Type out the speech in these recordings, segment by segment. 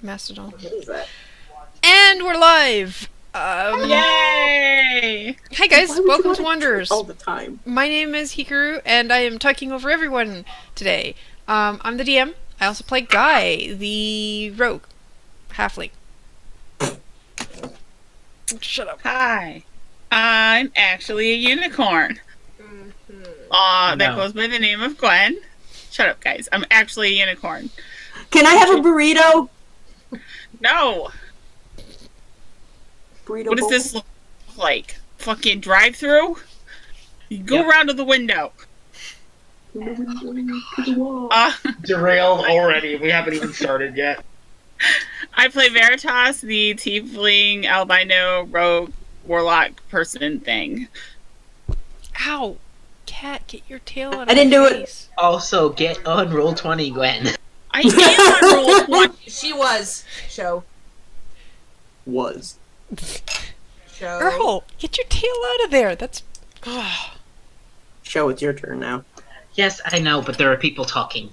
Mastodon. What is that? And we're live! Yay! Hi guys, Why would you welcome want to Wanderers. all the time. My name is Hikaru, and I am talking over everyone today. I'm the DM. I also play Guy, the rogue. Halfling. Shut up. Hi. I'm actually a unicorn. That goes by the name of Gwen. Shut up, guys. I'm actually a unicorn. Can I have a burrito? No! Burrito What does bowl? this look like? Fucking drive-through? You go around to the window. Derailed already. We haven't even started yet. I play Veritas, the tiefling, albino, rogue, warlock person thing. Ow! Cat, get your tail out of I didn't my do it. face. Also, get on roll 20, Gwen. I am on roll 20. She was. Show. Show. Earl, get your tail out of there. That's... Show, it's your turn now. Yes, I know, but there are people talking.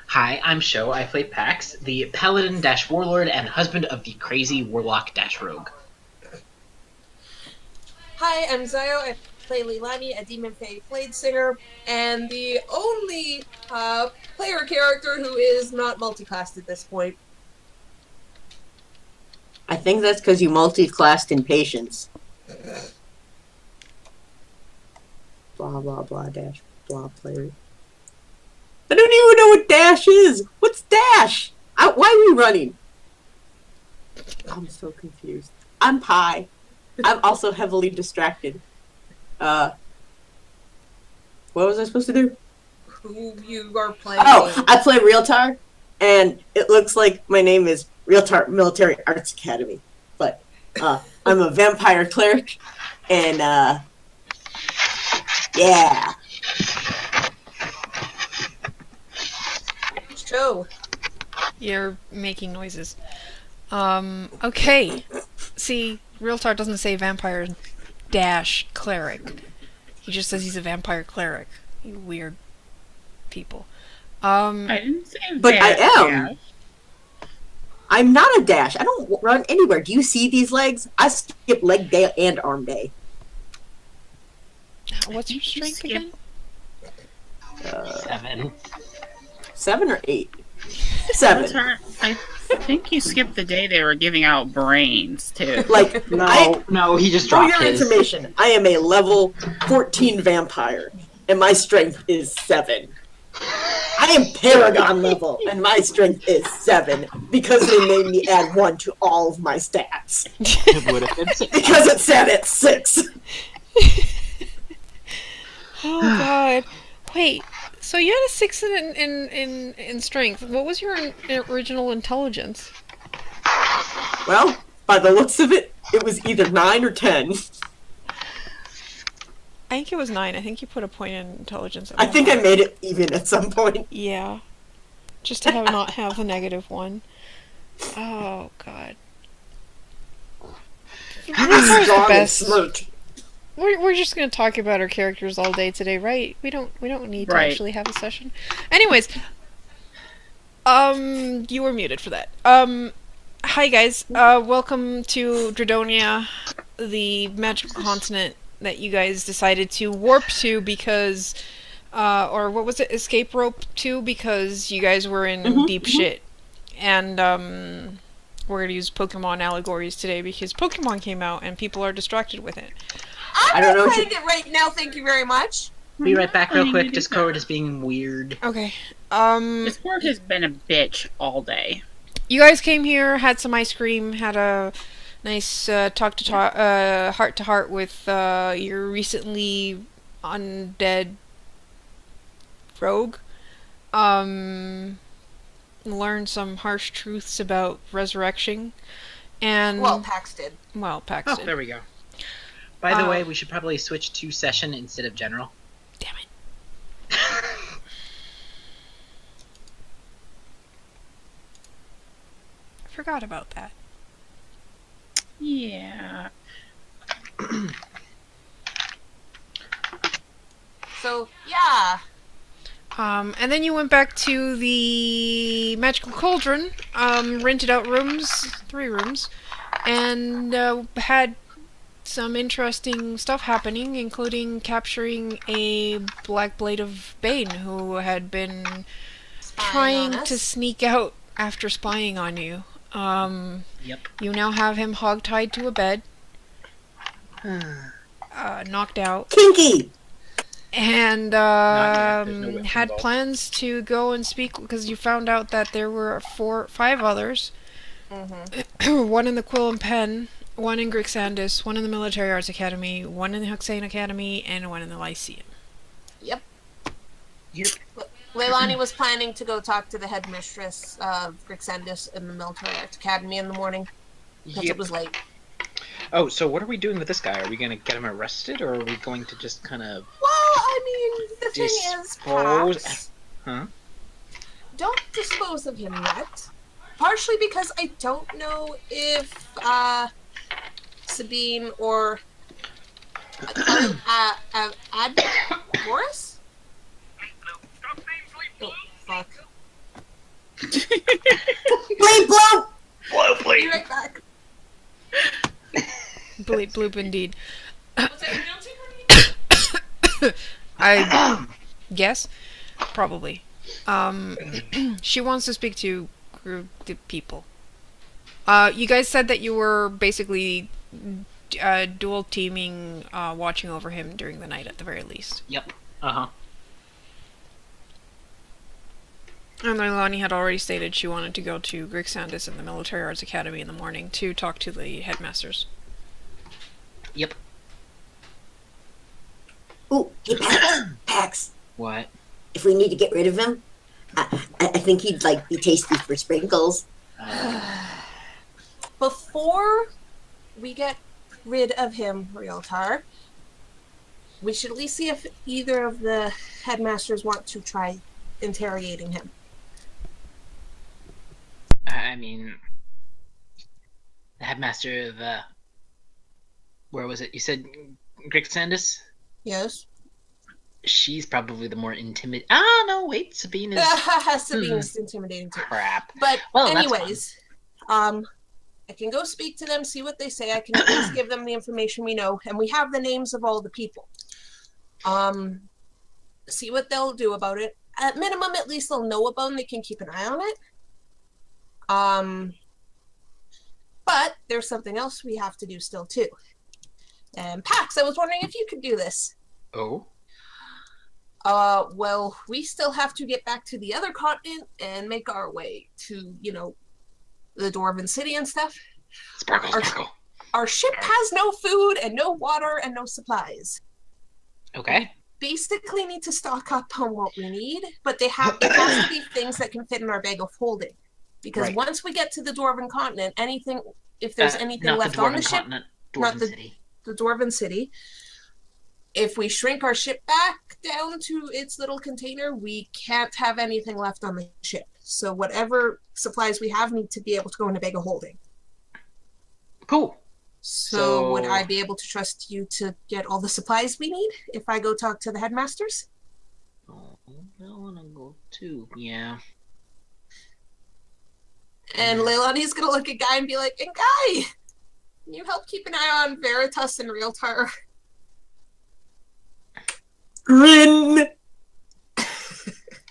Hi, I'm Sho. I play Pax, the paladin-warlord and husband of the crazy warlock-rogue. Hi, I'm Zayo. I play Leilani, a demon fae blade singer, and the only player character who is not multiclassed at this point. I think that's because you multi-classed in patience. Blah, blah, blah, dash, blah, player. I don't even know what dash is! What's dash? Why are we running? I'm so confused. I'm Pi. I'm also heavily distracted. What was I supposed to do? Who you are playing? Oh, I play Realtar, and it looks like my name is Realtar Military Arts Academy. But I'm a vampire cleric, and yeah. Show. You're making noises. Okay. See, Realtar doesn't say vampire dash cleric. He just says he's a vampire cleric. You weird people. I didn't say But I that. am. I'm not a dash. I don't run anywhere. Do you see these legs? I skip leg day and arm day. What's your strength skip- again? 7. 7 or 8? 7. I think you skipped the day they were giving out brains, too. Like, No, he just for dropped your his. information, I am a level 14 vampire, and my strength is 7. I am Paragon level, and my strength is 7, because they made me add 1 to all of my stats. It would have been 6. Because it said it's 6. Oh god. Wait, so you had a 6 in strength. What was your original intelligence? Well, by the looks of it, it was either 9 or 10. I think it was 9. I think you put a point in intelligence. At I one think I point. made it even at some point. Yeah. Just to not have a -1. Oh god. Realtar's the Strong and best. smirk. We're just gonna talk about our characters all day today, right? We don't need to Right. actually have a session. Anyways, you were muted for that. Hi guys. Welcome to Dradonia, the magical continent that you guys decided to warp to because, or what was it? Escape rope to because you guys were in deep shit, and we're gonna use Pokemon allegories today because Pokemon came out and people are distracted with it. I'm I don't know not what playing it right now, thank you very much. Be right back real quick. Discord is being weird. Okay. Discord has been a bitch all day. You guys came here, had some ice cream, had a nice heart to heart with your recently undead rogue. Learned some harsh truths about resurrection, and Well, Pax did. Pax Oh, did. there we go. By the way, we should probably switch to session instead of general. Damn it. I forgot about that. Yeah. So, yeah. And then you went back to the Magical Cauldron, rented out rooms, 3 rooms, and had some interesting stuff happening, including capturing a Black Blade of Bane who had been Spying on trying to us. sneak out after spying on you. Yep. You now have him hogtied to a bed, knocked out, Kinky! and Not yet. There's no whips had involved. plans to go and speak because you found out that there were 5 others. One in the Quill and Pen, one in Grixandis, one in the Military Arts Academy, one in the Huxane Academy, and one in the Lyceum. Yep. Yep. Leilani was planning to go talk to the headmistress of Grixandis in the Military Arts Academy in the morning because it was late. Oh, so what are we doing with this guy? Are we going to get him arrested, or are we going to just kind of... Well, I mean, the thing is, Dispose- Pax, Huh? don't dispose of him yet. Partially because I don't know if Sabine or Boris? Oh, fuck. Bleep bloop! Blow, Be please! right back. Bleep bloop indeed. What's that announcing? I guess? Probably. She wants to speak to the people. You guys said that you were basically dual teaming, watching over him during the night at the very least. Yep. Uh-huh. And Leilani had already stated she wanted to go to Grixandis and the Military Arts Academy in the morning to talk to the headmasters. Yep. Ooh, hey, Pax. Pax. What? If we need to get rid of him, I think he'd, like, be tasty for sprinkles. Before we get rid of him, Realtar, we should at least see if either of the headmasters want to try interrogating him. I mean... The headmaster of, where was it? You said Grixandis? Yes? She's probably the more intimidating... Ah, no, wait. Sabine is... Sabine's intimidating too. Crap. But Well, that's anyways, I can go speak to them, see what they say. I can at least give them the information we know, and we have the names of all the people. See what they'll do about it. At minimum, at least they'll know about it and they can keep an eye on it. But there's something else we have to do still too. And Pax, I was wondering if you could do this. Oh? Well, we still have to get back to the other continent and make our way to, the Dwarven City and stuff. Sparkle, sparkle. Our ship has no food and no water and no supplies. Okay. Basically need to stock up on what we need, but it has to be things that can fit in our bag of holding. Because Right. once we get to the Dwarven continent, if there's anything not left the on the Dwarven ship, continent, not Dwarven the- City. the Dwarven City, if we shrink our ship back down to its little container, we can't have anything left on the ship. So whatever supplies we have need to be able to go in a bag of holding. Cool. So would So- I be able to trust you to get all the supplies we need if I go talk to the headmasters? Oh, I want to go too. Yeah. And Leilani's gonna look at Guy and be like, "And Guy, can you help keep an eye on Veritas and Realtar?" Grin!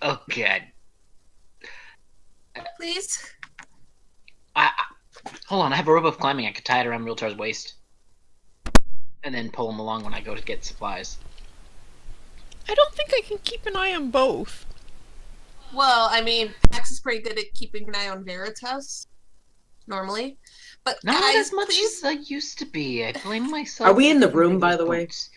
Oh, God. Please? Hold on, I have a rope of climbing. I could tie it around Realtar's waist. And then pull him along when I go to get supplies. I don't think I can keep an eye on both. Well, I mean, Pax is pretty good at keeping an eye on Veritas, normally. But Not guys, as much please? as I used to be. I blame myself. Are we in the for room, those by the way? boots.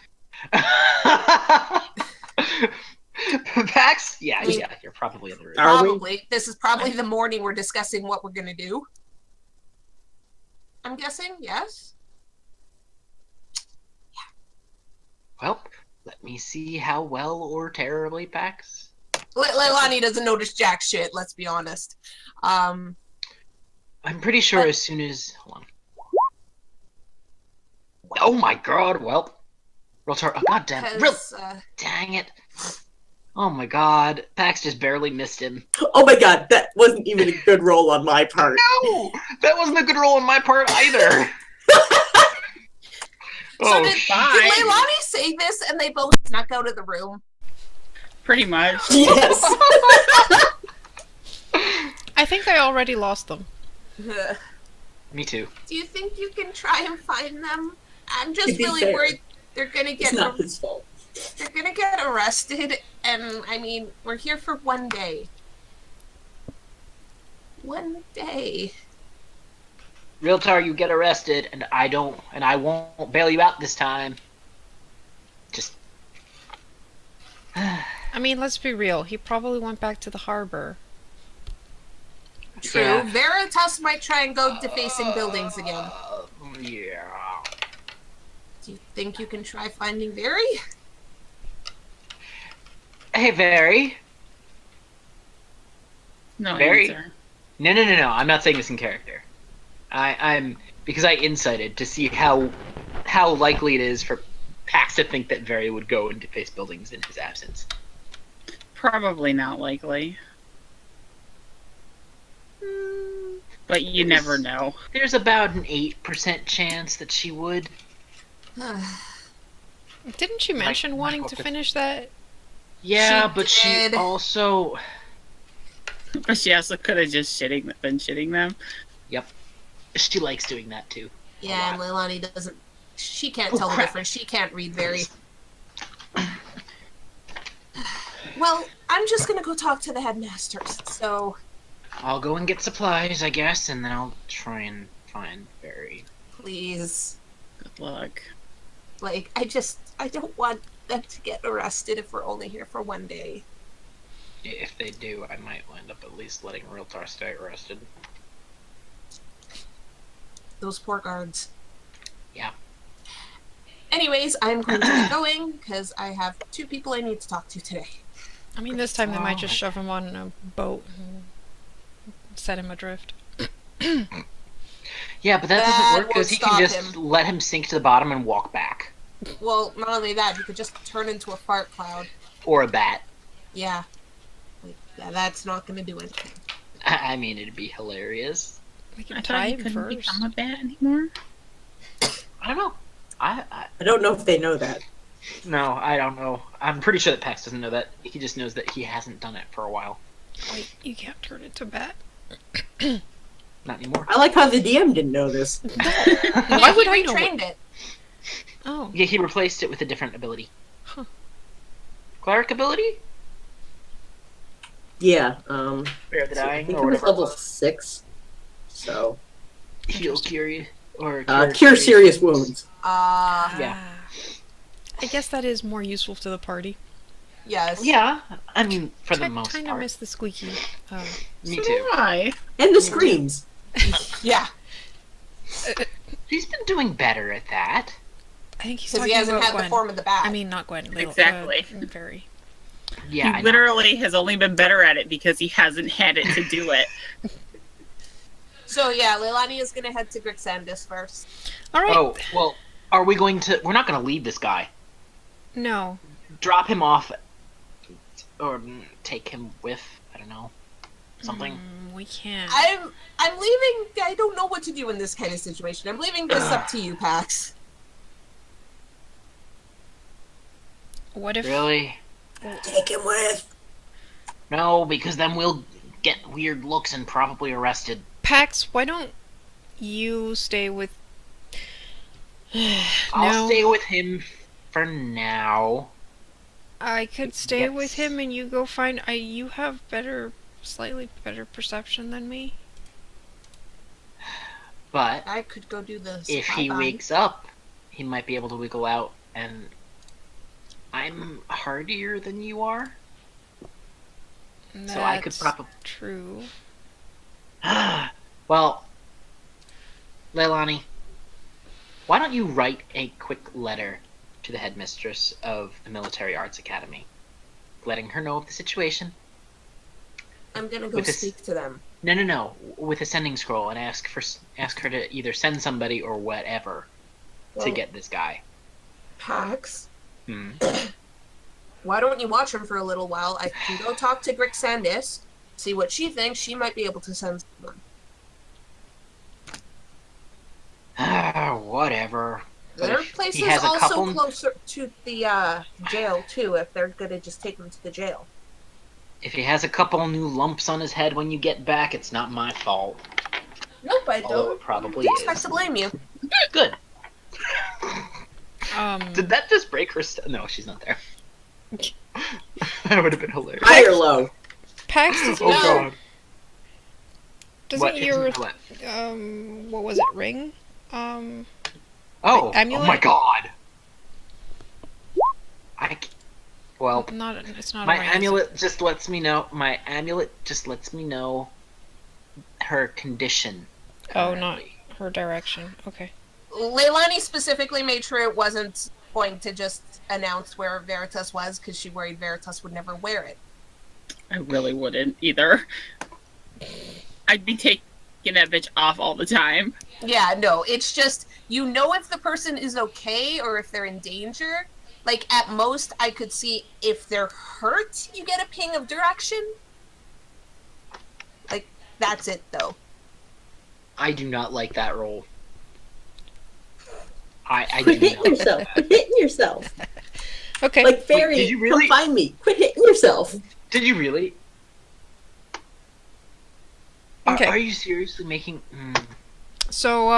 Pax? Yeah, I mean- yeah, you're probably in the room. Are we? Probably. This is probably the morning we're discussing what we're gonna do. I'm guessing, yes? Well, let me see how well or terribly Pax. Leilani doesn't notice jack shit, let's be honest. I'm pretty sure as soon as... Hold on. Oh my god, well... Realtar, oh god damn it. 'cause, Dang it. Oh my god. Pax just barely missed him. Oh my god, that wasn't even a good roll on my part. No! That wasn't a good roll on my part either. So Oh, did fine. Leilani say this and they both snuck out of the room? Pretty much. Yes. I think I already lost them. Me too. Do you think you can try and find them? I'm To just be really fair, worried they're gonna It's get not his fault. arrested, and I mean, we're here for one day. One day. Realtar, you get arrested, and I won't bail you out this time. Just. I mean, let's be real. He probably went back to the harbor. True. Yeah. Veritas might try and go defacing buildings again. Yeah. Do you think you can try finding Very? Hey, Very. No Very- answer. No. I'm not saying this in character. I'm because I incited to see how likely it is for Pax to think that Very would go and deface buildings in his absence. Probably not likely. But you never know. There's about an 8% chance that she would. Didn't she mention wanting to finish that? Yeah, She but she did. also. But she also could have just been shitting them. Yep. She likes doing that too. Yeah, and Leilani doesn't. She can't tell the crap. difference. She can't read Very. Well, I'm just gonna go talk to the headmasters. So, I'll go and get supplies, I guess, and then I'll try and find Very. please, Good luck. like, I don't want them to get arrested if we're only here for one day. If they do, I might wind up at least letting Realtar stay arrested. Those poor guards. Yeah. Anyways, I'm going to be going because I have 2 people I need to talk to today. I mean, this time they might just shove him on a boat and set him adrift. Yeah, but that That doesn't work won't because he stop can just him. let him sink to the bottom and walk back. Well, not only that, you could just turn into a fart cloud. Or a bat. Yeah. Like, that's not going to do anything. I mean, it'd be hilarious. We I can thought try you him couldn't first. become a bat anymore. I don't know. I I don't know if they know that. No, I don't know. I'm pretty sure that Pax doesn't know that. He just knows that he hasn't done it for a while. Wait, you can't turn into a bat? Not anymore. I like how the DM didn't know this. Why would I he know? retrained it? Oh. Yeah, he replaced it with a different ability. Huh. Cleric ability? Yeah, Spare the I dying think or it was whatever. level 6. So, Heal cure or cure serious wounds. Yeah. Ah. I guess that is more useful to the party. Yes. Yeah, I mean for the I most kind of part. miss the squeaky. Me So too. do I. And the screams. Yeah. He's been doing better at that. I think he's Because talking he hasn't about had Gwen. the form of the bat. I mean, not Gwen. Exactly. Very. Yeah, I He know. literally has only been better at it because he hasn't had it to do it. So yeah, Leilani is going to head to Grixandis first. All right. Oh, well, are we going to... We're not going to leave this guy. No. Drop him off or take him with, I don't know, something. We can't. I'm leaving. I don't know what to do in this kind of situation. I'm leaving this up to you, Pax. What if? Really? Take him with. No, because then we'll get weird looks and probably arrested. Pax, why don't you stay with? I'll No. stay with him for now. I could stay Yes. with him and you go find. You have slightly better perception than me. But I could go do the. if he spy-by. wakes up, he might be able to wiggle out, and I'm hardier than you are. So I could That's probably... True. Well, Leilani, why don't you write a quick letter to the headmistress of the Military Arts Academy, letting her know of the situation? I'm gonna go with this- speak to them. No, with a sending scroll, and ask her to either send somebody or whatever to Well- get this guy. Pax. Hmm. why don't you watch him for a little while? I can go talk to Grixandis, see what she thinks. She might be able to send someone. Whatever. But There are if he places has a also couple, closer to the jail, too, if they're gonna just take him to the jail. if he has a couple new lumps on his head when you get back, it's not my fault. Nope, I Although don't it probably expect is. to blame you. Good. Um, Did that just break her? No, she's not there. That would have been hilarious. High or low? Pax, Oh god. doesn't What? your What? what was it, ring? Oh amulet? my god. Well, It's not my a ring. is it? amulet just lets me know. My amulet just lets me know her condition. Oh, not currently. her direction. Okay. Leilani specifically made sure it wasn't going to just announce where Veritas was because she worried Veritas would never wear it. I really wouldn't either. I'd be taking that bitch off all the time. Yeah, no, it's just, you know if the person is okay or if they're in danger. Like, at most, I could see if they're hurt, you get a ping of direction. Like, that's it, though. I do not like that roll. I Quit do hitting not. yourself. Quit hitting yourself. Okay. Like fairy, did you really? come find me. Quit hitting yourself. Did you really? Okay. Are you seriously making? So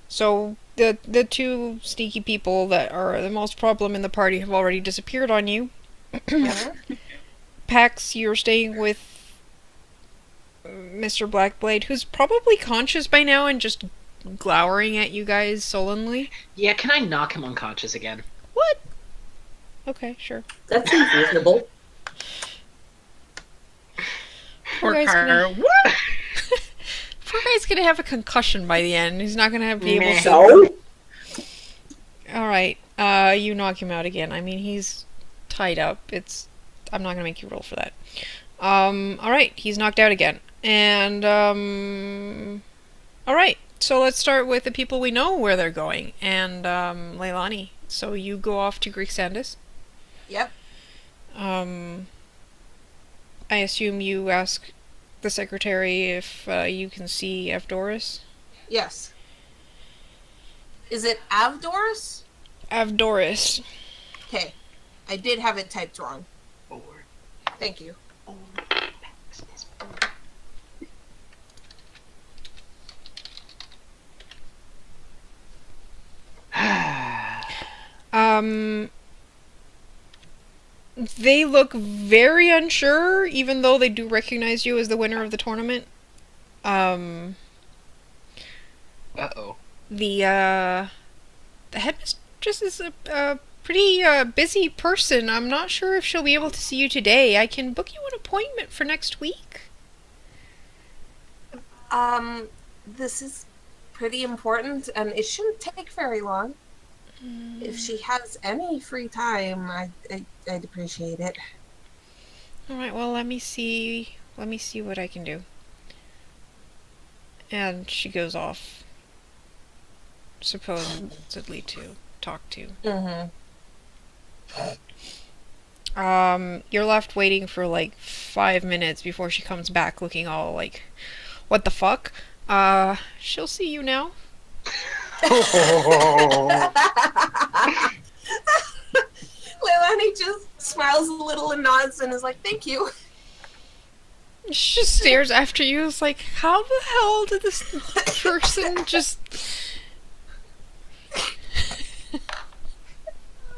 so the two sneaky people that are the most problem in the party have already disappeared on you. Pax, you're staying with Mr. Blackblade, who's probably conscious by now and just glowering at you guys sullenly. Yeah, can I knock him unconscious again? What? Okay, sure. That seems reasonable. Poor guy's Carter. gonna- What? Poor guy's gonna have a concussion by the end. He's not gonna be able Meh. to. So? Alright, you knock him out again. I mean, he's tied up. I'm not gonna make you roll for that. Alright, he's knocked out again. And, alright, so let's start with the people we know where they're going. And, Leilani, so you go off to Grixandis. Yep. I assume you ask the secretary if you can see Avdoris? Yes. Is it Avdoris? Avdoris. Okay. I did have it typed wrong. Or- Thank you. They look very unsure, even though they do recognize you as the winner of the tournament. Uh-oh. The headmistress is a pretty busy person. I'm not sure if she'll be able to see you today. I can book you an appointment for next week. This is pretty important, and it shouldn't take very long. If she has any free time, I'd appreciate it. Alright, well, let me see what I can do. And she goes off, supposedly to talk to. You're left waiting for like 5 minutes before she comes back looking all like, what the fuck? She'll see you now. Leilani just smiles a little and nods and is like, thank you. She just stares after you. It's like, how the hell did this person just...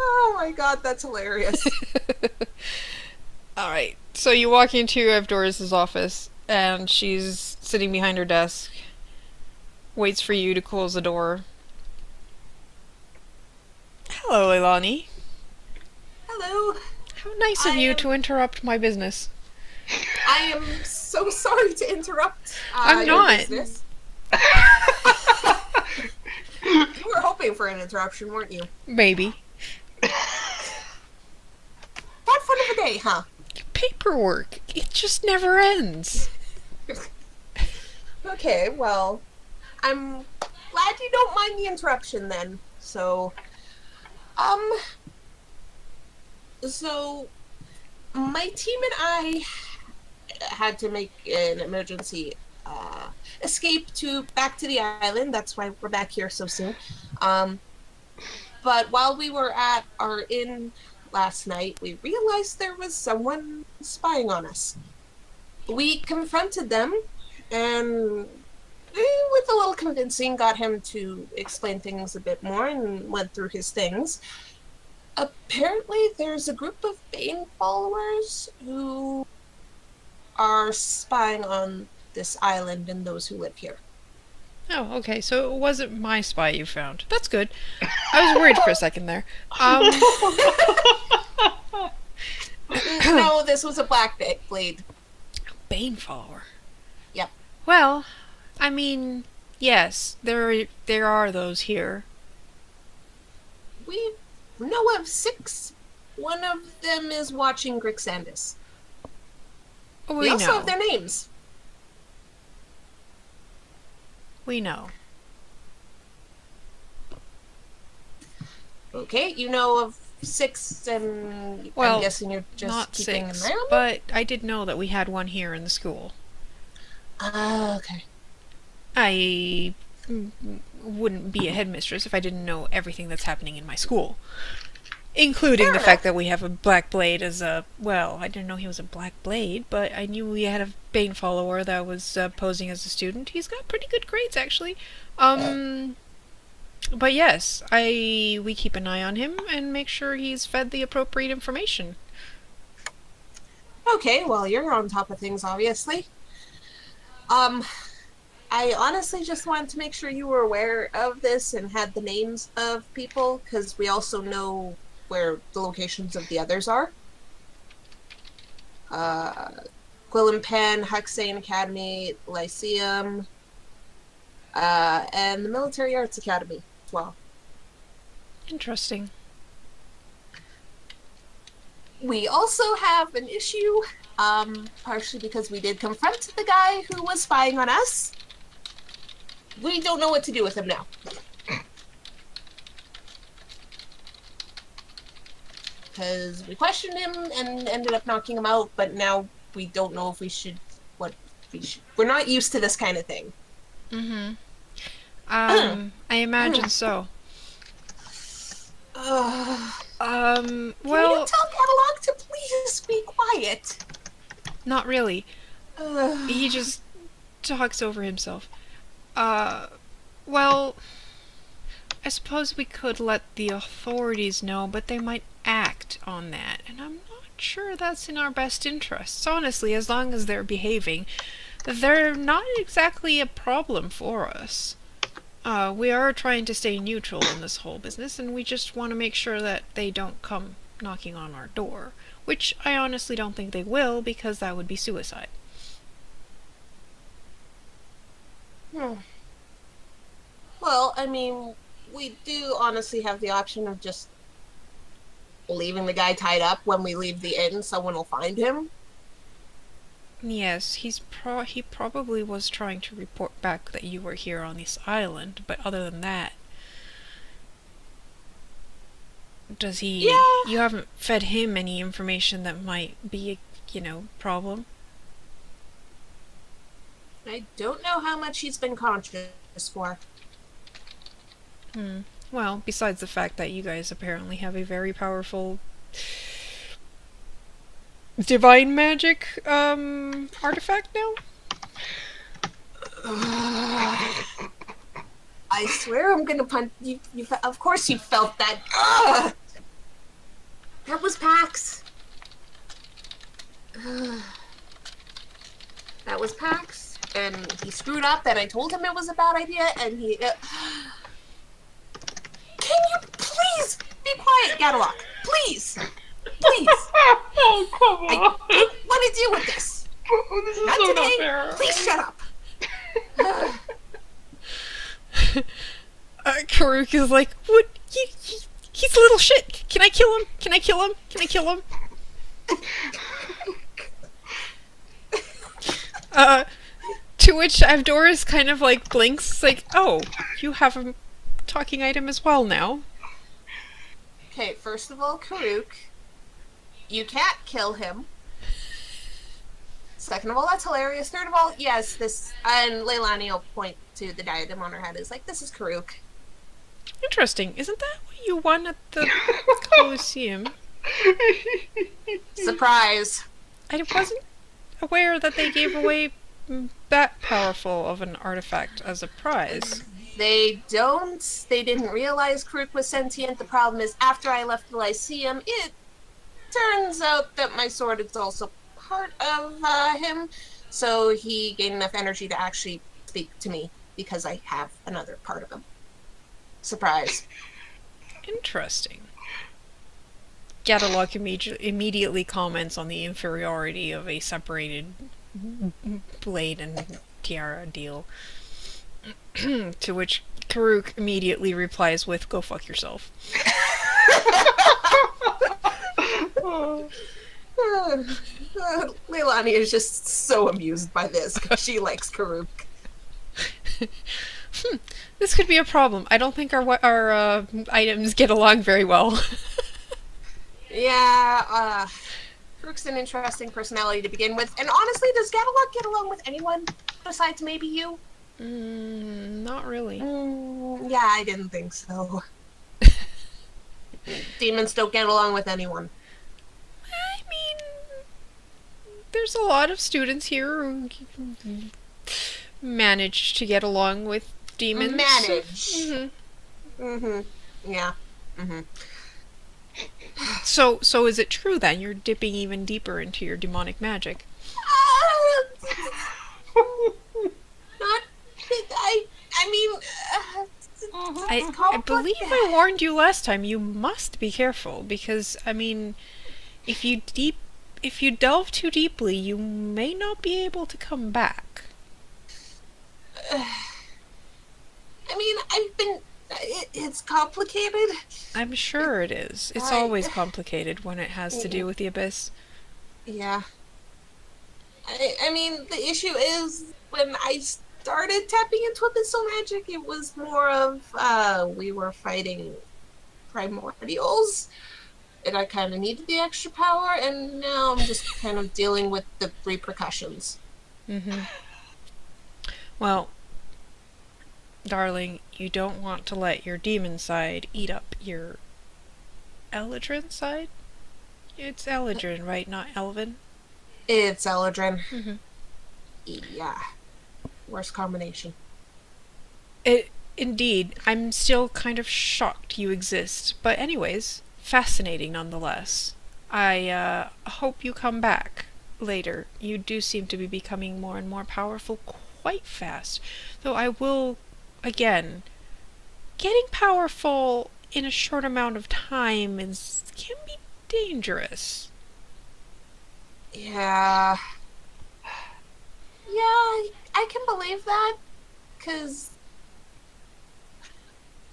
Oh my god, that's hilarious. Alright, so you walk into Avdoris' office, and she's sitting behind her desk, waits for you to close the door. Hello, Leilani. Hello. How nice of you to interrupt my business. I am so sorry to interrupt I'm your not. business. You were hoping for an interruption, weren't you? Maybe. What fun of a day, huh? Paperwork. It just never ends. Okay, well, I'm glad you don't mind the interruption then. So, So, my team and I had to make an emergency escape back to the island. That's why we're back here so soon. But while we were at our inn last night, we realized there was someone spying on us. We confronted them, and with a little convincing, got him to explain things a bit more and went through his things. Apparently, there's a group of Bane followers who are spying on this island and those who live here. Oh, okay. So it wasn't my spy you found. That's good. I was worried for a second there. No, this was a black blade. Bane follower. Yep. Well, I mean, yes, there are those here. We know of 6. One of them is watching Grixandis. We also know. have their names. We know. Okay, you know of 6, and Well, I'm guessing you're just not keeping 6, an eye on them? but I did know that we had one here in the school. Okay. I wouldn't be a headmistress if I didn't know everything that's happening in my school. Including Fair the enough. fact that we have a Black Blade as a... Well, I didn't know he was a Black Blade, but I knew we had a Bane follower that was posing as a student. He's got pretty good grades, actually. But yes, we keep an eye on him and make sure he's fed the appropriate information. Okay, well, you're on top of things, obviously. I honestly just wanted to make sure you were aware of this and had the names of people, because we also know where the locations of the others are. Quill and Pen, Huxane Academy, Lyceum, and the Military Arts Academy as well. Interesting. We also have an issue, partially because we did confront the guy who was spying on us. We don't know what to do with him now. Because we questioned him and ended up knocking him out, but now we don't know if we should, we're not used to this kind of thing. Mm-hmm. I imagine so. Can you Well, tell Catalog to please be quiet? not really. Ugh. He just talks over himself. Well, I suppose we could let the authorities know, but they might act on that, and I'm not sure that's in our best interests. Honestly, as long as they're behaving, they're not exactly a problem for us. We are trying to stay neutral in this whole business, and we just want to make sure that they don't come knocking on our door, which I honestly don't think they will, because that would be suicide. Well, I mean, we do honestly have the option of just leaving the guy tied up. When we leave the inn, someone will find him. Yes, he probably was trying to report back that you were here on this island, but other than that, does he... Yeah. You haven't fed him any information that might be a, problem? I don't know how much he's been conscious for. Well, besides the fact that you guys apparently have a very powerful divine magic artifact now? I swear I'm gonna punch you. Of course you felt that. Ugh! That was Pax. That was Pax, and he screwed up. And I told him it was a bad idea, and he. Can you please be quiet, Gadlock? Please, please. Oh, come I on. don't want to deal with this. This is Not so today. not fair. Please shut up. Karuk is like, what? He's a little shit. Can I kill him? Can I kill him? Can I kill him? To which Avdoris kind of like blinks, like, oh, you have a talking item as well now. Okay, first of all, Karuk, You can't kill him. Second of all, that's hilarious. Third of all, yes, this, and Leilani will point to the diadem on her head, is like, this is Karuk. Interesting. Isn't that what you won at the Colosseum? Surprise. I wasn't aware that they gave away that powerful of an artifact as a prize. They didn't realize Karuk was sentient. The problem is, after I left the Lyceum, it turns out that my sword is also part of him, so he gained enough energy to actually speak to me because I have another part of him. Surprise. Interesting. Gadalok immediately comments on the inferiority of a separated blade and tiara deal. To which Karuk immediately replies with, "Go fuck yourself." Leilani is just so amused by this because she likes Karuk. This could be a problem. I don't think our items get along very well. Yeah, Karuk's an interesting personality to begin with. And honestly, does Gadalok get along with anyone besides maybe you? Not really. Yeah, I didn't think so. Demons don't get along with anyone. I mean, there's a lot of students here who manage to get along with demons. Manage. Yeah. So is it true then you're dipping even deeper into your demonic magic? Not. I mean. I believe I warned you last time. You must be careful because I mean, if you delve too deeply, you may not be able to come back. I mean, it's complicated. I'm sure it is. It's always complicated when it has to do with the abyss. Yeah. I mean, the issue is when I started tapping into abyssal magic, it was more of we were fighting primordials, and I kind of needed the extra power, and now I'm just kind of dealing with the repercussions. Well, darling, you don't want to let your demon side eat up your Eladrin side? It's Eladrin, right? Not Elven? It's Eladrin. Yeah. Worst combination. Indeed. I'm still kind of shocked you exist. But anyways, fascinating nonetheless. I hope you come back later. You do seem to be becoming more and more powerful quite fast. Though I will, again, getting powerful in a short amount of time can be dangerous. Yeah. Yeah, I can believe that, because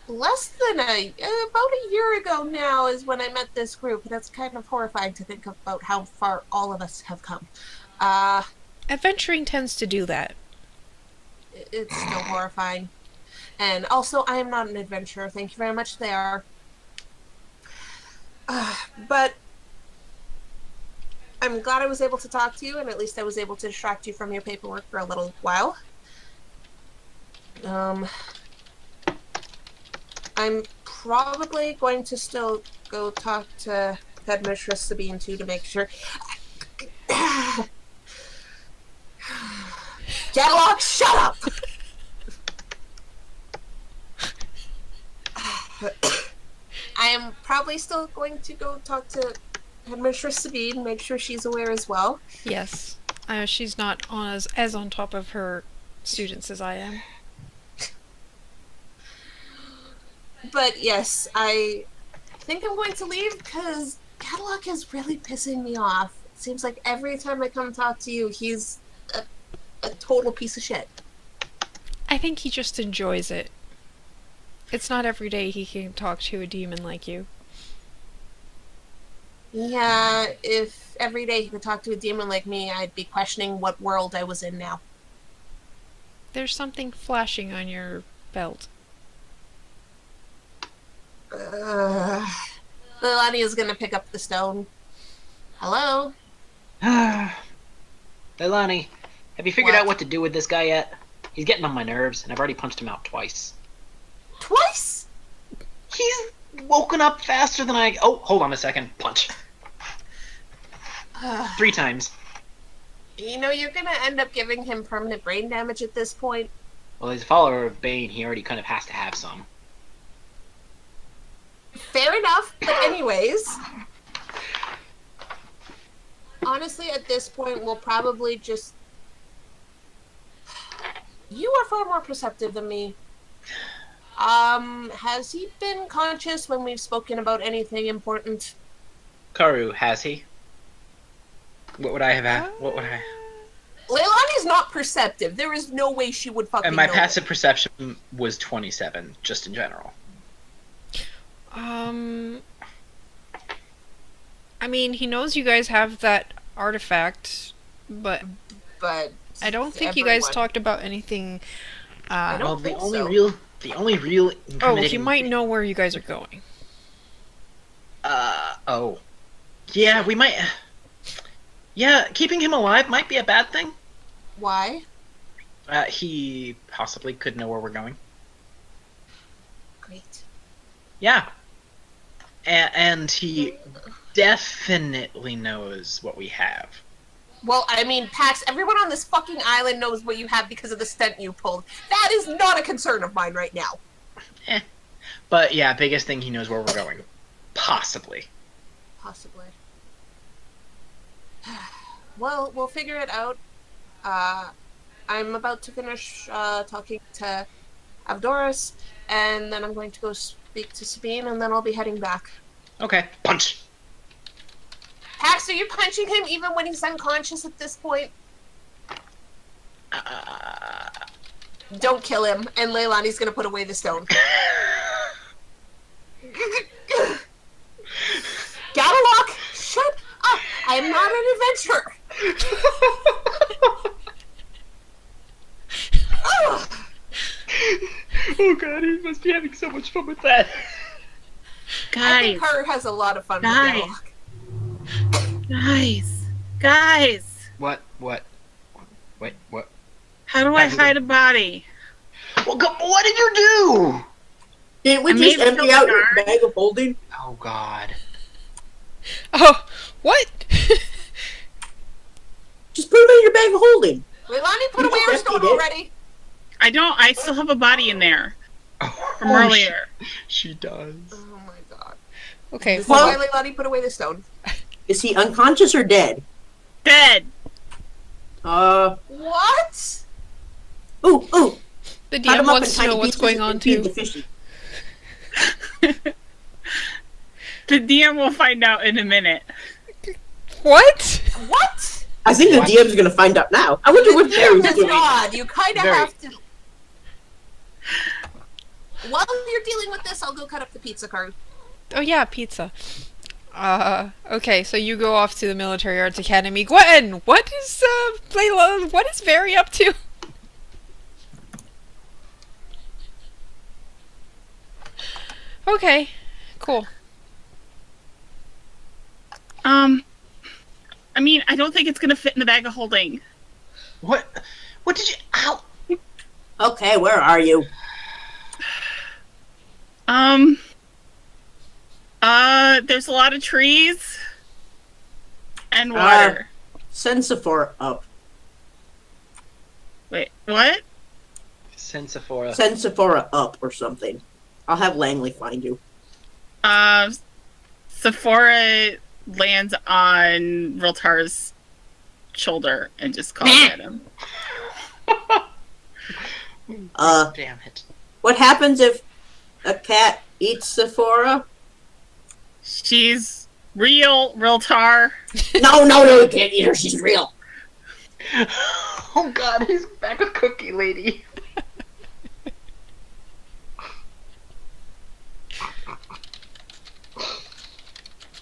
about a year ago now is when I met this group, and it's kind of horrifying to think about how far all of us have come. Adventuring tends to do that. It's still horrifying. And also, I am not an adventurer. Thank you very much, they are. But I'm glad I was able to talk to you, and at least I was able to distract you from your paperwork for a little while. I'm probably going to still go talk to Headmistress Sabine, too, to make sure. Gadalok, shut up! I am probably still going to go talk to Headmistress Sabine, make sure she's aware as well. Yes. She's not as on top of her students as I am. But yes, I think I'm going to leave because Gadalok is really pissing me off. It seems like every time I come talk to you, he's a total piece of shit. I think he just enjoys it. It's not every day he can talk to a demon like you. Yeah, if every day he could talk to a demon like me, I'd be questioning what world I was in now. There's something flashing on your belt. Leilani is gonna pick up the stone. Hello? Leilani, have you figured What? out what to do with this guy yet? He's getting on my nerves, and I've already punched him out twice. Twice? He's woken up faster than I... Oh, hold on a second. Punch. 3 times. You know, you're gonna end up giving him permanent brain damage at this point. Well, he's a follower of Bane. He already kind of has to have some. Fair enough, but anyways. Honestly, at this point, we'll probably just... You are far more perceptive than me. Has he been conscious when we've spoken about anything important? Karu, has he? What would I have had? What would I... Leilani's not perceptive. There is no way she would fucking And my know passive it. perception was 27, just in general. I mean, he knows you guys have that artifact, but But I don't think you guys talked about anything. I don't Well, the think only so. real Oh, he incriminating... might know where you guys are going. Oh. Yeah, we might... Yeah, keeping him alive might be a bad thing. Why? He possibly could know where we're going. Great. Yeah. And he definitely knows what we have. Well, I mean, Pax, everyone on this fucking island knows what you have because of the stunt you pulled. That is not a concern of mine right now. But yeah, biggest thing, he knows where we're going. Possibly. Possibly. Well, we'll figure it out. I'm about to finish talking to Avdoris, and then I'm going to go speak to Sabine, and then I'll be heading back. Okay. Punch! Pax, are you punching him even when he's unconscious at this point? Don't kill him, and Leilani's gonna put away the stone. Gallalock, shut up! I am not an adventurer! Oh god, he must be having so much fun with that. I think her has a lot of fun with Guys. Gallalock. Guys! What? Wait, what? How do I hide a body? Well, what did you do? Didn't we I just made empty it out so your dark. bag of holding? Oh god. Oh, what? Just put them in your bag of holding. Leilani, put You away just her stone emptied it. already! I still have a body in there from Oh, earlier. She does. Oh my god. Okay, This is Well- why Leilani put away the stone. Is he unconscious or dead? Dead! What? Ooh. the Cut DM him up wants in to know tiny what's pieces going and on feed too. the fishy. The DM will find out in a minute. What? What? I think the What? DM's gonna find out now. I wonder what Jerry's That's doing. odd. You kind of Very. have to. While you're dealing with this, I'll go cut up the pizza card. Oh yeah, pizza. Okay, so you go off to the Military Arts Academy. Gwen, what is, Layla, what is Barry up to? Okay, cool. I mean, I don't think it's gonna fit in the bag of holding. What did you... Ow! Okay, where are you? There's a lot of trees and water. Send Sephora up. Wait, what? Send Sephora. Send Sephora up or something. I'll have Langley find you. Sephora lands on Riltar's shoulder and just calls at him. Damn it. What happens if a cat eats Sephora? She's real, Riltar. No, you can't eat her. She's real. Oh god, he's back with Cookie Lady.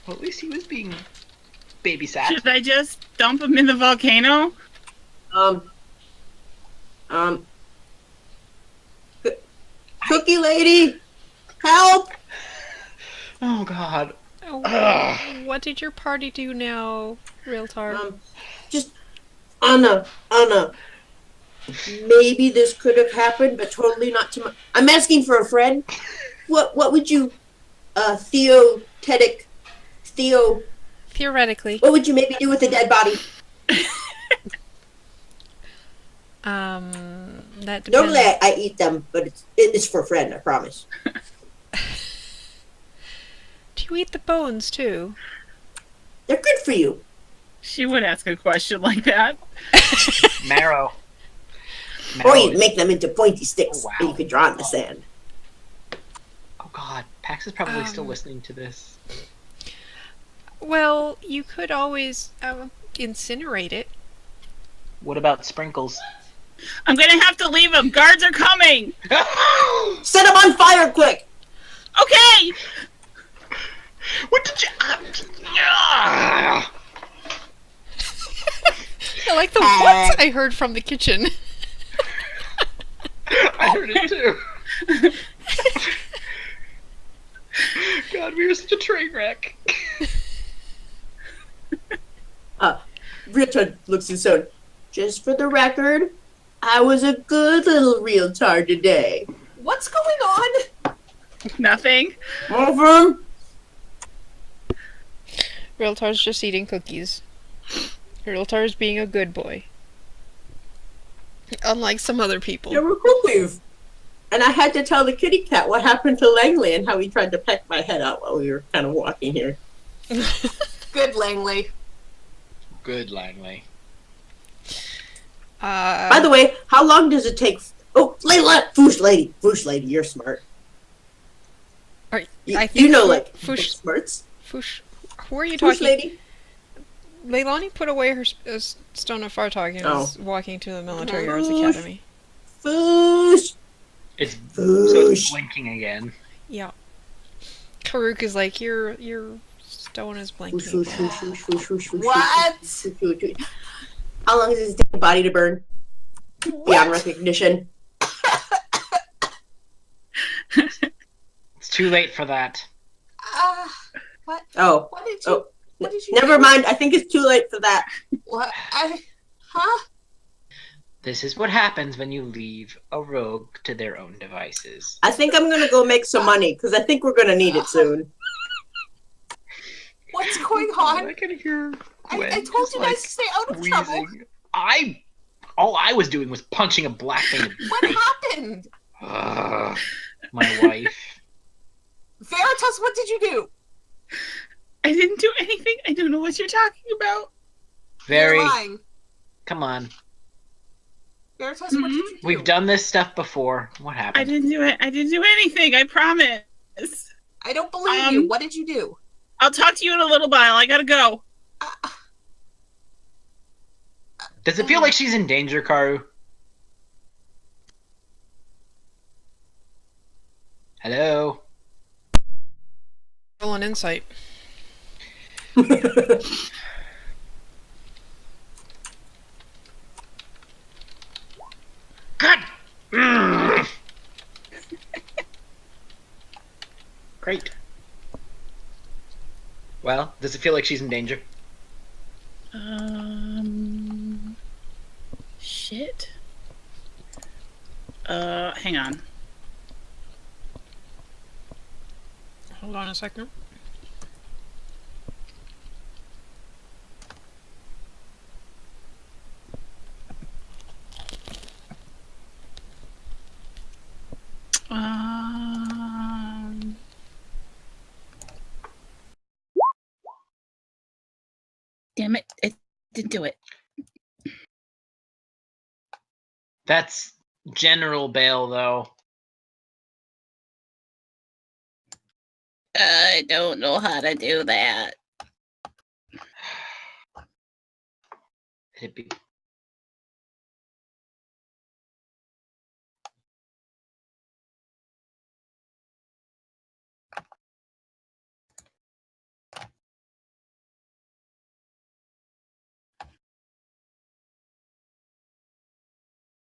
Well, at least he was being babysat. Should I just dump him in the volcano? Cookie Lady, help! Oh god. What did your party do now, Realtar? Just Anna. Maybe this could have happened, but totally not to my. I'm asking for a friend. What would you, Theo? Theoretically. What would you maybe do with a dead body? That depends. Normally I eat them, but it's for a friend. I promise. Do you eat the bones too? They're good for you. She would ask a question like that. Marrow. Or you make them into pointy sticks Oh, wow. that you could draw in the sand. Oh god, Pax is probably still listening to this. Well, you could always incinerate it. What about sprinkles? I'm gonna have to leave him. Guards are coming. Set them on fire, quick! Okay. What did you? I like the what I heard from the kitchen. I heard it too. God, we were such a train wreck. Realtor looks his own. Just for the record, I was a good little realtor today. What's going on? Nothing. Over. Realtar's just eating cookies. Realtar's being a good boy. Unlike some other people. There were cookies. And I had to tell the kitty cat what happened to Langley and how he tried to peck my head out while we were kind of walking here. Good, Langley. Good, Langley. By the way, how long does it take? Oh, Layla! Foosh lady, you're smart. I You think know, like, Foosh. smarts. Foosh. Who are you Foosh talking? lady. Leilani put away her stone of Fartog and was walking to the military arts Foosh. academy. Foosh. So it's Foosh. blinking again. Yeah. Karuk is like, your stone is blinking. Foosh, foosh, foosh, foosh, foosh, foosh, What? foosh, foosh, foosh. How long is his dead body to burn? Beyond recognition. It's too late for that. What? Oh. What did you? What did you? Never do? mind. I think it's too late for that. What? Huh? This is what happens when you leave a rogue to their own devices. I think I'm gonna go make some money because I think we're gonna need it soon. What's going I on? can hear. I told you guys to stay out of trouble. All I was doing was punching a black thing. What happened? My wife. Veritas, what did you do? I didn't do anything. I don't know what you're talking about. Very. You're lying. Come on. Veritas, what did you do? We've done this stuff before. What happened? I didn't do it. I didn't do anything. I promise. I don't believe you. What did you do? I'll talk to you in a little while. I gotta go. Does it feel like she's in danger, Karu? Hello? Roll an insight. God! Great. Well, does it feel like she's in danger? Shit. Hang on. Hold on a second. Damn it. It didn't do it. That's general bail, though. I don't know how to do that. It'd be...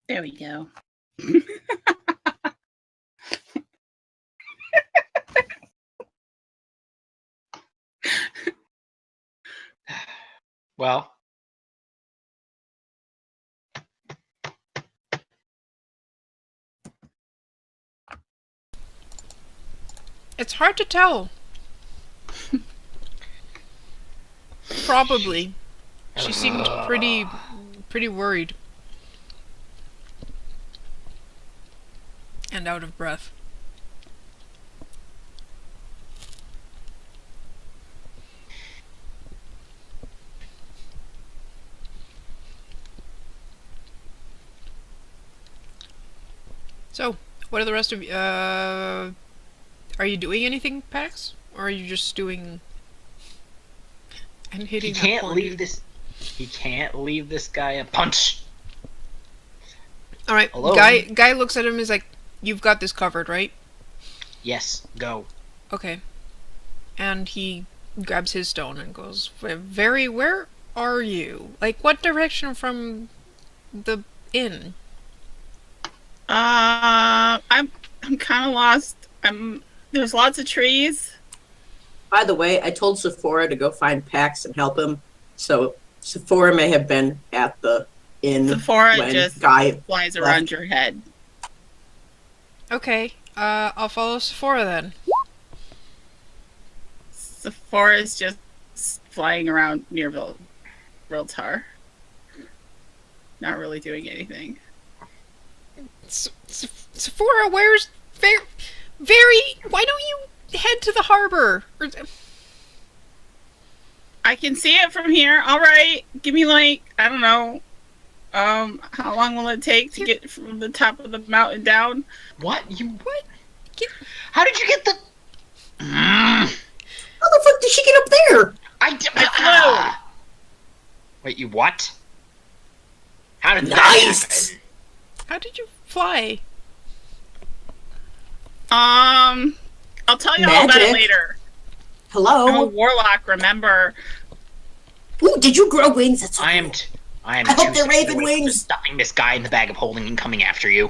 There we go. Well, It's hard to tell. Probably. She seemed pretty worried. And out of breath. So, what are the rest of you? Are you doing anything, Pax? Or are you just doing and hitting? He can't leave this. He can't leave this guy a punch. All right, Hello? guy looks at him and is like, "You've got this covered, right?" Yes, go. Okay. And he grabs his stone and goes, "Very, where are you? Like, what direction from the inn?" I'm kind of lost. There's lots of trees. By the way, I told Sephora to go find Pax and help him. So Sephora may have been at the inn Sephora when just Guy flies left. around your head. Okay, I'll follow Sephora then. Sephora's just flying around near Riltar. Not really doing anything. Sephora, where's very? Why don't you head to the harbor? I can see it from here. All right, give me like I don't know. How long will it take to get from the top of the mountain down? What? What? How did you get the? How the fuck did she get up there? I flew. Wait, you what? How did that Nice. happen? How did you fly? I'll tell you all about it Magic. later. I'm a Hello. warlock, remember? Ooh, did you grow wings? That's so I am. cool. I am. I hope too they're sick raven of the wings. Stuffing this guy in the bag of holding and coming after you.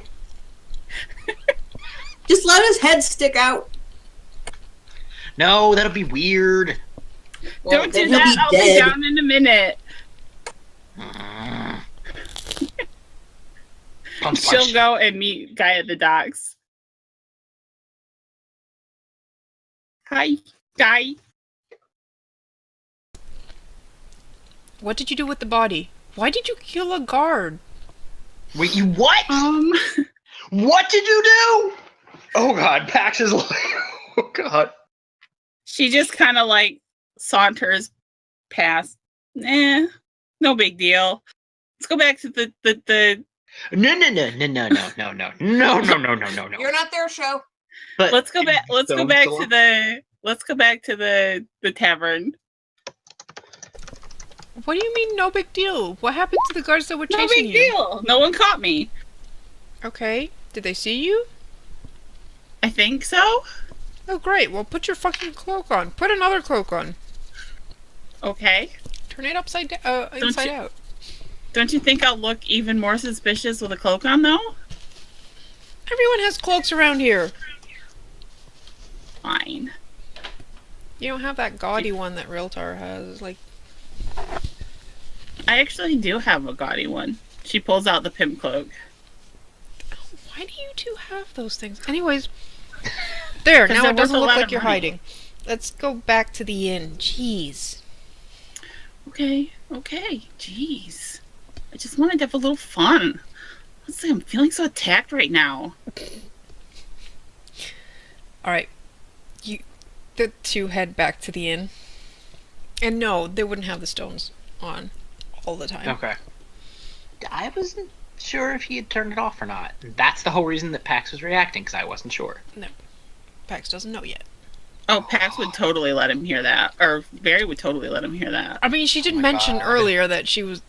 Just let his head stick out. No, that'll be weird. Well, Don't then do he'll that. be I'll be dead. down in a minute. Punch, She'll punch. go and meet Guy at the docks. Hi, Guy. What did you do with the body? Why did you kill a guard? Wait, you what? What did you do? Oh god, Pax is like, oh god. She just kind of like saunters past. No big deal. Let's go back to the. No. You're not there, show. But Let's go back. Let's go Don't back go to on. the. Let's go back to the tavern. What do you mean, no big deal? What happened to the guards that were No chasing big you? deal. No one caught me. Okay. Did they see you? I think so. Oh, great. Well, put your fucking cloak on. Put another cloak on. Okay. Turn it upside down, inside you- out. Don't you think I'll look even more suspicious with a cloak on, though? Everyone has cloaks around here. Fine. You don't have that gaudy one that Realtar has. Like, I actually do have a gaudy one. She pulls out the pimp cloak. why do you two have those things? Anyways, there. 'Cause Now they're it doesn't worth a look lot like of you're money. hiding. Let's go back to the inn. Jeez. Okay. Jeez. I just wanted to have a little fun. Honestly, I'm feeling so attacked right now. All right. The two head back to the inn. And no, they wouldn't have the stones on all the time. Okay. I wasn't sure if he had turned it off or not. That's the whole reason that Pax was reacting, because I wasn't sure. Pax doesn't know yet. Oh, Pax would totally let him hear that. Or Barry would totally let him hear that. I mean, she did my mention God. earlier that she was,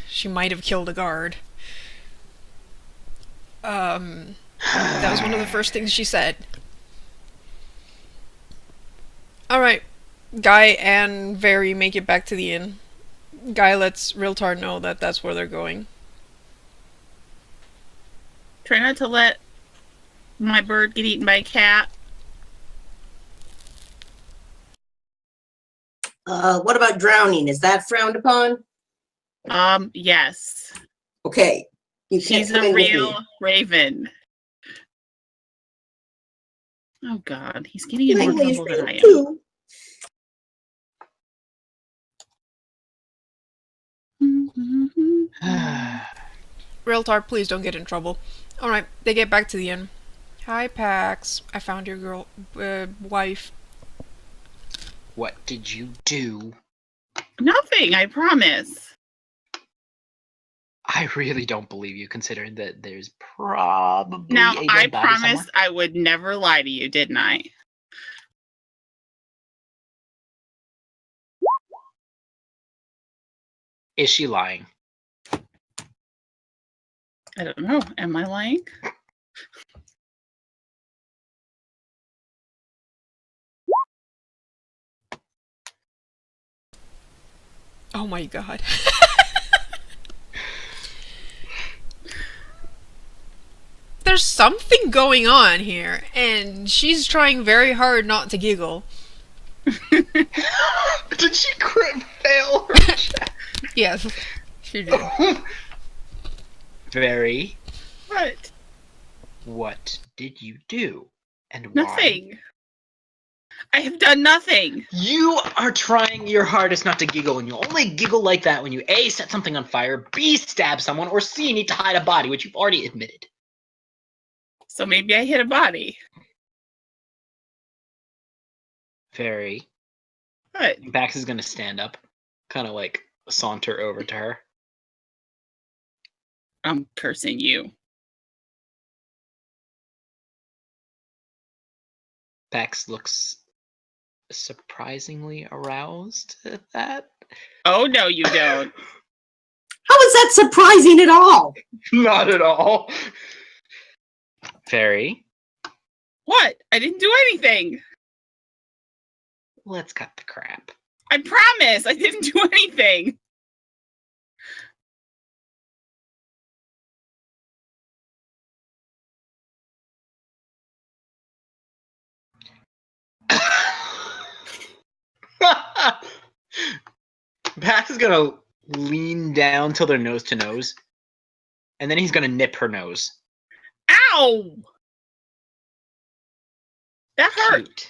she might have killed a guard. That was one of the first things she said. Alright, Guy and Very make it back to the inn. Guy lets Riltar know that that's where they're going. Try not to let my bird get eaten by a cat. What about drowning? Is that frowned upon? Yes. Okay. You can't She's come a in with real me. raven. Oh God, he's getting in more Langley's trouble than real I am. too. Real talk, please don't get in trouble. Alright, they get back to the inn. Hi, Pax. I found your girl, wife. What did you do? Nothing, I promise. I really don't believe you, considering that there's probably Now, a I dead body promised somewhere. I would never lie to you, didn't I? Is she lying? I don't know. Am I lying? Oh my god. There's something going on here, and she's trying very hard not to giggle. Did she crit fail her check? Yes, she did. Very. What? What did you do? And why? Nothing. I have done nothing. You are trying your hardest not to giggle, and you only giggle like that when you A, set something on fire, B, stab someone, or C, need to hide a body, which you've already admitted. So maybe I hit a body. Very. What? Bax is gonna stand up, kind of like saunter over to her. I'm cursing you. Bax looks surprisingly aroused at that. Oh, no, you don't. How is that surprising at all? Not at all. Very. What? I didn't do anything. Let's cut the crap. I promise I didn't do anything. Bax is gonna lean down till they're nose to nose, and then he's gonna nip her nose. Ow! That hurt. Cute.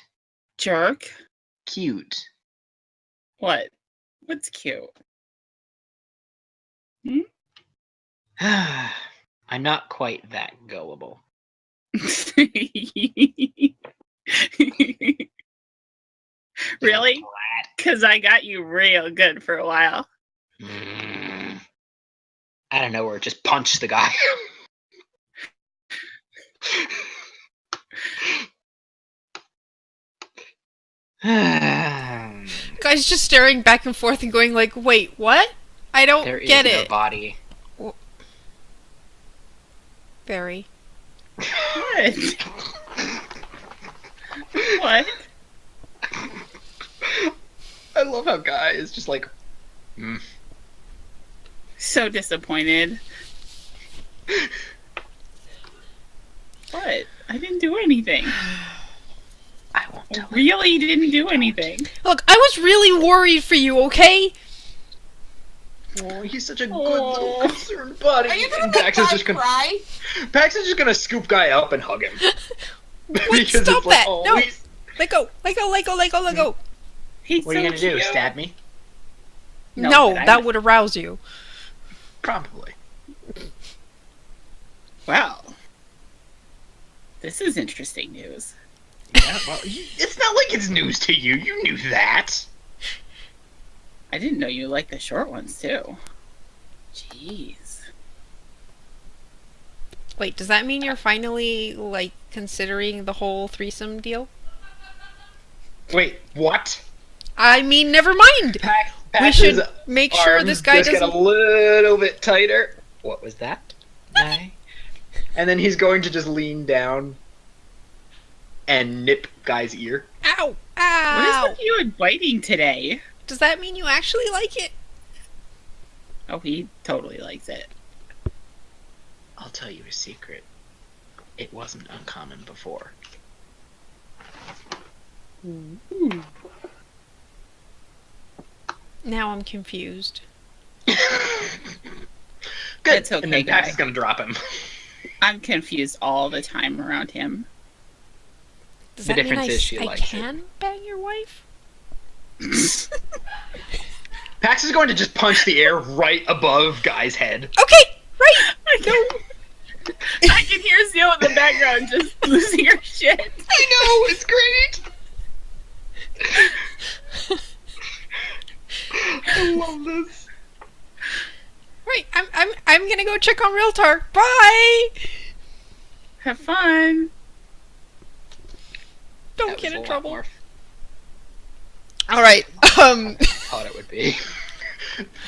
Jerk. Cute. What? What's cute? I'm not quite that gullible. Really? Because I got you real good for a while. Out of nowhere, just punch the guy. Guy's just staring back and forth and going like, wait, what? I don't There is get no it. body. Very. What? What? I love how Guy is just like, So disappointed. What? I didn't do anything. I won't I tell you. really didn't do anything. Look, I was really worried for you, okay? Oh, he's such a good Oh. little concerned buddy. Are you gonna And make Pax is Guy just gonna cry? Pax is just gonna scoop Guy up and hug him. What? Because Stop it's like, that! oh, No! he's- Let go! Let go! Let go! Let go! Let go! He's What are you so gonna do? cute. Stab me? No, but I that would arouse you. Probably. Wow. This is interesting news. Yeah, well, it's not like it's news to you. You knew that. I didn't know you liked the short ones too. Jeez. Wait, does that mean you're finally, like, considering the whole threesome deal? Wait, what? I mean, never mind! We should make sure this guy just get doesn't... a little bit tighter. What was that? Guy? And then he's going to just lean down and nip Guy's ear. Ow! What Ow! is with you and biting today? Does that mean you actually like it? Oh, he totally likes it. I'll tell you a secret. It wasn't uncommon before. Now I'm confused. Good. It's okay, And then Pax guy. is gonna drop him. I'm confused all the time around him. Does The that mean difference is she I likes it. can bang your wife? Pax is going to just punch the air right above Guy's head. Okay, right. I can hear Zio in the background just losing her shit. I know, it's great. I love this. Right. I'm gonna go check on Realtar. Bye. Have fun. Don't That get was a in lot trouble. more All right. than I thought it would be.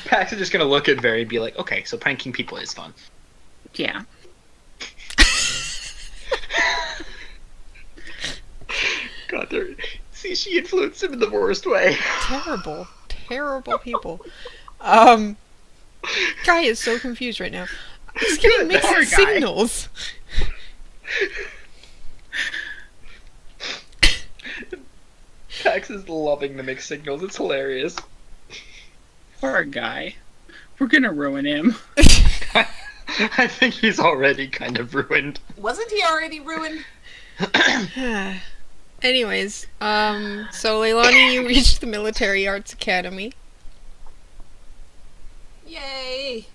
Pax is just gonna look at Very and be like, okay, so pranking people is fun. Yeah. God, see, she influenced him in the worst way. Terrible, terrible people. Guy is so confused right now. He's getting mixed Poor guy. signals. Pax is loving the mixed signals. It's hilarious. Poor guy. We're gonna ruin him. I think he's already kind of ruined. Wasn't he already ruined? Anyways, so Leilani, you reached the Military Arts Academy. Yay!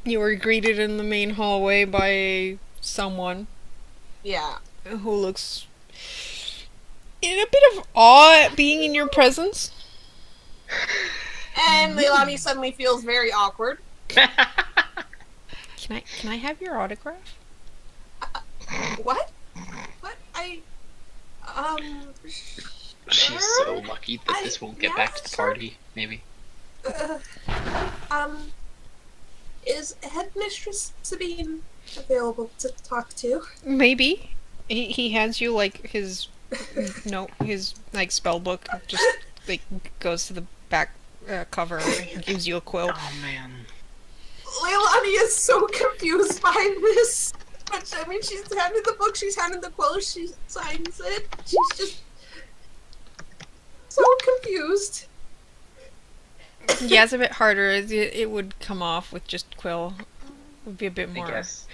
You were greeted in the main hallway by someone Yeah. who looks in a bit of awe at being in your presence. And Leilani suddenly feels very awkward. Can I have your autograph? What? What? She's so lucky that this won't get back to the party, maybe. Uh, is Headmistress Sabine available to talk to? Maybe. He hands you like his note, his like spell book. Just like goes to the back cover and gives you a quill. Oh man. Leilani is so confused by this. But I mean, she's handed the book, she's handed the quill, she signs it. She's just so confused. Yeah, it's a bit harder. It would come off with just quill. It would be a bit I more. guess.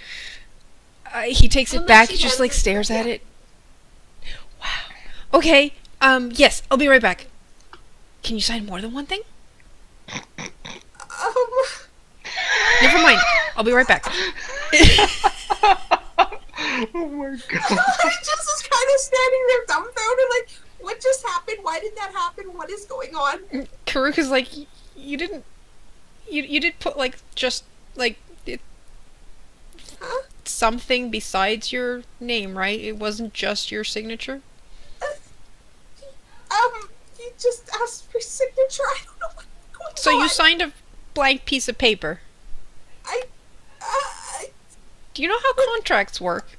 He takes it Unless back, she just has like it, stares at yeah. it. Wow. Okay. Yes, I'll be right back. Can you sign more than one thing? Never mind. I'll be right back. Oh my god. I just was kind of standing there dumbfounded, like, what just happened? Why did that happen? What is going on? Karuk is like, you didn't. You did put like just like Huh? something besides your name, right? It wasn't just your signature. You just asked for signature. I don't know what's going on. So you signed a blank piece of paper. I Do you know how contracts work?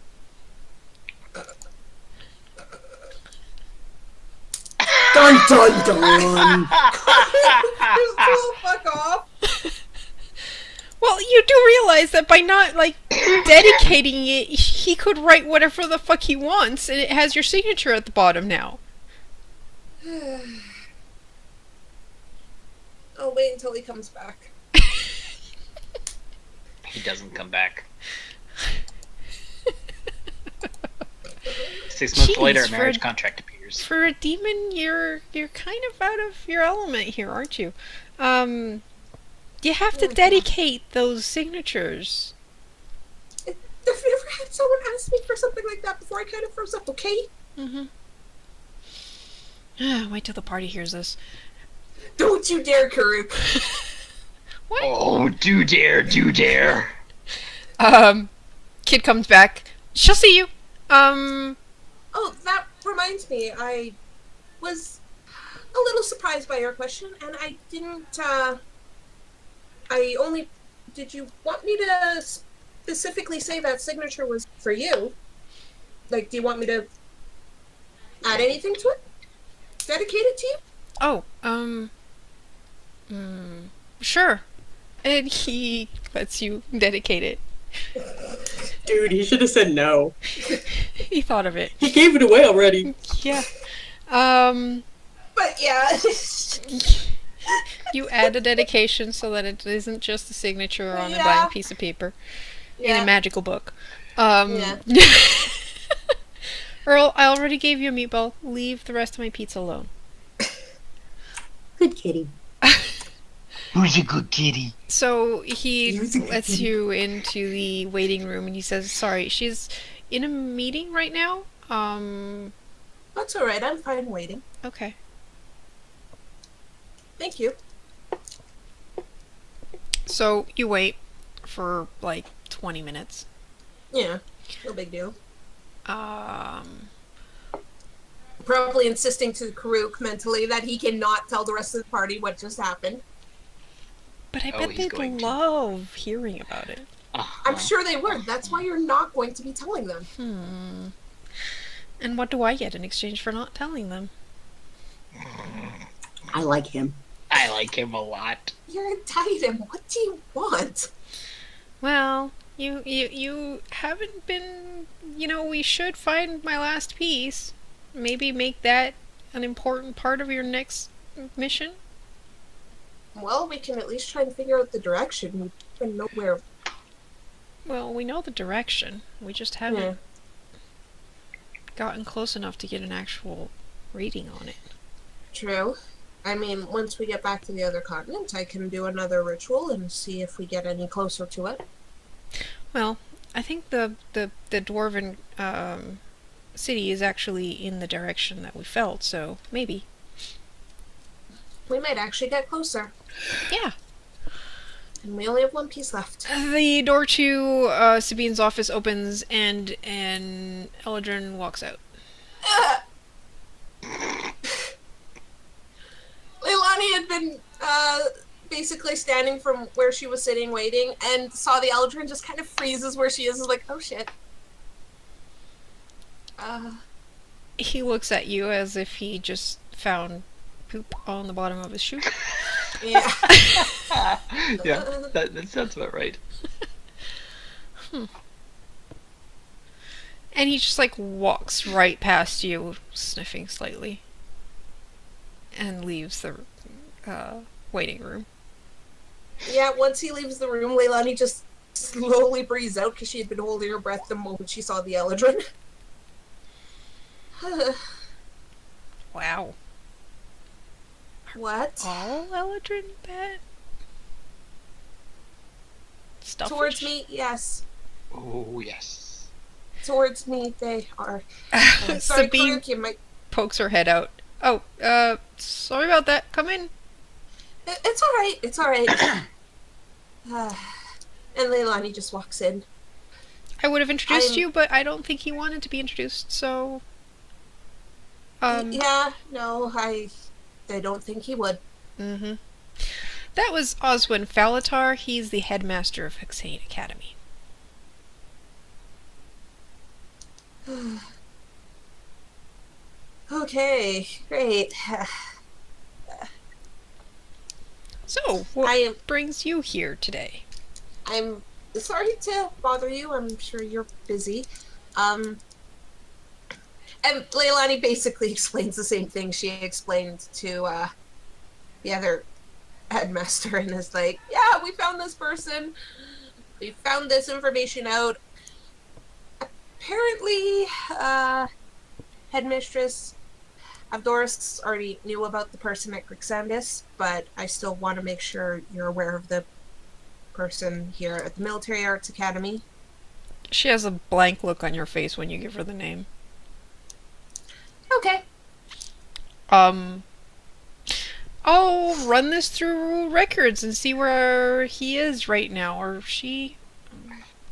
Dun dun dun! just oh, fuck off. Well, you do realize that by not, like, dedicating it, he could write whatever the fuck he wants, and it has your signature at the bottom now. I'll wait until he comes back. He doesn't come back. 6 months Jeez, later, a for marriage a- contract appears. For a demon, you're kind of out of your element here, aren't you? You have to dedicate those signatures. I've never had someone ask me for something like that before. I kind of froze up, okay? Mm-hmm. Wait till the party hears this. Don't you dare, Karuk. What? Oh, do dare, do dare. Kid comes back. She'll see you. Oh, that reminds me. I was a little surprised by your question, and I didn't, did you want me to specifically say that signature was for you? Like, do you want me to add anything to it? Dedicate it to you? Oh, sure. And he lets you dedicate it. Dude, he should have said no. He thought of it. He gave it away already. Yeah. But yeah. You add a dedication so that it isn't just a signature on a Yeah. blank piece of paper in a Yeah. magical book. Yeah. Earl, I already gave you a meatball. Leave the rest of my pizza alone. Good kitty. Who's a good kitty? So he You're the good lets kitty. you into the waiting room and he says, sorry, she's in a meeting right now. That's alright, I'm fine waiting. Okay. Thank you. So you wait for like 20 minutes. Yeah, no big deal. Um, Probably insisting to Karuk mentally that he cannot tell the rest of the party what just happened. but I Oh, bet he's they'd going to. love hearing about it. I'm sure they would. That's why you're not going to be telling them. And what do I get in exchange for not telling them? I like him. I like him a lot. You're a titan. What do you want? Well, you haven't been, we should find my last piece. Maybe make that an important part of your next mission. Well, we can at least try and figure out the direction. We don't even know where. Well, we know the direction. We just haven't gotten close enough to get an actual reading on it. True. I mean, once we get back to the other continent, I can do another ritual and see if we get any closer to it. Well, I think the dwarven city is actually in the direction that we felt, so maybe. We might actually get closer. Yeah. And we only have one piece left. The door to Sabine's office opens and Eldrin walks out. Leilani had been basically standing from where she was sitting waiting and saw the Eldrin just kind of freezes where she is like, oh shit. He looks at you as if he just found poop on the bottom of his shoe. Yeah. Yeah, that sounds about right. And he just walks right past you, sniffing slightly, and leaves the waiting room. Yeah, once he leaves the room, Leilani just slowly breathes out because she had been holding her breath the moment she saw the Eldrin. Wow. What? All Eldrin that? Stuff Towards me, yes. Oh, yes. Towards me, they are. Sorry, Sabine Karuk, you might. pokes her head out. Oh, sorry about that. Come in. It's alright, it's alright. And Leilani just walks in. I would have introduced you, but I don't think he wanted to be introduced, so... Yeah, no, I don't think he would. Mm-hmm. That was Oswin Falatar. He's the headmaster of Hexane Academy. Okay, great. So, what brings you here today? I'm sorry to bother you. I'm sure you're busy. And Leilani basically explains the same thing she explained to the other headmaster and is like, yeah, we found this person. We found this information out. Apparently, Headmistress Avdoris already knew about the person at Grixandis, but I still want to make sure you're aware of the person here at the Military Arts Academy. She has a blank look on your face when you give her the name. Okay. I'll run this through records and see where he is right now, or she.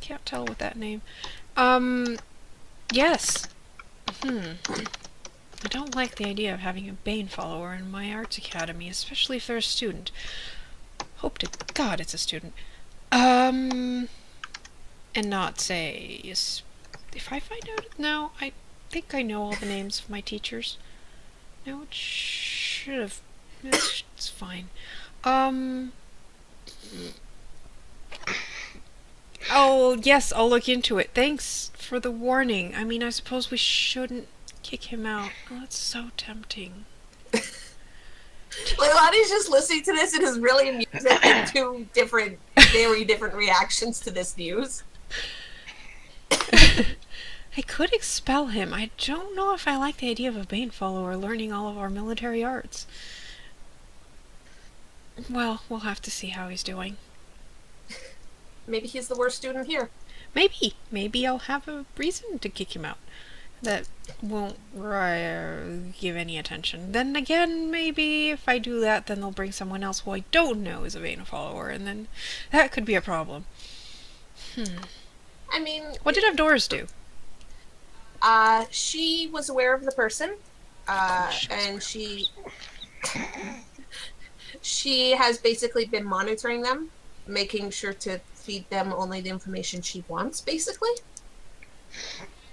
Can't tell with that name. Yes. I don't like the idea of having a Bane follower in my arts academy, especially if they're a student. Hope to God it's a student. And not say, if I find out now, I think I know all the names of my teachers. No, it should have. It's fine. Oh, yes, I'll look into it. Thanks for the warning. I mean, I suppose we shouldn't kick him out. Oh, that's so tempting. Leilani's just listening to this and is really amused at the two different, very different reactions to this news. I could expel him. I don't know if I like the idea of a Bane follower learning all of our military arts. Well, we'll have to see how he's doing. Maybe he's the worst student here. Maybe. Maybe I'll have a reason to kick him out that won't give any attention. Then again, maybe if I do that, then they'll bring someone else who I don't know is a Vayne follower, and then that could be a problem. I mean... What did Avdoris do? She was aware of the person, and she has basically been monitoring them, making sure to feed them only the information she wants, basically.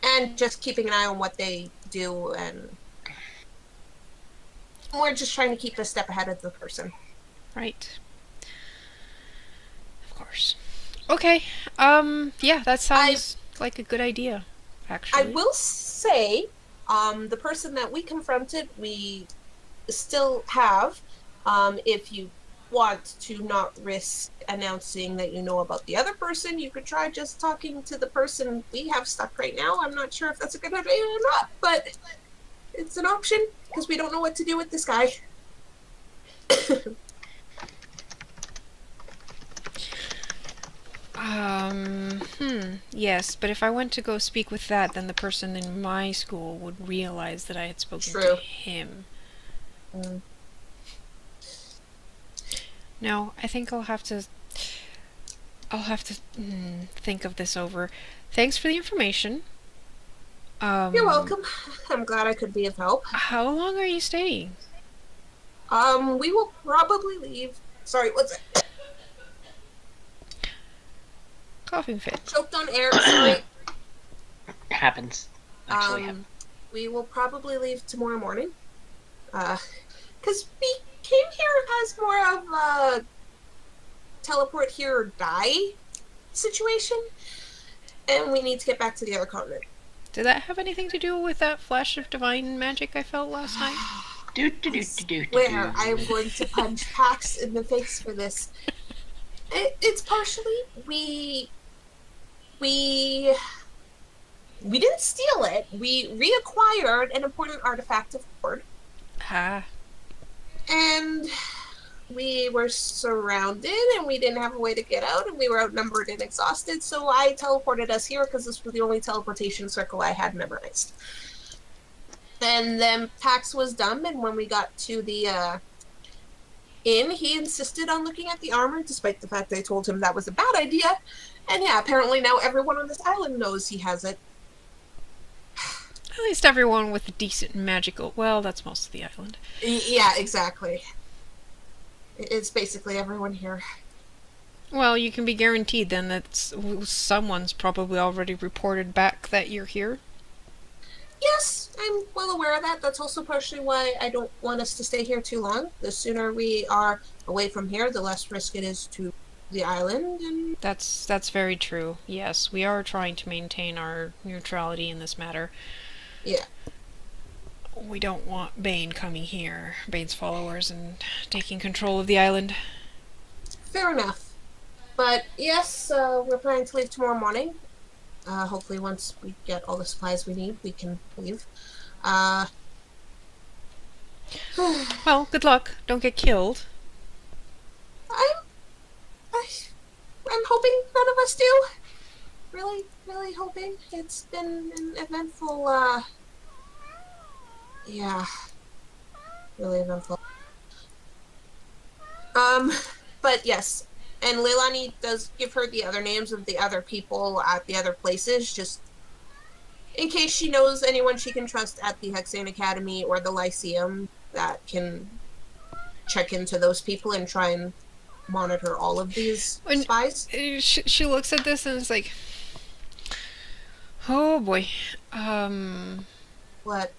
And just keeping an eye on what they do, and we're just trying to keep a step ahead of the person. Right. Of course. Okay, yeah, that sounds like a good idea, actually. I will say, the person that we confronted, we still have. If you want to not risk announcing that you know about the other person, you could try just talking to the person we have stuck right now. I'm not sure if that's a good idea or not, but it's an option, because we don't know what to do with this guy. Yes, but if I went to go speak with that, then the person in my school would realize that I had spoken True. to him. No, I think I'll have to think of this over. Thanks for the information. You're welcome. I'm glad I could be of help. How long are you staying? We will probably leave. Sorry, what's it? Coughing fit. Choked on air, sorry. Happens. Actually happens. We will probably leave tomorrow morning. Because we came here as more of a teleport here or die situation, and we need to get back to the other continent. Did that have anything to do with that flash of divine magic I felt last night? Where I am going to punch Pax in the face for this. It's partially we didn't steal it. We reacquired an important artifact of Horde. And we were surrounded, and we didn't have a way to get out, and we were outnumbered and exhausted, so I teleported us here because this was the only teleportation circle I had memorized. And then Pax was dumb, and when we got to the inn, he insisted on looking at the armor, despite the fact I told him that was a bad idea. And yeah, apparently now everyone on this island knows he has it. At least everyone with a decent magical... Well, that's most of the island. Yeah, exactly. It's basically everyone here. Well, you can be guaranteed then that someone's probably already reported back that you're here. Yes, I'm well aware of that. That's also partially why I don't want us to stay here too long. The sooner we are away from here, the less risk it is to the island. And That's very true. Yes, we are trying to maintain our neutrality in this matter. yeah. We don't want Bane coming here, Bane's followers, and taking control of the island. Fair enough. But yes, we're planning to leave tomorrow morning. Hopefully once we get all the supplies we need, we can leave. Well, good luck. Don't get killed. I'm hoping none of us do. Really, really hoping. It's been an eventful, yeah. Really eventful. But yes. And Leilani does give her the other names of the other people at the other places, just in case she knows anyone she can trust at the Hexane Academy or the Lyceum that can check into those people and try and monitor all of these spies. She looks at this and is like, oh boy. What?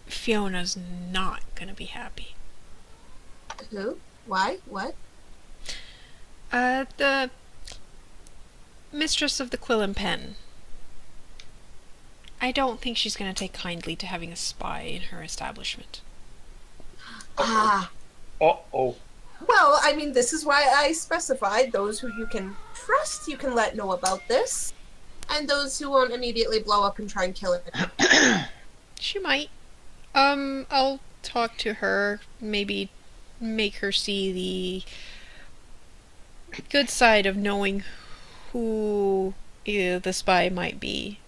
Fiona's not gonna be happy. Who? Why? What? The mistress of the quill and pen. I don't think she's going to take kindly to having a spy in her establishment. Ah. Uh-oh. Well, I mean, this is why I specified those who you can trust you can let know about this, and those who won't immediately blow up and try and kill it. She might. I'll talk to her, maybe make her see the good side of knowing who the spy might be.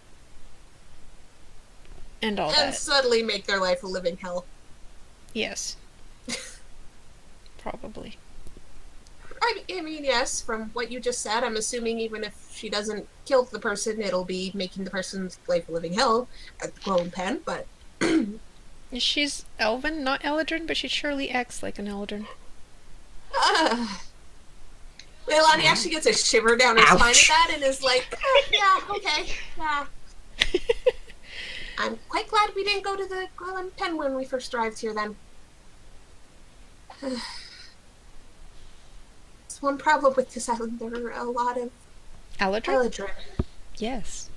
And all And that. suddenly make their life a living hell. Yes. Probably. I mean, yes, from what you just said, I'm assuming even if she doesn't kill the person, it'll be making the person's life a living hell at the glowing pen, but... She's Elven, not Eladrin, but she surely acts like an Eladrin. Leilani actually gets a shiver down her Ouch. spine at that and is like, yeah, okay, yeah. I'm quite glad we didn't go to the glowing pen when we first arrived here then. There's one problem with this island. There are a lot of Eladrin? Eladrin. Yes.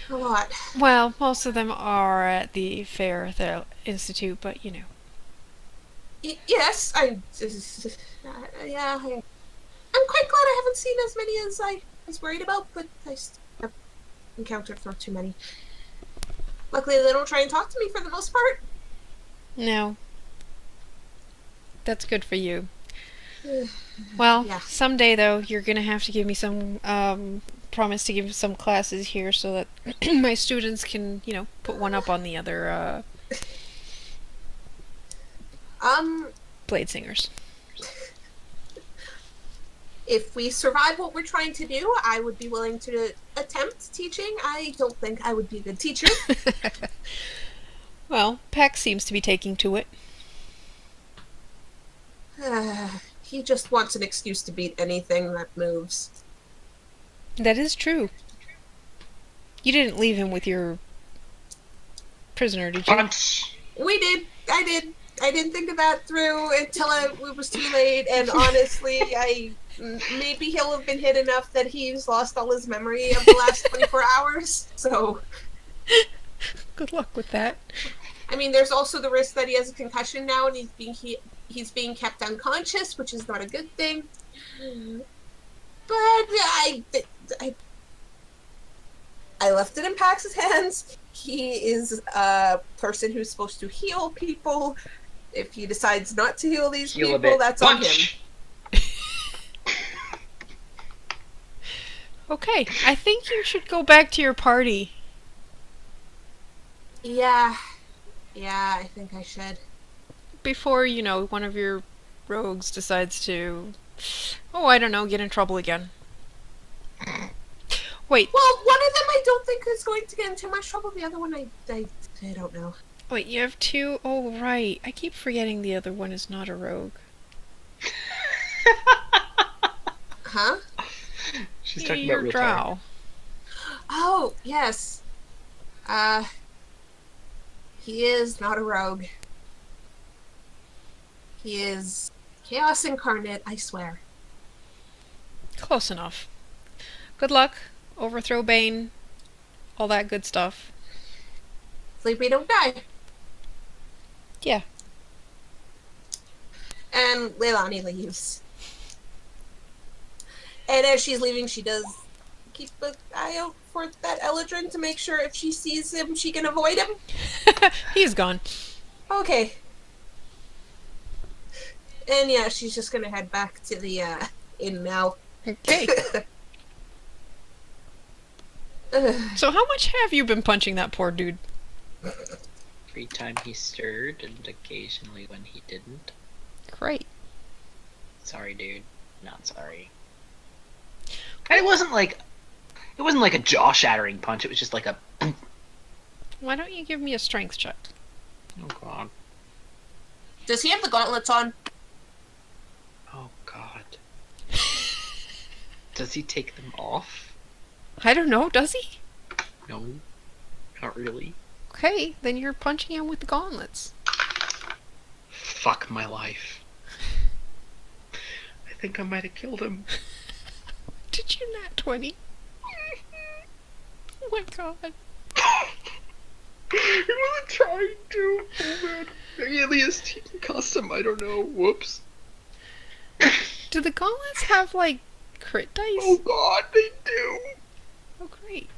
A lot. Well, most of them are at the Fair Institute, but you know. Yes, I'm quite glad I haven't seen as many as I was worried about, but I still have encountered far too many. Luckily, they don't try and talk to me for the most part. No. That's good for you. Well, Yeah. someday though, you're gonna have to give me some, promise to give some classes here so that my students can, you know, put one up on the other, Blade Singers. If we survive what we're trying to do, I would be willing to attempt teaching. I don't think I would be a good teacher. Well, Peck seems to be taking to it. He just wants an excuse to beat anything that moves. That is true. You didn't leave him with your prisoner, did you? Punch! We did. I did. I didn't think of that through until it was too late, and honestly, maybe he'll have been hit enough that he's lost all his memory of the last 24 hours, so... Good luck with that. I mean, there's also the risk that he has a concussion now, and he's being kept unconscious, which is not a good thing. But I left it in Pax's hands. He is a person who's supposed to heal people. If he decides not to heal these Heal a people, bit. that's on him. Punch! Okay, I think you should go back to your party. Yeah, I think I should. Before, you know, one of your rogues decides to, oh, I don't know, get in trouble again. Wait, Well, one of them I don't think is going to get in too much trouble. The other one I don't know. wait, you have two? Oh, right. I keep forgetting the other one is not a rogue. Huh? She's talking Your about real drow. talk. Oh, yes. He is not a rogue. He is chaos incarnate, I swear. Close enough. Good luck. Overthrow Bane. All that good stuff. Sleep we don't die. Yeah. And Leilani leaves. And as she's leaving, she does keep an eye out for that Eladrin to make sure if she sees him, she can avoid him. He's gone. Okay. And yeah, she's just gonna head back to the inn now. Okay. So how much have you been punching that poor dude? Every time he stirred, and occasionally when he didn't. Great. Sorry, dude. Not sorry. And it wasn't like a jaw-shattering punch. It was just like a. Why don't you give me a strength check? Oh god. Does he have the gauntlets on? Oh god. Does he take them off? I don't know, does he? No, not really. Okay, then you're punching him with the gauntlets. Fuck my life. I think I might have killed him. Did you nat 20? Oh my god. He wasn't trying to. Oh man. Alias, he can custom, I don't know. Whoops. Do the gauntlets have, like, crit dice? Oh god, they do. Oh, great.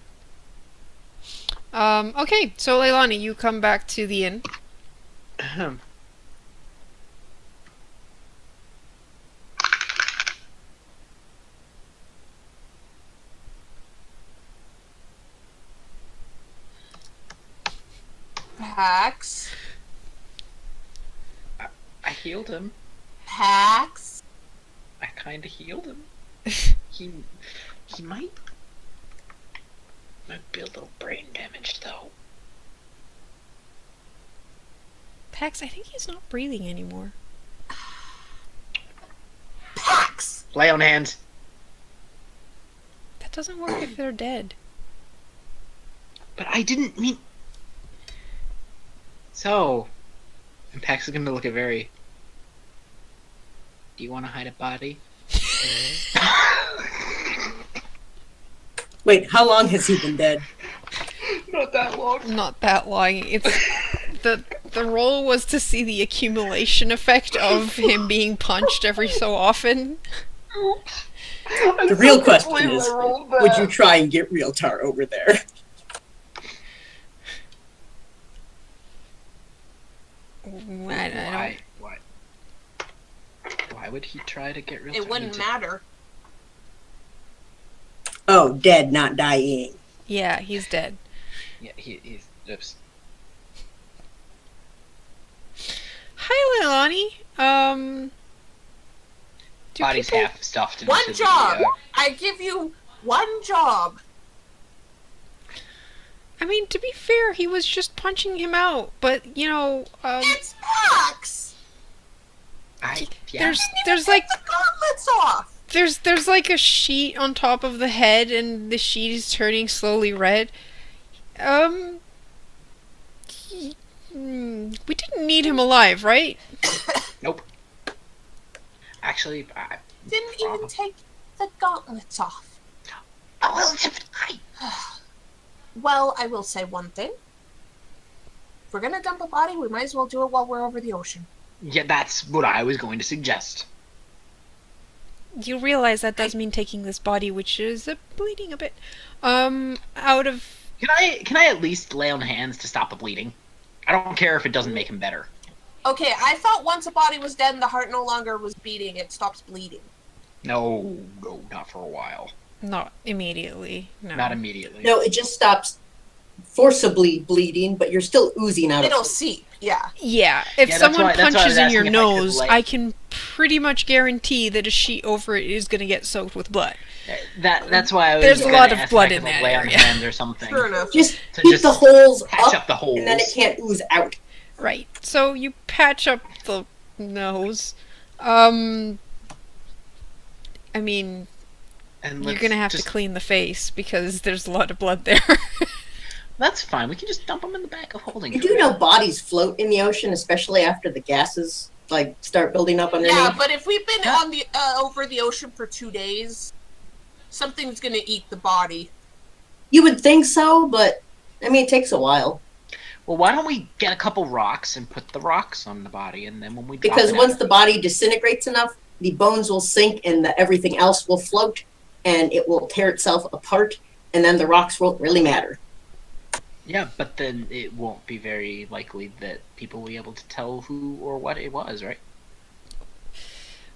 Okay, so Leilani, you come back to the inn. Ahem. Pax. I healed him. Pax. I kinda healed him. He might be a little brain damaged though. Pax, I think he's not breathing anymore. Pax. Lay on hands. That doesn't work if they're dead. But I didn't mean. So, and Pax is gonna look at very. Do you want to hide a body? Wait, how long has he been dead? Not that long. Not that long. It's the role was to see the accumulation effect of him being punched every so often. The real question is, would you try and get Realtar over there? I don't. Why would he try to get real? It wouldn't matter. Oh, dead, not dying. Yeah, he's dead. Yeah, he's. Oops. Hi, Leilani. Do Body's people- half stuffed into One the, job. I give you one job. I mean, to be fair, he was just punching him out, but you know, It's Pax. Yeah. there's like The gauntlets off. there's like a sheet on top of the head, and the sheet is turning slowly red. We didn't need him alive, right? Nope. Actually, Didn't even take the gauntlets off. well, Well, I will say one thing. If we're gonna dump a body, we might as well do it while we're over the ocean. yeah, that's what I was going to suggest. You realize that does mean taking this body, which is bleeding a bit, out of. Can I at least lay on hands to stop the bleeding? I don't care if it doesn't make him better. Okay, I thought once a body was dead and the heart no longer was beating, it stops bleeding. No, not for a while. Not immediately. No. Not immediately. No, it just stops forcibly bleeding, but you're still oozing out It'll of it. seep, yeah. Yeah, if Yeah, that's someone why I was punches in your asking if I could nose, lay- I can pretty much guarantee that a sheet over it is going to get soaked with blood. That's why I was. There's a gonna lot of ask blood if I in could that lay on area. hands or something. Fair enough. Just To keep just the holes patch up, up the holes. and then it can't ooze out. Right. So you patch up the nose. I mean, And you're let's going to have just- to clean the face because there's a lot of blood there. That's fine. We can just dump them in the back of holding. You do know bodies float in the ocean, especially after the gases start building up underneath. Yeah, but if we've been Yeah. on the over the ocean for 2 days, something's gonna eat the body. You would think so, but I mean, it takes a while. Well, why don't we get a couple rocks and put the rocks on the body, and then when we drop Because it once out- the body disintegrates enough, the bones will sink and everything else will float, and it will tear itself apart, and then the rocks won't really matter. Yeah, but then it won't be very likely that people will be able to tell who or what it was, right?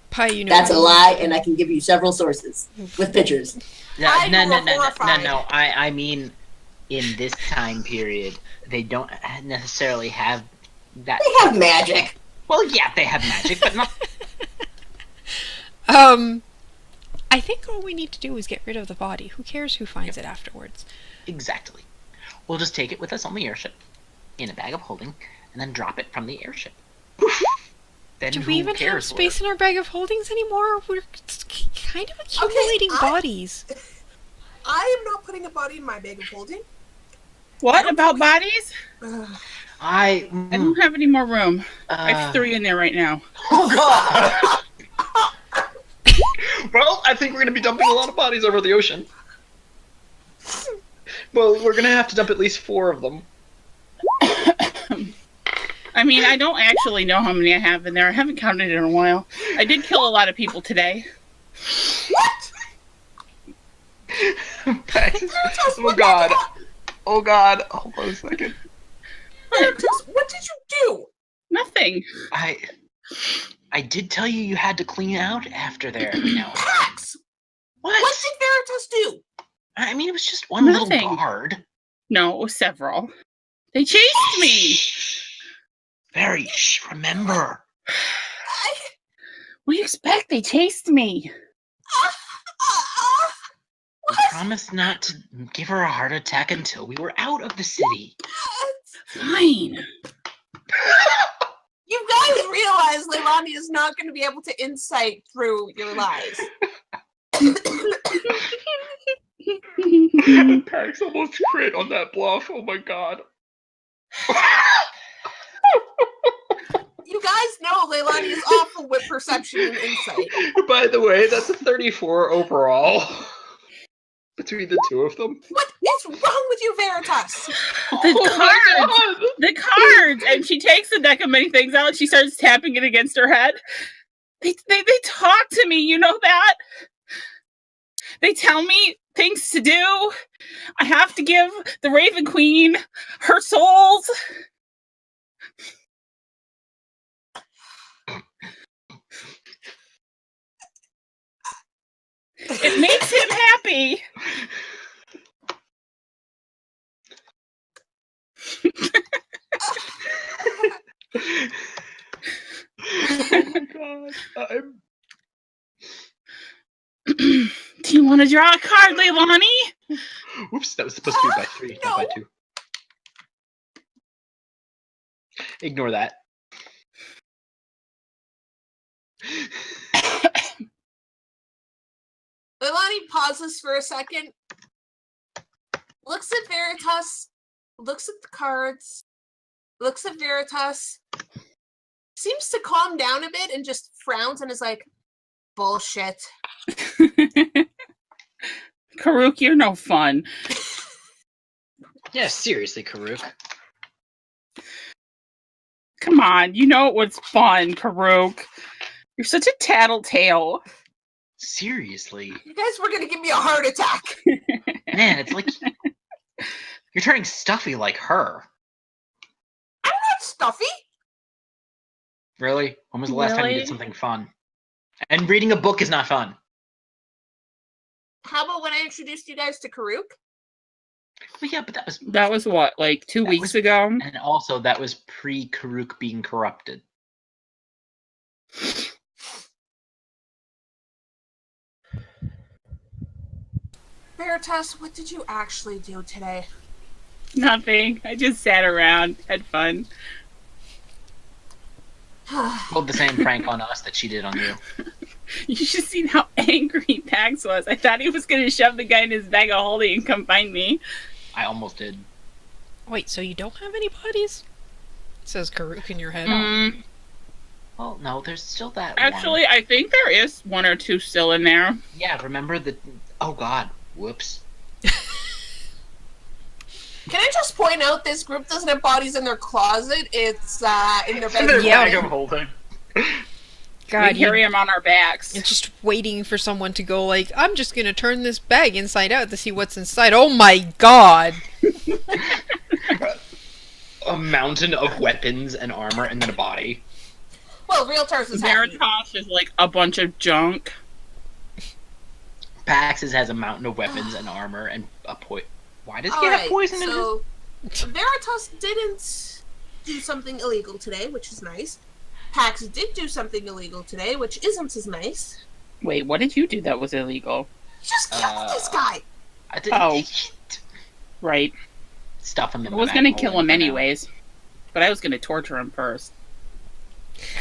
Pie, you know. That's a lie, and I can give you several sources with pictures. No, I no, grew no, up no, no, horrified. no. I mean, in this time period, they don't necessarily have that. They have magic. Well, yeah, they have magic, but not. I think all we need to do is get rid of the body. Who cares who finds it afterwards? Exactly. We'll just take it with us on the airship, in a bag of holding, and then drop it from the airship. Then Do who we even have cares space in our bag of holdings anymore? We're kind of accumulating I- bodies. I am not putting a body in my bag of holding. What about bodies? Ugh. I I don't have any more room. I uh, have 3 in there right now. Oh god! Well, I think we're gonna be dumping a lot of bodies over the ocean. Well, we're gonna have to dump at least 4 of them. I mean, I don't actually know how many I have in there. I haven't counted in a while. I did kill a lot of people today. What? Oh god. Oh god. Hold on a second. Veritas, what did you do? Nothing. I did tell you had to clean out after there. Pax! What? What did Veritas do? I mean, it was just one Nothing. little guard. No, it was several. They chased me. Very. Remember. What do you expect? They chased me. We promised not to give her a heart attack until we were out of the city. Fine. You guys realize Leilani is not going to be able to insight through your lies. Pax almost crit on that bluff. Oh my god. You guys know Leilani is awful with perception and insight. By the way, that's a 34 overall. Between the two of them. What is wrong with you, Veritas? The cards! And she takes the deck of many things out and she starts tapping it against her head. They talk to me, you know that? They tell me things to do. I have to give the Raven Queen her souls. It makes him happy. Oh my god. Do you want to draw a card, Leilani? Oops, that was supposed to be by 3, not by 2. Ignore that. Leilani pauses for a second, looks at Veritas, looks at the cards, looks at Veritas, seems to calm down a bit and just frowns and is like, bullshit. Karuk, you're no fun. Yeah, seriously, Karuk. Come on, you know it was fun, Karuk. You're such a tattletale. Seriously. You guys were gonna give me a heart attack. Man, it's like you're turning stuffy like her. I'm not stuffy. Really? When was the last time you Really? did something fun? And reading a book is not fun. How about when I introduced you guys to Karuk? Well, yeah, but That was what, like 2 That weeks was- ago? and also that was pre-Karuk being corrupted. Veritas, what did you actually do today? Nothing. I just sat around, had fun. Pulled the same prank on us that she did on you. You should have seen how angry Pax was. I thought he was going to shove the guy in his bag of holding and come find me. I almost did. Wait, so you don't have any bodies? It says Karuk in your head. Well, no, there's still that Actually, one. I think there is 1 or 2 still in there. Yeah, remember the... Oh, God. Whoops. Can I just point out this group doesn't have bodies in their closet? It's in their In their bed. bag of holding. God, We carry him on our backs. it's just waiting for someone to go like, I'm just gonna turn this bag inside out to see what's inside. Oh my god! A mountain of weapons and armor and then a body. Well, Realtars is happy. Veritas is like a bunch of junk. Pax's has a mountain of weapons and armor and a Why does he All have right, poison in so Veritas didn't do something illegal today, which is nice. Pax did do something illegal today, which isn't as nice. Wait, what did you do that was illegal? You just killed this guy. I didn't Oh. Right. stuff him in I the was bag going to of kill holding him for now. anyways. But I was going to torture him first.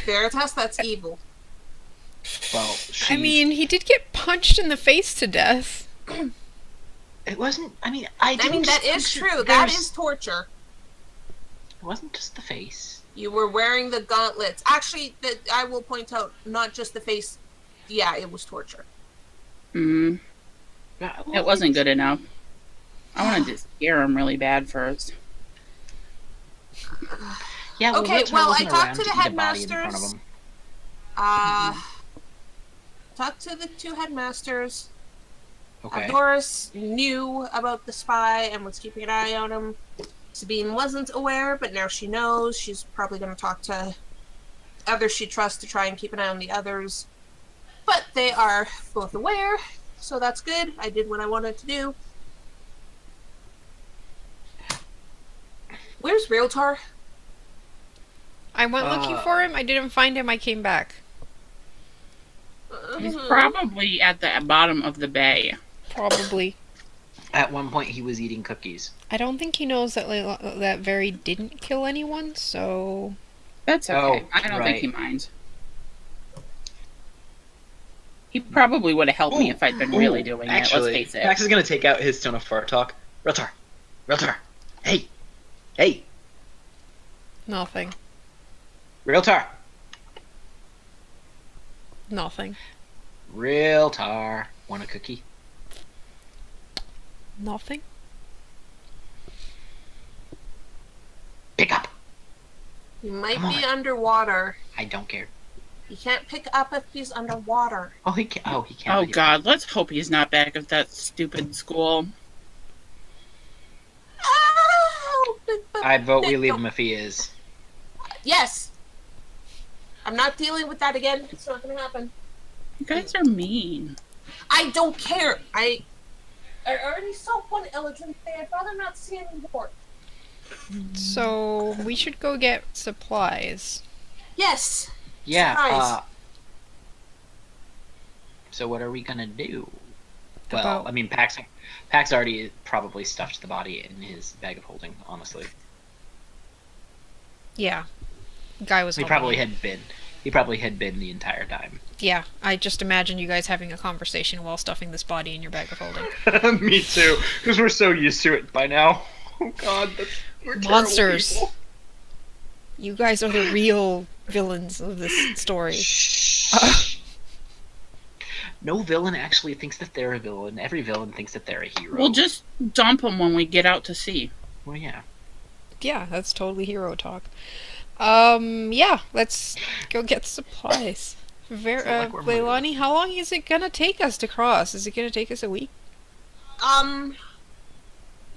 Veritas, that's evil. Well, I mean, he did get punched in the face to death. it wasn't. I mean, I mean, that is true. That is torture. It wasn't just the face. You were wearing the gauntlets. Actually, I will point out, not just the face. Yeah, it was torture. Mm, Yeah, it wasn't good enough. I wanted to scare him really bad first. Yeah, well, Okay, Realtar well, I wasn't talked around to the eat a body in front of headmasters. him. Talked to the 2 headmasters. Okay. Doris knew about the spy and was keeping an eye on him. Sabine wasn't aware, but now she knows. She's probably going to talk to others she trusts to try and keep an eye on the others. But they are both aware, so that's good. I did what I wanted to do. Where's Realtar? I went looking for him. I didn't find him. I came back. He's probably at the bottom of the bay. Probably. At one point, he was eating cookies. I don't think he knows that that Very didn't kill anyone, so... That's okay. Oh, I don't right. think he minds. He probably would have helped me if I'd been really doing it, let's face it. Pax is gonna take out his tone of fart talk. Realtar! Realtar! Hey! Hey! Nothing. Realtar! Nothing. Realtar. Want a cookie? Nothing. Pick up! He might Come be on. underwater. I don't care. You can't pick up if he's underwater. Oh, he can. Oh, he can. Oh god, let's hope he's not back at that stupid school. Oh, I vote we leave him if he is. Yes. I'm not dealing with that again. It's not going to happen. You guys are mean. I don't care. I already saw one Eldrin thing. I'd rather not see any more. So, we should go get supplies. Yes. Yeah. Surprise. So what are we gonna do? Well, About- I mean, Pax already probably stuffed the body in his bag of holding. Honestly, Yeah. Guy was he helping probably you. had been. He probably had been the entire time. Yeah, I just imagine you guys having a conversation while stuffing this body in your bag of holding. Me too, because we're so used to it by now. Oh god, we're terrible Monsters. people. You guys are the real villains of this story. No villain actually thinks that they're a villain. Every villain thinks that they're a hero. We'll just dump him when we get out to sea. Well, yeah. Yeah, that's totally hero talk. Yeah, let's go get supplies. It's not like we're Leilani, how long is it gonna take us to cross? Is it gonna take us a week?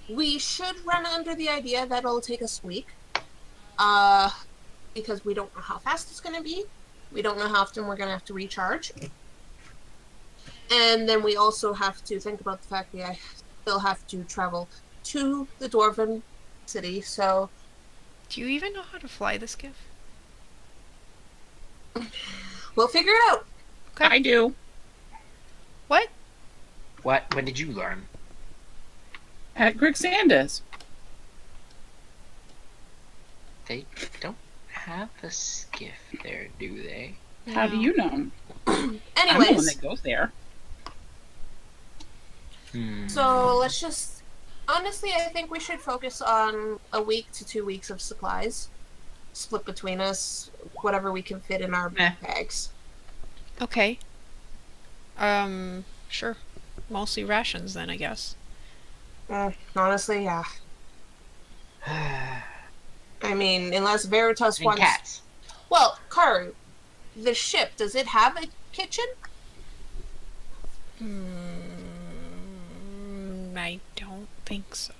We should run under the idea that it'll take us a week. Because we don't know how fast it's going to be. We don't know how often we're going to have to recharge. And then we also have to think about the fact that I still have to travel to the Dwarven city, so... Do you even know how to fly the skiff? We'll figure it out. Okay. I do. What? What? When did you learn? At Grixandis. They don't have a skiff there, do they? How do you know? I'm the one Anyways, that goes there. so let's just... Honestly, I think we should focus on a week to 2 weeks of supplies. Split between us, whatever we can fit in our bags. Okay. Sure. Mostly rations then, I guess. Honestly, yeah. I mean, unless Veritas And wants... cats. Well, Karu, the ship, does it have a kitchen? I don't think so.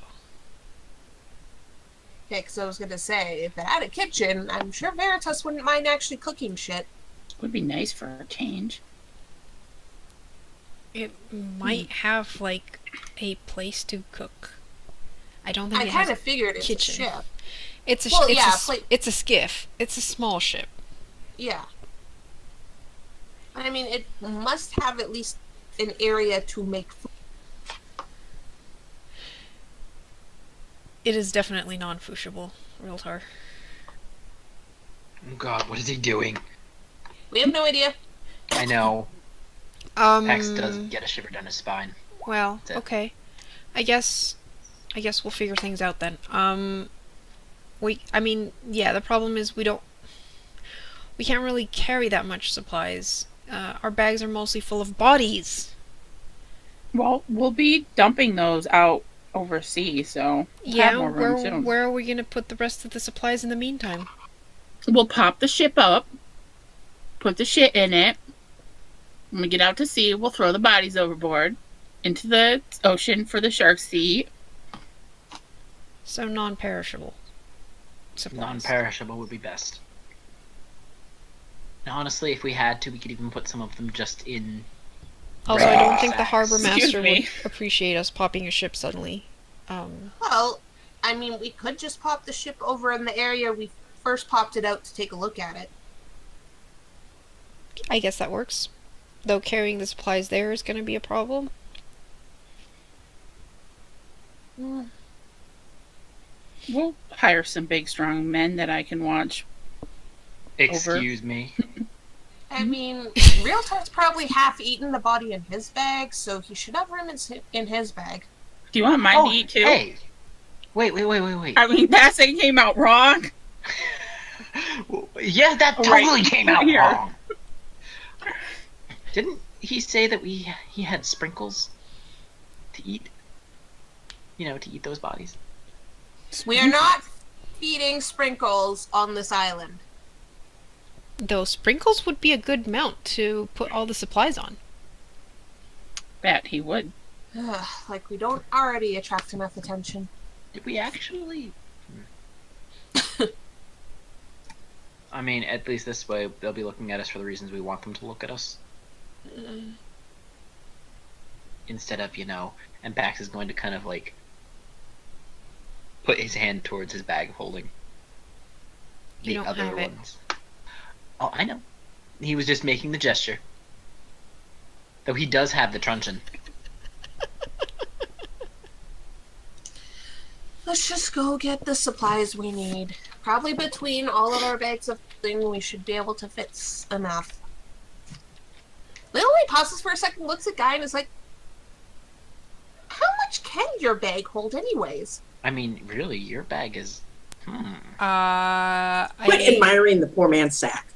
Okay, because I was going to say, if it had a kitchen, I'm sure Veritas wouldn't mind actually cooking shit. Would be nice for a change. It might have, like, a place to cook. I don't think I it has kind of figured it's kitchen. a ship. It's a Well, it's yeah, it's a skiff. It's a small ship. Yeah. I mean, it must have at least an area to make food. It is definitely non-fushable, Realtar. Oh god, what is he doing? We have no idea. I know. Pax does get a shiver down his spine. Well, That's it. okay. I guess we'll figure things out then. I mean, yeah, the problem is we can't really carry that much supplies. Our bags are mostly full of bodies. Well, we'll be dumping those out overseas, so we'll Yeah, have more room soon. where are we gonna put the rest of the supplies in the meantime? We'll pop the ship up, put the shit in it. When we get out to sea, we'll throw the bodies overboard into the ocean for the sharks to eat. So non-perishable supplies. Non-perishable would be best. And honestly, if we had to, we could even put some of them just in. Also, I don't think the sacks. harbor Excuse master me. would appreciate us popping a ship suddenly. Well, I mean, we could just pop the ship over in the area we first popped it out to take a look at it. I guess that works. Though carrying the supplies there is going to be a problem. We'll hire some big, strong men that I can watch. Excuse me. I mean, Realtar's probably half eaten the body in his bag, so he should have room in his bag. Do you want mine to eat too? Hey! Wait. I mean, that thing came out wrong. Yeah, that Right. totally came out Here. wrong. Didn't he say that he had sprinkles to eat? You know, to eat those bodies. We are not feeding sprinkles on this island. Though sprinkles would be a good mount to put all the supplies on. Bet he would. Like we don't already attract enough attention. Did we actually? I mean, at least this way, they'll be looking at us for the reasons we want them to look at us. Instead of, and Bax is going to kind of like put his hand towards his bag of holding. You don't have it. Oh, I know. He was just making the gesture. Though he does have the truncheon. Let's just go get the supplies we need. Probably between all of our bags of holding, we should be able to fit enough. Leilani pauses for a second, looks at Guy, and is like, how much can your bag hold anyways? I mean, really, your bag is... Quit I admiring the poor man's sack.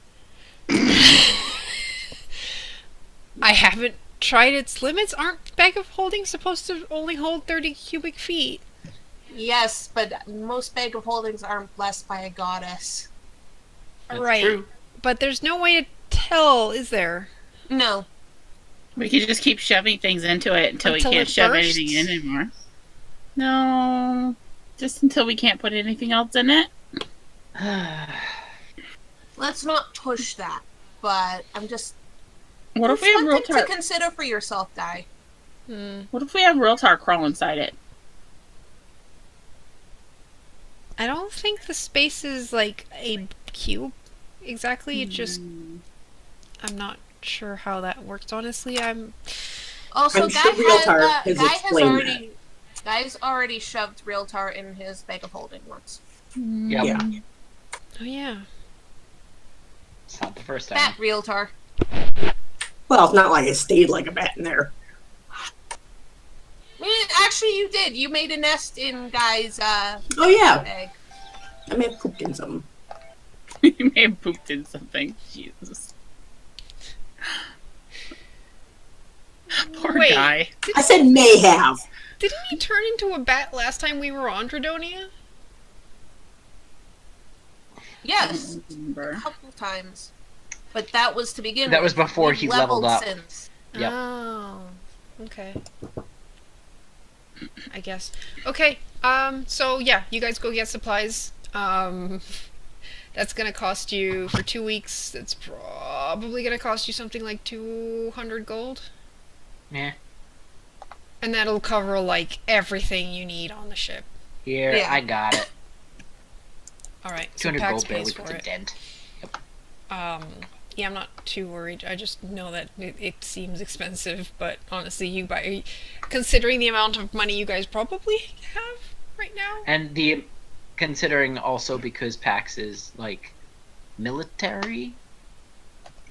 haven't tried its limits. Aren't bag of holding supposed to only hold 30 cubic feet? Yes, but most bag of holdings aren't blessed by a goddess. That's Right. true. But there's no way to tell, is there? No. We could just keep shoving things into it until we Until can't it shove bursts? anything in anymore. No. Just until we can't put anything else in it. Let's not push that. But I'm just... What if we have Something to Realtar? consider for yourself, Guy. What if we have Realtar crawl inside it? I don't think the space is like a cube exactly. It just... I'm not sure how that works, honestly. Also, I'm sure Realtar has explained that. Guy's already shoved Realtar in his bag of holding once. Yep. Yeah. Oh, yeah. It's not the first time. That Realtar. Well, it's not like it stayed like a bat in there. Actually, you did. You made a nest in Guy's Oh yeah, bag. I may have pooped in something. You may have pooped in something. Jesus. Poor Wait. guy. I said may have. Didn't he turn into a bat last time we were on Dradonia? Yes, a Remember. couple times. But that was to begin That with. was before We've he leveled up. Since. Yep. Oh, okay. I guess. Okay, so yeah, you guys go get supplies. That's gonna cost you, for 2 weeks, that's probably gonna cost you something like 200 gold. Yeah. And that'll cover, like, everything you need on the ship. Here, Yeah. I got it. Alright, so 200 Pax gold barely pays puts for a it. dent. Yeah, I'm not too worried. I just know that it seems expensive, but honestly, considering the amount of money you guys probably have right now. And considering also because Pax is, like, military,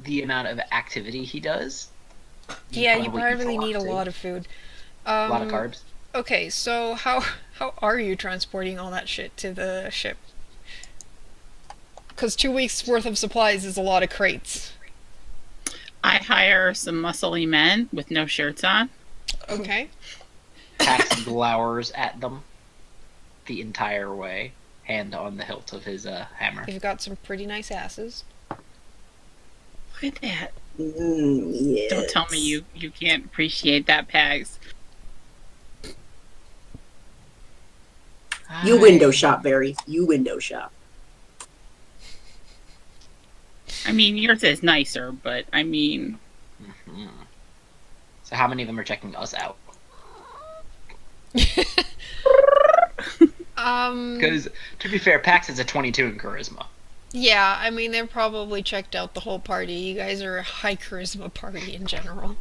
the amount of activity he does. Yeah, you eats probably need a too. lot of food. A lot of carbs. Okay, so how are you transporting all that shit to the ship? Because 2 weeks worth of supplies is a lot of crates. I hire some muscly men with no shirts on. Okay. Pax glowers at them the entire way, hand on the hilt of his hammer. They've got some pretty nice asses. Look at that. Yes. Don't tell me you can't appreciate that, Pags. You window shop, Barry. You window shop. I mean, yours is nicer, but I mean... Mm-hmm. So how many of them are checking us out? Because, to be fair, Pax is a 22 in charisma. Yeah, I mean, they've probably checked out the whole party. You guys are a high charisma party in general.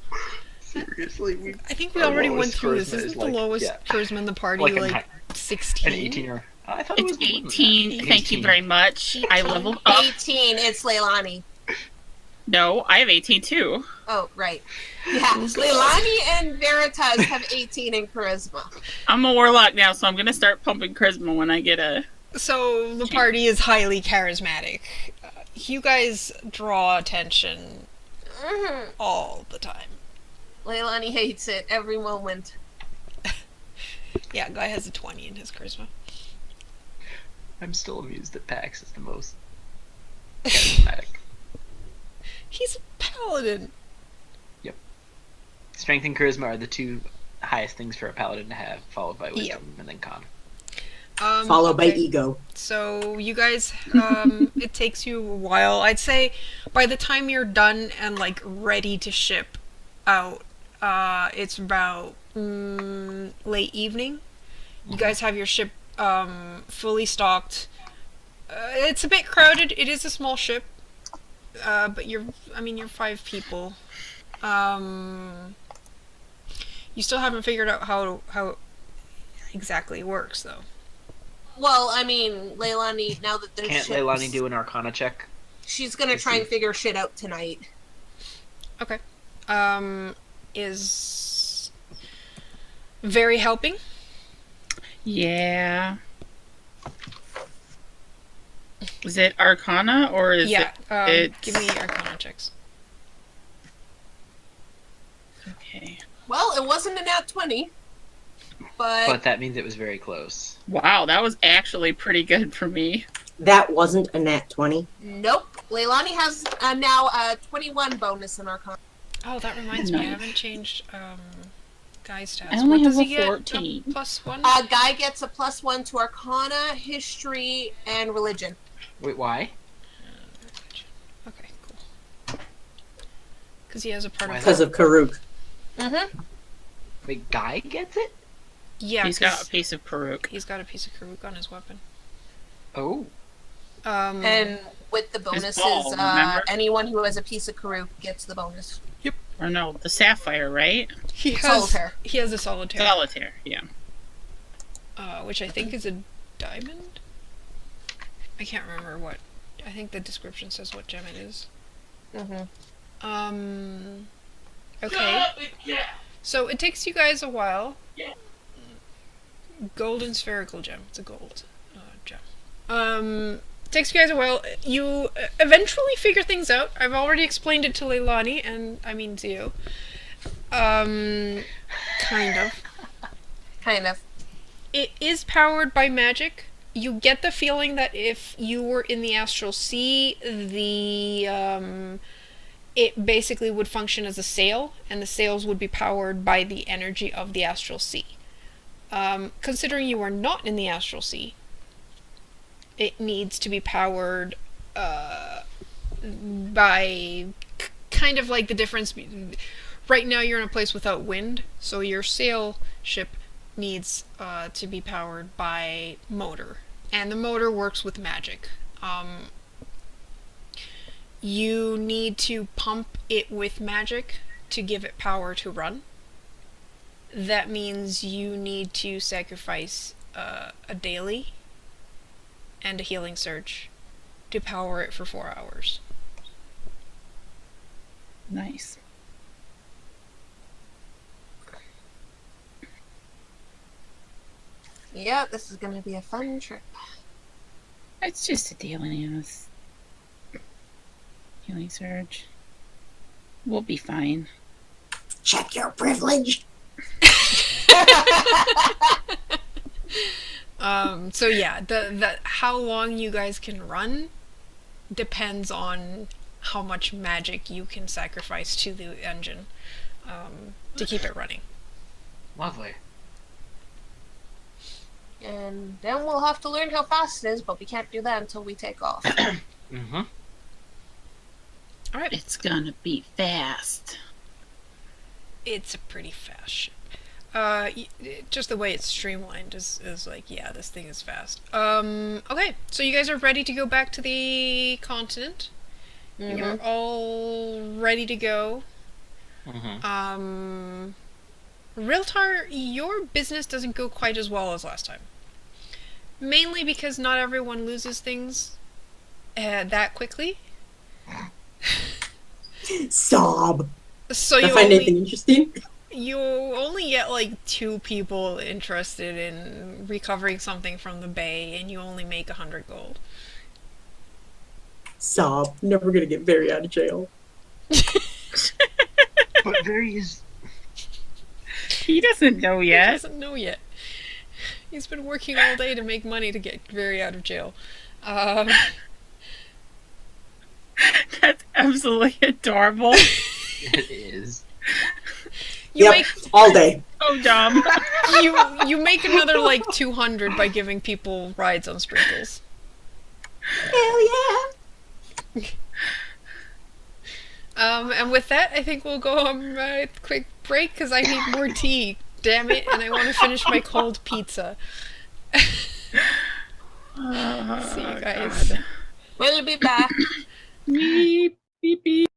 Seriously, I think we already went lowest through this. charisma is Isn't the like- lowest yeah. charisma in the party Like like, an 16? 18 or... I thought it It's was more than that. 18. Thank you 18. very much. I leveled up. 18. It's Leilani. No, I have 18 too. Oh, right. Yeah, Leilani and Veritas have 18 in charisma. I'm a warlock now, so I'm gonna start pumping charisma when I get a... So the party is highly charismatic. You guys draw attention Mhm. all the time. Leilani hates it every moment. Yeah, guy has a 20 in his charisma. I'm still amused that Pax is the most charismatic. He's a paladin. Strength and charisma are the two highest things for a paladin to have, followed by wisdom and then con. Followed by okay. ego. So you guys, it takes you a while. I'd say by the time you're done and like ready to ship out, it's about late evening. You guys have your ship fully stocked. It's a bit crowded. It is a small ship, but you're 5 people. You still haven't figured out how exactly it works though. Well, I mean, Leilani, now that there's Can't ships, Leilani do an Arcana check? she's gonna try and figure shit out tonight. Okay. Is very helping? Yeah. Is it Arcana or is Yeah. it? Give me Arcana checks. Okay. Well, it wasn't a nat 20, But that means it was very close. Wow, that was actually pretty good for me. That wasn't a nat 20. nope. Leilani has now a 21 bonus in Arcana. Oh, that reminds me. I haven't changed Guy's stats. I only What does have he a get? 14. +1? Guy gets a +1 to Arcana, History, and Religion. Wait, why? Okay, cool. Because he has a part Why of Because of Karuk. Mm-hmm. Wait, Guy gets it? Yeah, He's got a piece of Karuk. he's got a piece of Karuk on his weapon. Oh. And with the bonuses, ball, remember? anyone who has a piece of Karuk gets the bonus. Or no, the Sapphire, right? He has Solitaire. He has a solitaire, Solitaire, yeah. which I think is a diamond. I can't remember what. I think the description says what gem it is. Mm-hmm. Okay. So it takes you guys a while. Golden spherical gem. It's a gold gem. Takes you guys a while. You eventually figure things out. I've already explained it to Leilani, and I mean to you. Kind of. Kind of. It is powered by magic. You get the feeling that if you were in the astral sea, it basically would function as a sail, and the sails would be powered by the energy of the astral sea. Considering you are not in the astral sea, it needs to be powered by kind of like the difference. Right now you're in a place without wind, so your sail ship needs to be powered by motor, and the motor works with magic. You need to pump it with magic to give it power to run. That means you need to sacrifice a daily and a healing surge to power it for 4 hours. Nice. Yeah, this is going to be a fun trip. It's just a daily with healing surge. We'll be fine. Check your privilege. So yeah, the how long you guys can run depends on how much magic you can sacrifice to the engine to keep it running. Lovely. And then we'll have to learn how fast it is, but we can't do that until we take off. Mm-hmm. All right, It's gonna be fast. it's a pretty fast ship. Just the way it's streamlined is like, yeah, this thing is fast. Okay, so you guys are ready to go back to the continent. You're all ready to go. Mm-hmm. Realtar, your business doesn't go quite as well as last time. Mainly because not everyone loses things that quickly. Sob. So I find anything interesting? you only get like 2 people interested in recovering something from the bay, and you only make 100 gold. Sob. Never gonna get Barry out of jail. But Barry is. He doesn't know He yet. doesn't know yet. He's been working all day to make money to get Very out of jail. That's absolutely adorable. It is. You Yep, make all day. So dumb. you make another like 200 by giving people rides on sprinkles. Hell yeah! And with that, I think we'll go on a quick break because I need more tea. Damn it! And I want to finish my cold pizza. See you guys. We'll be back. Beep, beep, beep.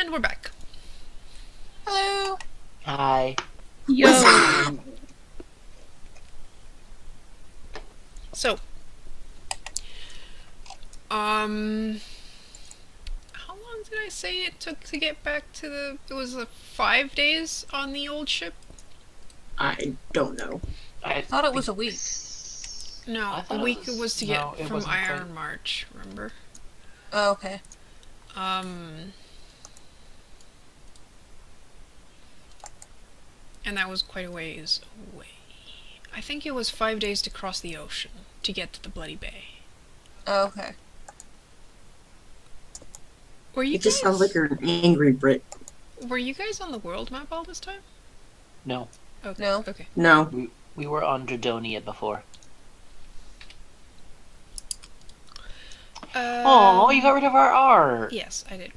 And we're back. Hello. Hi. Yo. So, how long did I say it took to get back to the... It was 5 days on the old ship? I don't know. I Thought it was a think week. No, I a thought week was to get no, it from wasn't quite. Iron March, remember? Oh, okay. And that was quite a ways away. I think it was 5 days to cross the ocean to get to the Bloody Bay. Oh, okay. Were you It just guys... sounds like you're an angry Brit. Were you guys on the world map all this time? No, Okay. No. Okay. No. we were on Dradonia before. Oh, you got rid of our art. Yes, I did.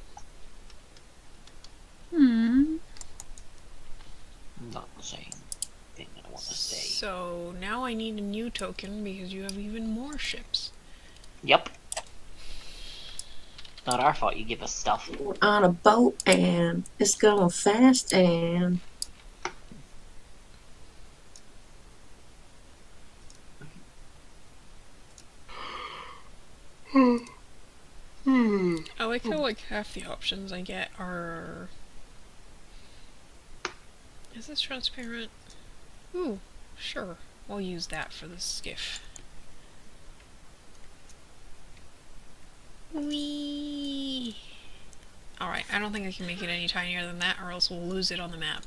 Not the same thing I want to say. So now I need a new token because you have even more ships. Yep. Not our fault you give us stuff. We're on a boat and it's going fast and... I like how like half the options I get are... Is this transparent? Ooh, sure. We'll use that for the skiff. Whee! Alright, I don't think I can make it any tinier than that or else we'll lose it on the map.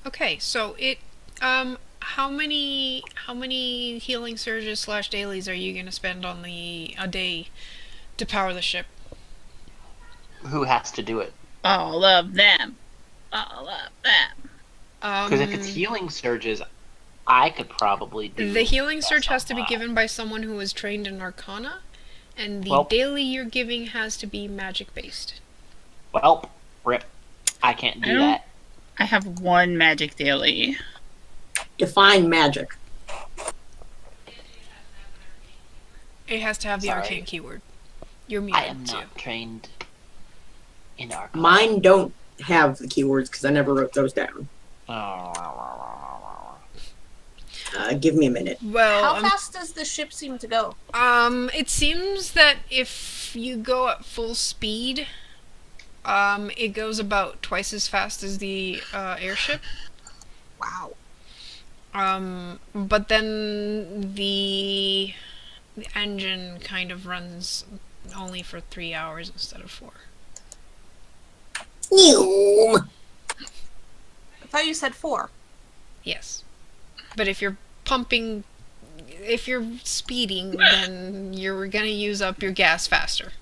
Okay, so it... how many healing surges slash dailies are you gonna spend on a day to power the ship? Who has to do it? All of them. All of them. Because if it's healing surges, I could probably do... The healing surge has to be that. given by someone who is trained in Arcana, and the Well- daily you're giving has to be magic based. Well, rip. I can't do I don't- that. I have one magic daily. Define magic. It has to have the Sorry. arcane keyword. You're I am muted too. not trained in Arcana. Mine don't have the keywords because I never wrote those down. Give me a minute. Well, How fast does the ship seem to go? it seems that if you go at full speed, it goes about twice as fast as the airship. Wow. But then the engine kind of runs only for 3 hours instead of 4. Neom. I thought you said 4. Yes. But if you're pumping, if you're speeding, then you're gonna use up your gas faster.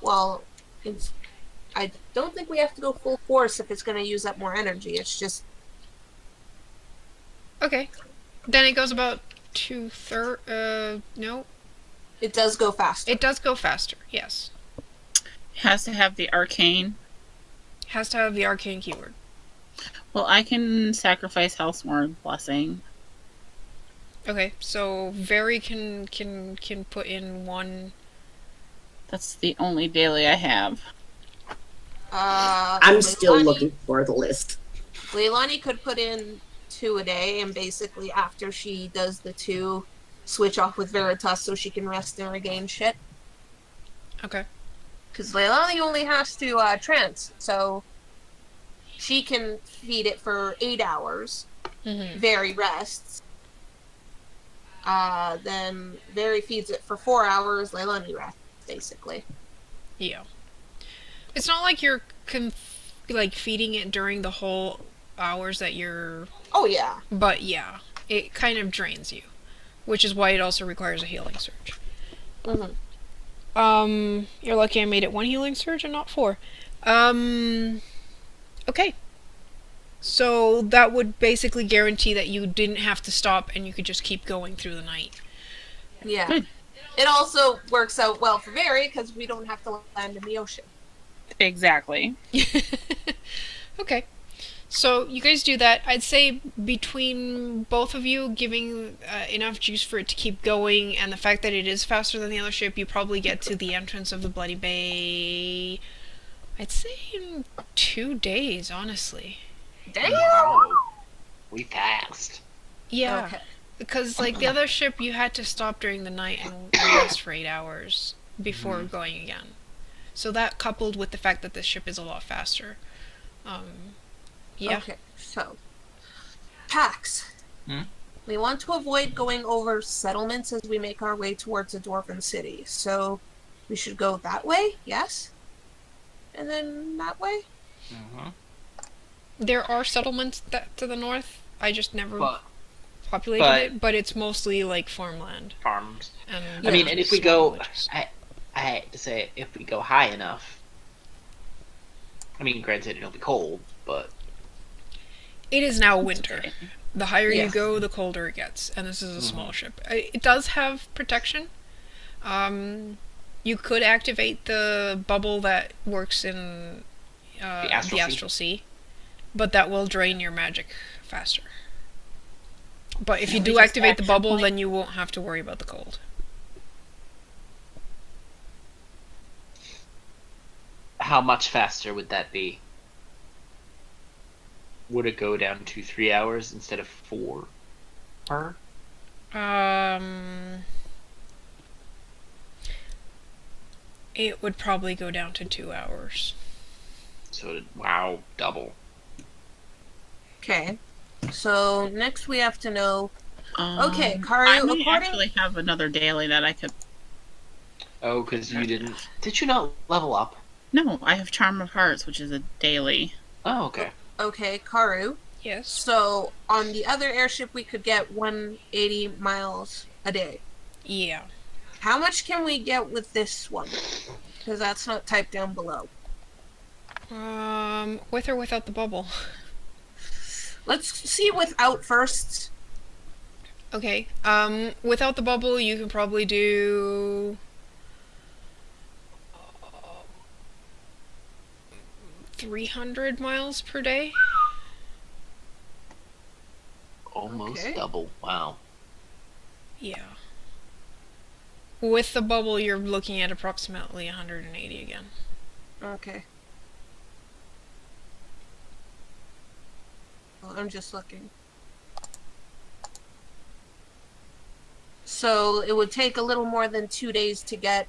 Well, I don't think we have to go full force if it's going to use up more energy. It's just... Okay. Then it goes about no. It does go faster. It does go faster, yes. Has to have the arcane. Has to have the arcane keyword. Well, I can sacrifice Hellsworn Blessing. Okay, so Very can put in 1. That's the only daily I have. I'm still Leilani- looking for the list. Leilani could put in 2 a day, and basically after she does the 2, switch off with Veritas so she can rest and regain shit. Okay. Because Leilani only has to trance, so she can feed it for 8 hours. Mm-hmm. Very rests. Then Very feeds it for 4 hours. Leilani rests, basically. Yeah. It's not like you're feeding it during the whole hours that you're... Oh yeah. But yeah, it kind of drains you. Which is why it also requires a healing surge. Mm-hmm. You're lucky I made it 1 healing surge and not 4. Okay. So that would basically guarantee that you didn't have to stop and you could just keep going through the night. Yeah. Good. It also works out well for Very because we don't have to land in the ocean. Exactly. Okay. So you guys do that. I'd say between both of you giving enough juice for it to keep going, and the fact that it is faster than the other ship, you probably get to the entrance of the Bloody Bay. I'd say in 2 days, honestly. Damn. Wow. We fast. Yeah, Okay. because like the other ship, you had to stop during the night and rest for 8 hours before going again. So that coupled with the fact that this ship is a lot faster. Yeah. Okay, so Pax. Hmm? We want to avoid going over settlements as we make our way towards a dwarven city. So we should go that way, yes? And then that way? Mm-hmm. There are settlements to the north. I just never But populated it, but it's mostly like farmland. farms. And I mean, and if we small go, villages. I hate to say it, if we go high enough. I mean, granted, it'll be cold, but It is now winter. The higher Yeah. you go, the colder it gets, and this is a small ship. It does have protection. You could activate the bubble that works in the Astral Sea, but that will drain your magic faster. But if you Can we do just activate the action bubble, point? then you won't have to worry about the cold. how much faster would that be? Would it go down to 3 hours instead of 4? Per? It would probably go down to 2 hours. So, wow, double. Okay. So next we have to know. Okay, I Karu, may according. actually have another daily that I could. Oh, because you didn't. Did you not level up? No, I have Charm of Hearts, which is a daily. Oh, okay. Okay, Karu. Yes. So on the other airship, we could get 180 miles a day. Yeah. How much can we get with this one? Because that's not typed down below. With or without the bubble? Let's see without first. Okay. Without the bubble, you can probably do 300 miles per day. Almost Okay. double. Wow. Yeah. With the bubble, you're looking at approximately 180 again. Okay. Well, I'm just looking. So it would take a little more than 2 days to get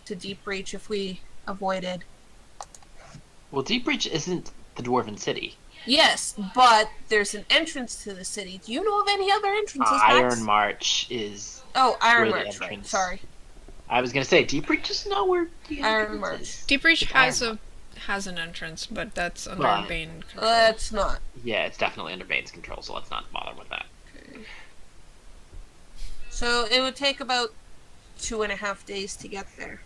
to Deep Reach if we avoided. Well, Deep Reach isn't the Dwarven City. Yes, but there's an entrance to the city. Do you know of any other entrances? Max? Iron March is. Oh, Iron where the March. Right. entrance- Sorry. I was gonna say Deep Reach is not where the Iron entrance March. is. Deep Reach It's has Iron has an entrance, but that's under Right. Bane control. Let's not. Yeah, it's definitely under Bane's control, so let's not bother with that. So it would take about 2.5 days to get there.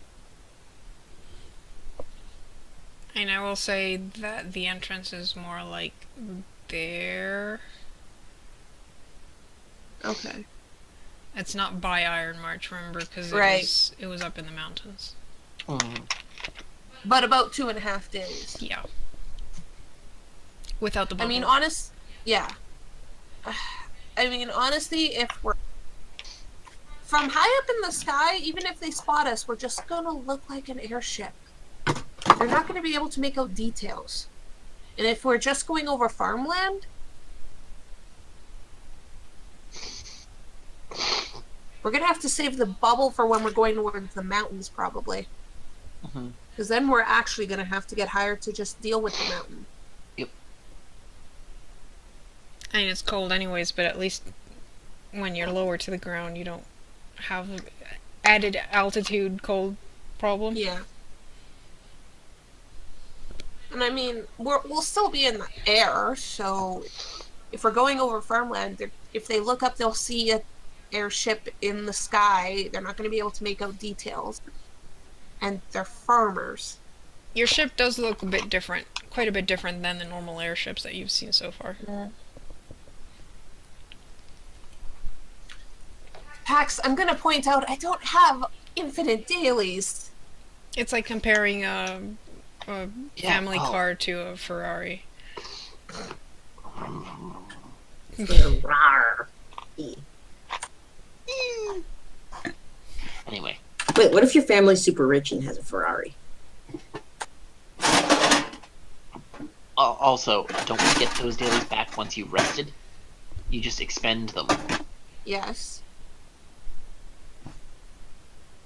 And I will say that the entrance is more like there. Okay. It's not by Iron March, remember, because Right. it was up in the mountains. But about 2.5 days. Yeah. Without the I bubble. mean, yeah. I mean, honestly, if we're from high up in the sky, even if they spot us, we're just gonna look like an airship. They're not gonna be able to make out details. And if we're just going over farmland, we're gonna have to save the bubble for when we're going towards the mountains, probably. Mhm. Because then we're actually gonna have to get hired to just deal with the mountain. I mean, it's cold anyways, but at least when you're lower to the ground, you don't have added altitude cold problem. Yeah. And I mean, we'll still be in the air, so if we're going over farmland, if they look up, they'll see an airship in the sky. They're not going to be able to make out details. And they're farmers. Your ship does look a bit different, quite a bit different than the normal airships that you've seen so far. Pax, I'm going to point out I don't have infinite dailies. It's like comparing a family oh. car to a Ferrari. Ferrari. Anyway, Wait, what if your family's super rich and has a Ferrari? also, don't get those dailies back once you've rested. You just expend them. Yes.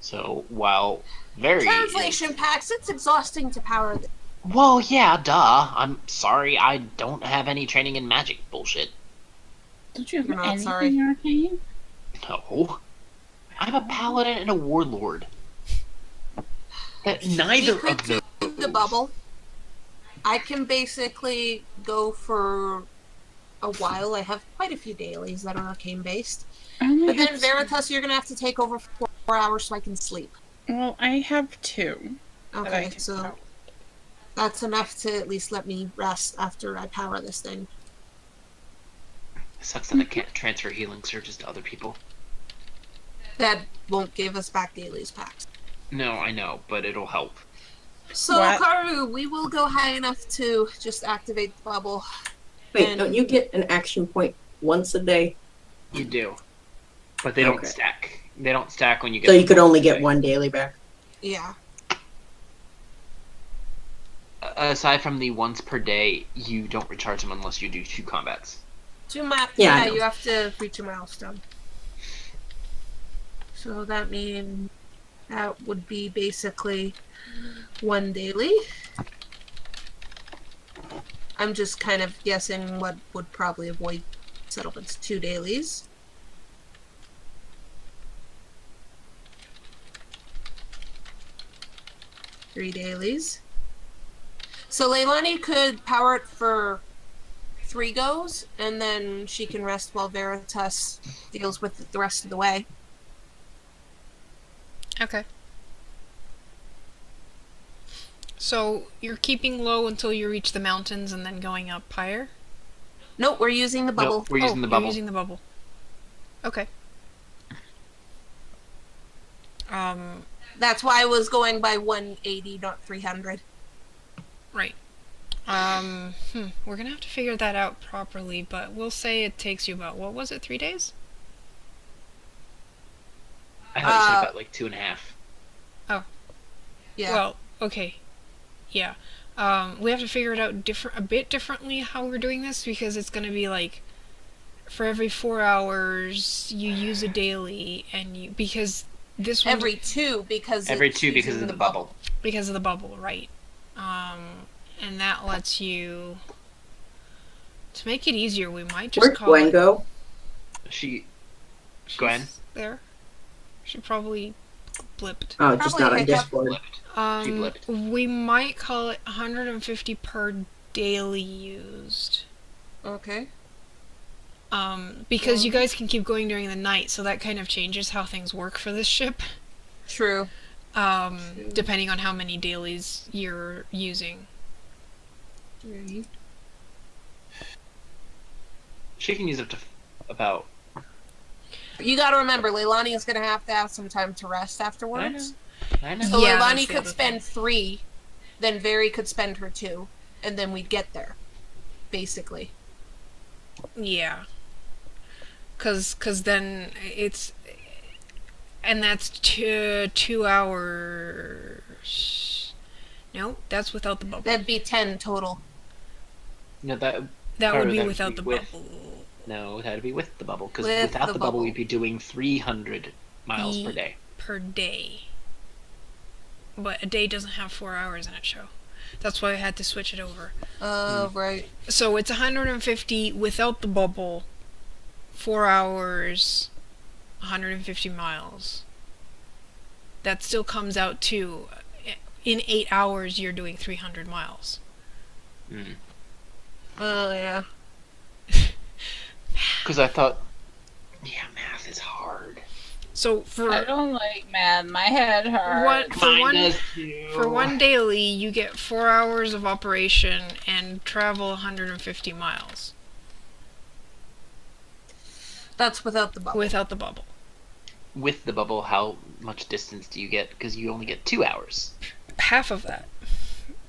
So, while very... Translation packs, it's exhausting to power them. Well, yeah, duh. I'm sorry, I don't have any training in magic bullshit. Don't you have You're not anything sorry. arcane? No. I'm a paladin and a warlord. Neither We could of those. do the bubble. I can basically go for a while. I have quite a few dailies that are arcane based. But then Veritas, you're gonna have to take over 4 hours so I can sleep. Well, I have 2. that I Okay, can so power. that's enough to at least let me rest after I power this thing. It sucks that I can't transfer healing surges to other people. That won't give us back dailies packs. No, I know, but it'll help. So, What? Karu, we will go high enough to just activate the bubble. Wait, And- don't you get an action point once a day? You do. But they don't Okay. stack. They don't stack when you get... So you could only get Okay. one daily back? Yeah. Aside from the once per day, you don't recharge them unless you do 2 combats. 2 miles. Yeah, I Yeah, know. you have to reach a milestone. So that means that would be basically 1 daily. I'm just kind of guessing what would probably avoid settlements. 2 dailies. Three dailies. So Leilani could power it for 3 goes, and then she can rest while Veritas deals with it the rest of the way. Okay. So you're keeping low until you reach the mountains and then going up higher? Nope, we're using the bubble. No, we're using the You're bubble. using the bubble. Okay. That's why I was going by 180, not 300. Right. We're gonna have to figure that out properly, but we'll say it takes you about, what was it, 3 days? I thought you said about like 2.5. Yeah. Well, okay. Yeah. We have to figure it out a bit differently how we're doing this, because it's gonna be like, for every 4 hours, you use a daily, and because this one... every 2 because Every it's 2 because using of the bubble. Because of the bubble, right. And that lets you... To make it easier, we might just Where'd call Gwen it... go? She's Gwen? There. She probably blipped. Oh, just Probably not on hiccup. Discord. She blipped. We might call it 150 per daily used. Okay. Because you guys can keep going during the night, so that kind of changes how things work for this ship. True. Depending on how many dailies you're using. 3. She can use up to about... You gotta remember, Leilani is gonna have to have some time to rest afterwards. I know. So Yeah, that's Leilani the could other spend 3, then Very could spend her 2, and then we'd get there. Basically. Yeah. Cause then it's... And that's 2 hours... No, that's without the bubble. That'd be 10 total. No, that That or would be that would without be the with- bubble. no, that'd be with the bubble. Because With without the the bubble, bubble. we'd be doing 300 miles per day. Per day. But a day doesn't have 4 hours in it, show. That's why I had to switch it over. Right. So it's 150 without the bubble, 4 hours, 150 miles. That still comes out to, in 8 hours, you're doing 300 miles. Mm. Oh, yeah. Because I thought, yeah, math is hard. So I don't like math. My head hurts. for one daily, you get 4 hours of operation and travel 150 miles That's without the bubble. without the bubble. With the bubble, how much distance do you get? Because you only get 2 hours. Half of that.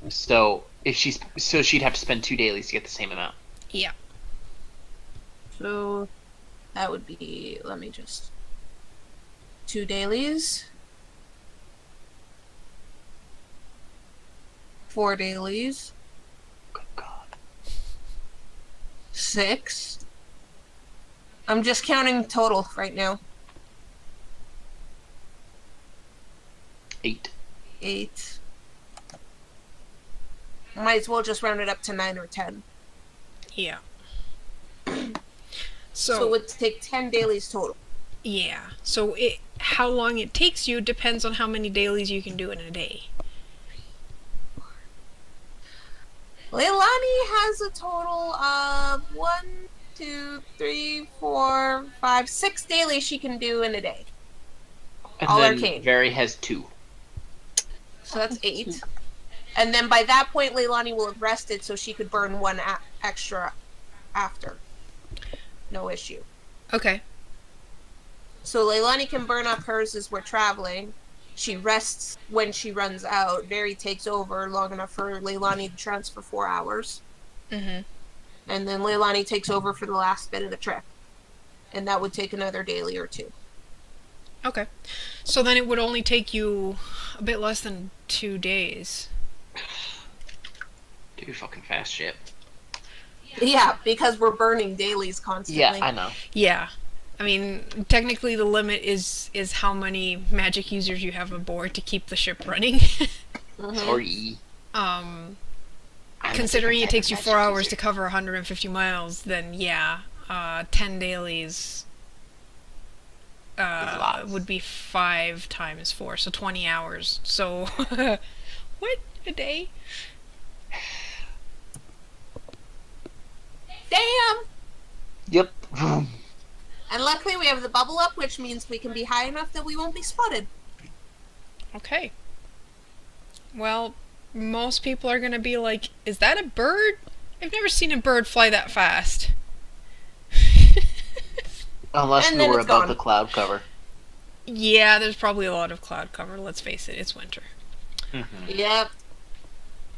So if she'd have to spend 2 dailies to get the same amount. Yeah. So that would be, let me just, 2 dailies. 4 dailies. Good God. 6. I'm just counting total right now. 8. 8. Might as well just round it up to 9 or 10. Yeah. So it would take 10 dailies total. Yeah. So how long it takes you depends on how many dailies you can do in a day. Leilani has a total of 1, 2, 3, 4, 5, 6 dailies she can do in a day. And All then arcane. Very has 2. So that's 8. And then by that point, Leilani will have rested so she could burn 1 extra after. No issue. Okay. So Leilani can burn up hers as we're traveling. She rests when she runs out. Very takes over long enough for Leilani to transfer 4 hours. Mm-hmm. And then Leilani takes over for the last bit of the trip. And that would take another daily or 2. Okay. So then it would only take you a bit less than 2 days. Do fucking fast shit. Yeah, because we're burning dailies constantly. Yeah, I know. Yeah. I mean, technically the limit is how many magic users you have aboard to keep the ship running. Mhm. Sorry. Considering it takes you 4 hours to cover 150 miles, then yeah, 10 dailies would be 5 times 4, so 20 hours. So, what? A day? Damn! Yep. And luckily we have the bubble up, which means we can be high enough that we won't be spotted. Okay. Well, most people are gonna be like, is that a bird? I've never seen a bird fly that fast. Unless And we then were it's above gone. the cloud cover. Yeah, there's probably a lot of cloud cover, let's face it, it's winter. Mm-hmm. Yep.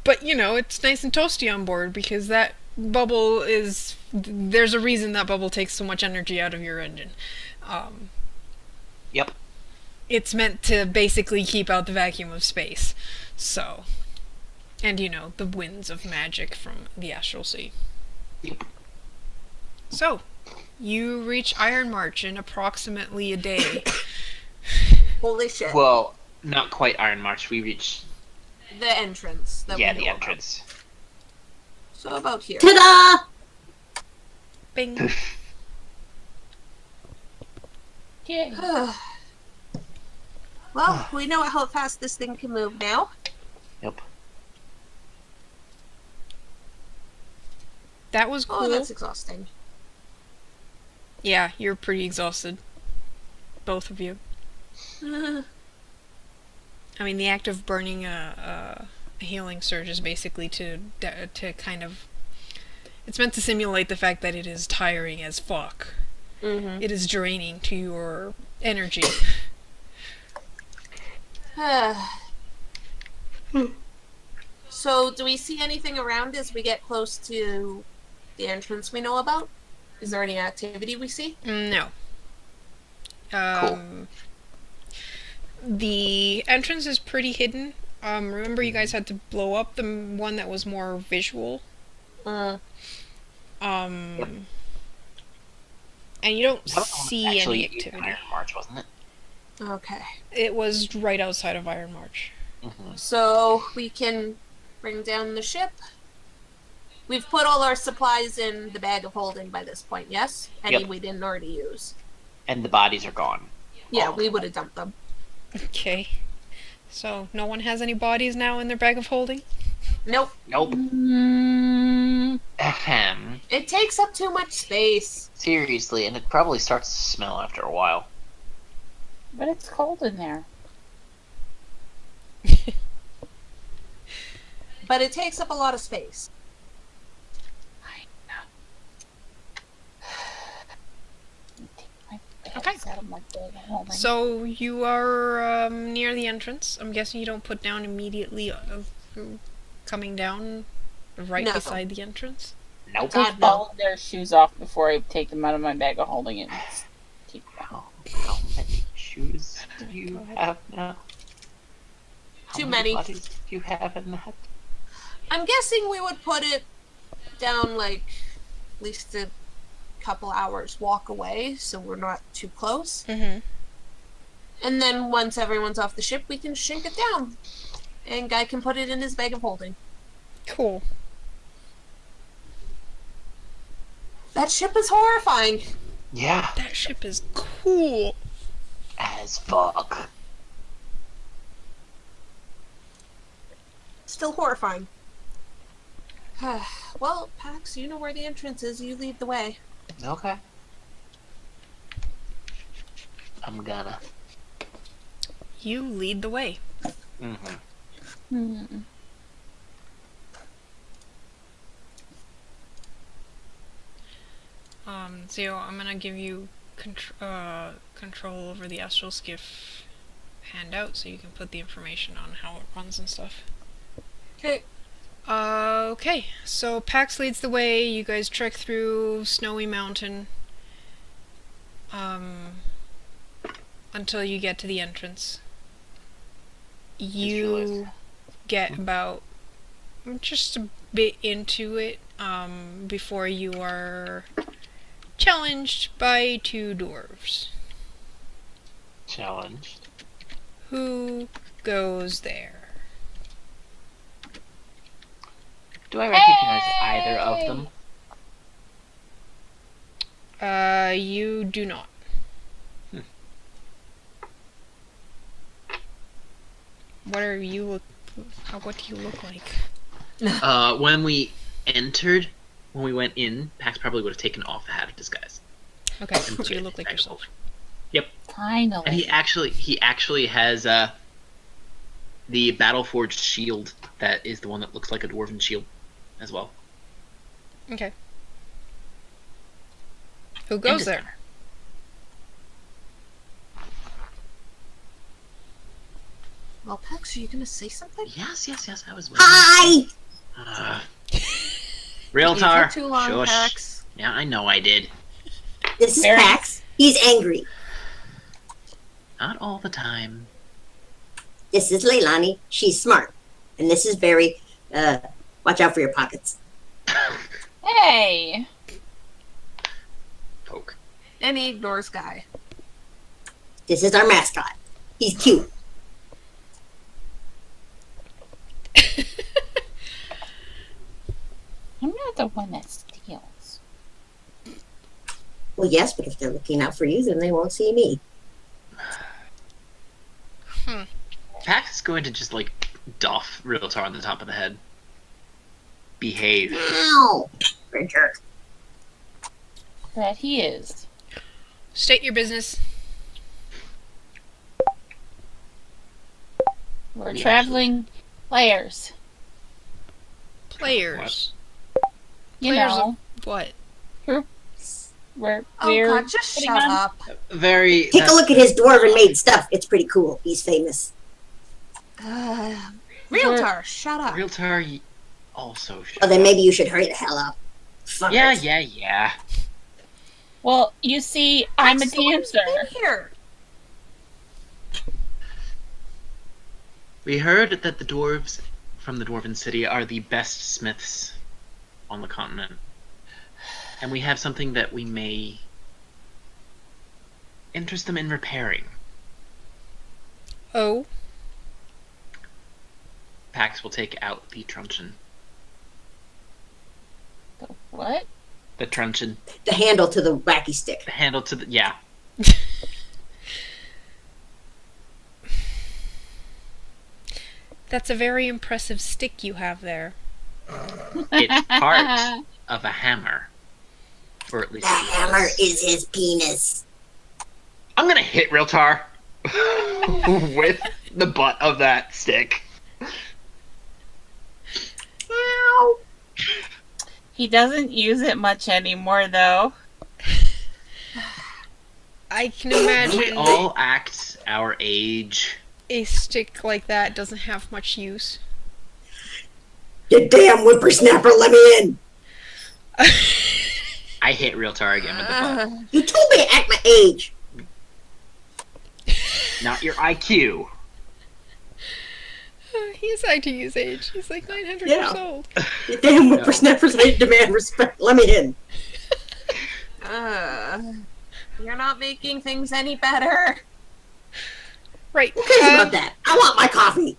But, you know, it's nice and toasty on board because that bubble is... There's a reason that bubble takes so much energy out of your engine. Yep. It's meant to basically keep out the vacuum of space. So... And, you know, the winds of magic from the Astral Sea. Yep. So, you reach Iron March in approximately a day. Holy shit. Well, not quite Iron March. We reached... The entrance. That Yeah, we the know entrance. About. So about here. Ta-da! Bing. Well, we know how fast this thing can move now. Yep. That was cool. Oh, that's exhausting. Yeah, you're pretty exhausted. Both of you. I mean, the act of burning a healing surge is basically to kind of... It's meant to simulate the fact that it is tiring as fuck. Mm-hmm. It is draining to your energy. So, do we see anything around as we get close to the entrance we know about? Is there any activity we see? No. Cool. The entrance is pretty hidden. Remember you guys had to blow up the one that was more visual? Uh, Yep. And you don't That was see actually any activity. Iron March, wasn't it? okay. It was right outside of Iron March. Mm-hmm. So, we can bring down the ship. We've put all our supplies in the bag of holding by this point, yes? Any Yep. we didn't already use. And the bodies are gone. Yeah, we would have dumped them. Okay. So, no one has any bodies now in their bag of holding? Nope. Nope. Ahem. It takes up too much space. Seriously, and it probably starts to smell after a while. But it's cold in there. But it takes up a lot of space. I know. Take my Okay. bags out of my bag of holding. So, you are near the entrance. I'm guessing you don't put down immediately coming down right No. beside the entrance? Nope. God, Take no. all of their shoes off before I take them out of my bag of holding it. Keep them. How many shoes do you have now? How Too many. bodies do you have in that? I'm guessing we would put it down like at least a couple hours walk away, so we're not too close. Mm-hmm. And then once everyone's off the ship, we can shrink it down, and Guy can put it in his bag of holding. Cool. That ship is horrifying. Yeah. That ship is cool. As fuck. Still horrifying. Well, Pax, you know where the entrance is. You lead the way. Okay. I'm gonna. You lead the way. Mm-hmm. So I'm gonna give you control over the astral skiff handout, so you can put the information on how it runs and stuff. Okay. Okay, so Pax leads the way. You guys trek through Snowy Mountain until you get to the entrance. You get about just a bit into it before you are challenged by two dwarves. Challenged. Who goes there? Do I recognize either of them? You do not. What do you look like? When we entered, when we went in, Pax probably would have taken off the hat of disguise. Okay, so you look like yourself. Yep. Finally. And he actually has the battle-forged shield that is the one that looks like a dwarven shield as well. Okay. Who goes And there? Well, Pax, are you gonna say something? Yes, I was waiting. Hi! Realtar, You took too long, shush. Pax. Yeah, I know I did. This is Very- Pax. He's angry. Not all the time. This is Leilani. She's smart. And this is Barry. Watch out for your pockets. Hey! Poke. And he ignores Guy. This is our mascot. He's cute. I'm not the one that steals. Well, yes, but if they're looking out for you, then they won't see me. Pax is going to just, doff Realtar on the top of the head. Behave. Ow! You're a jerk. That he is. State your business. We're Yeah. traveling players. Players. You Players know, What? we're Oh God, just putting shut on- up. Very. Take a look at his dwarven made stuff. It's pretty cool. He's famous. Realtar, shut up. Realtar also should. Well, then maybe you should hurry the hell up. Fuckers. Yeah. Well, you see, I'm a Pax, so what dancer. are you doing here? We heard that the dwarves from the Dwarven City are the best smiths on the continent. And we have something that we may interest them in repairing. Oh. Pax will take out the truncheon. What? The truncheon. The handle to the wacky stick. The handle to the... Yeah. That's a very impressive stick you have there. It's part of a hammer. Or at least... The hammer is his penis. I'm gonna hit Realtar with the butt of that stick. Ow! He doesn't use it much anymore, though. I can We imagine all act our age. a stick like that doesn't have much use. You damn whippersnapper, let me in! I hit Realtar again with the butt. You told me to act my age. Not your IQ. He's acting his age. He's like 900 Yeah. years old. You damn whippersnappers, I demand respect. Let me in. You're not making things any better. Right. Who cares about that? I want my coffee.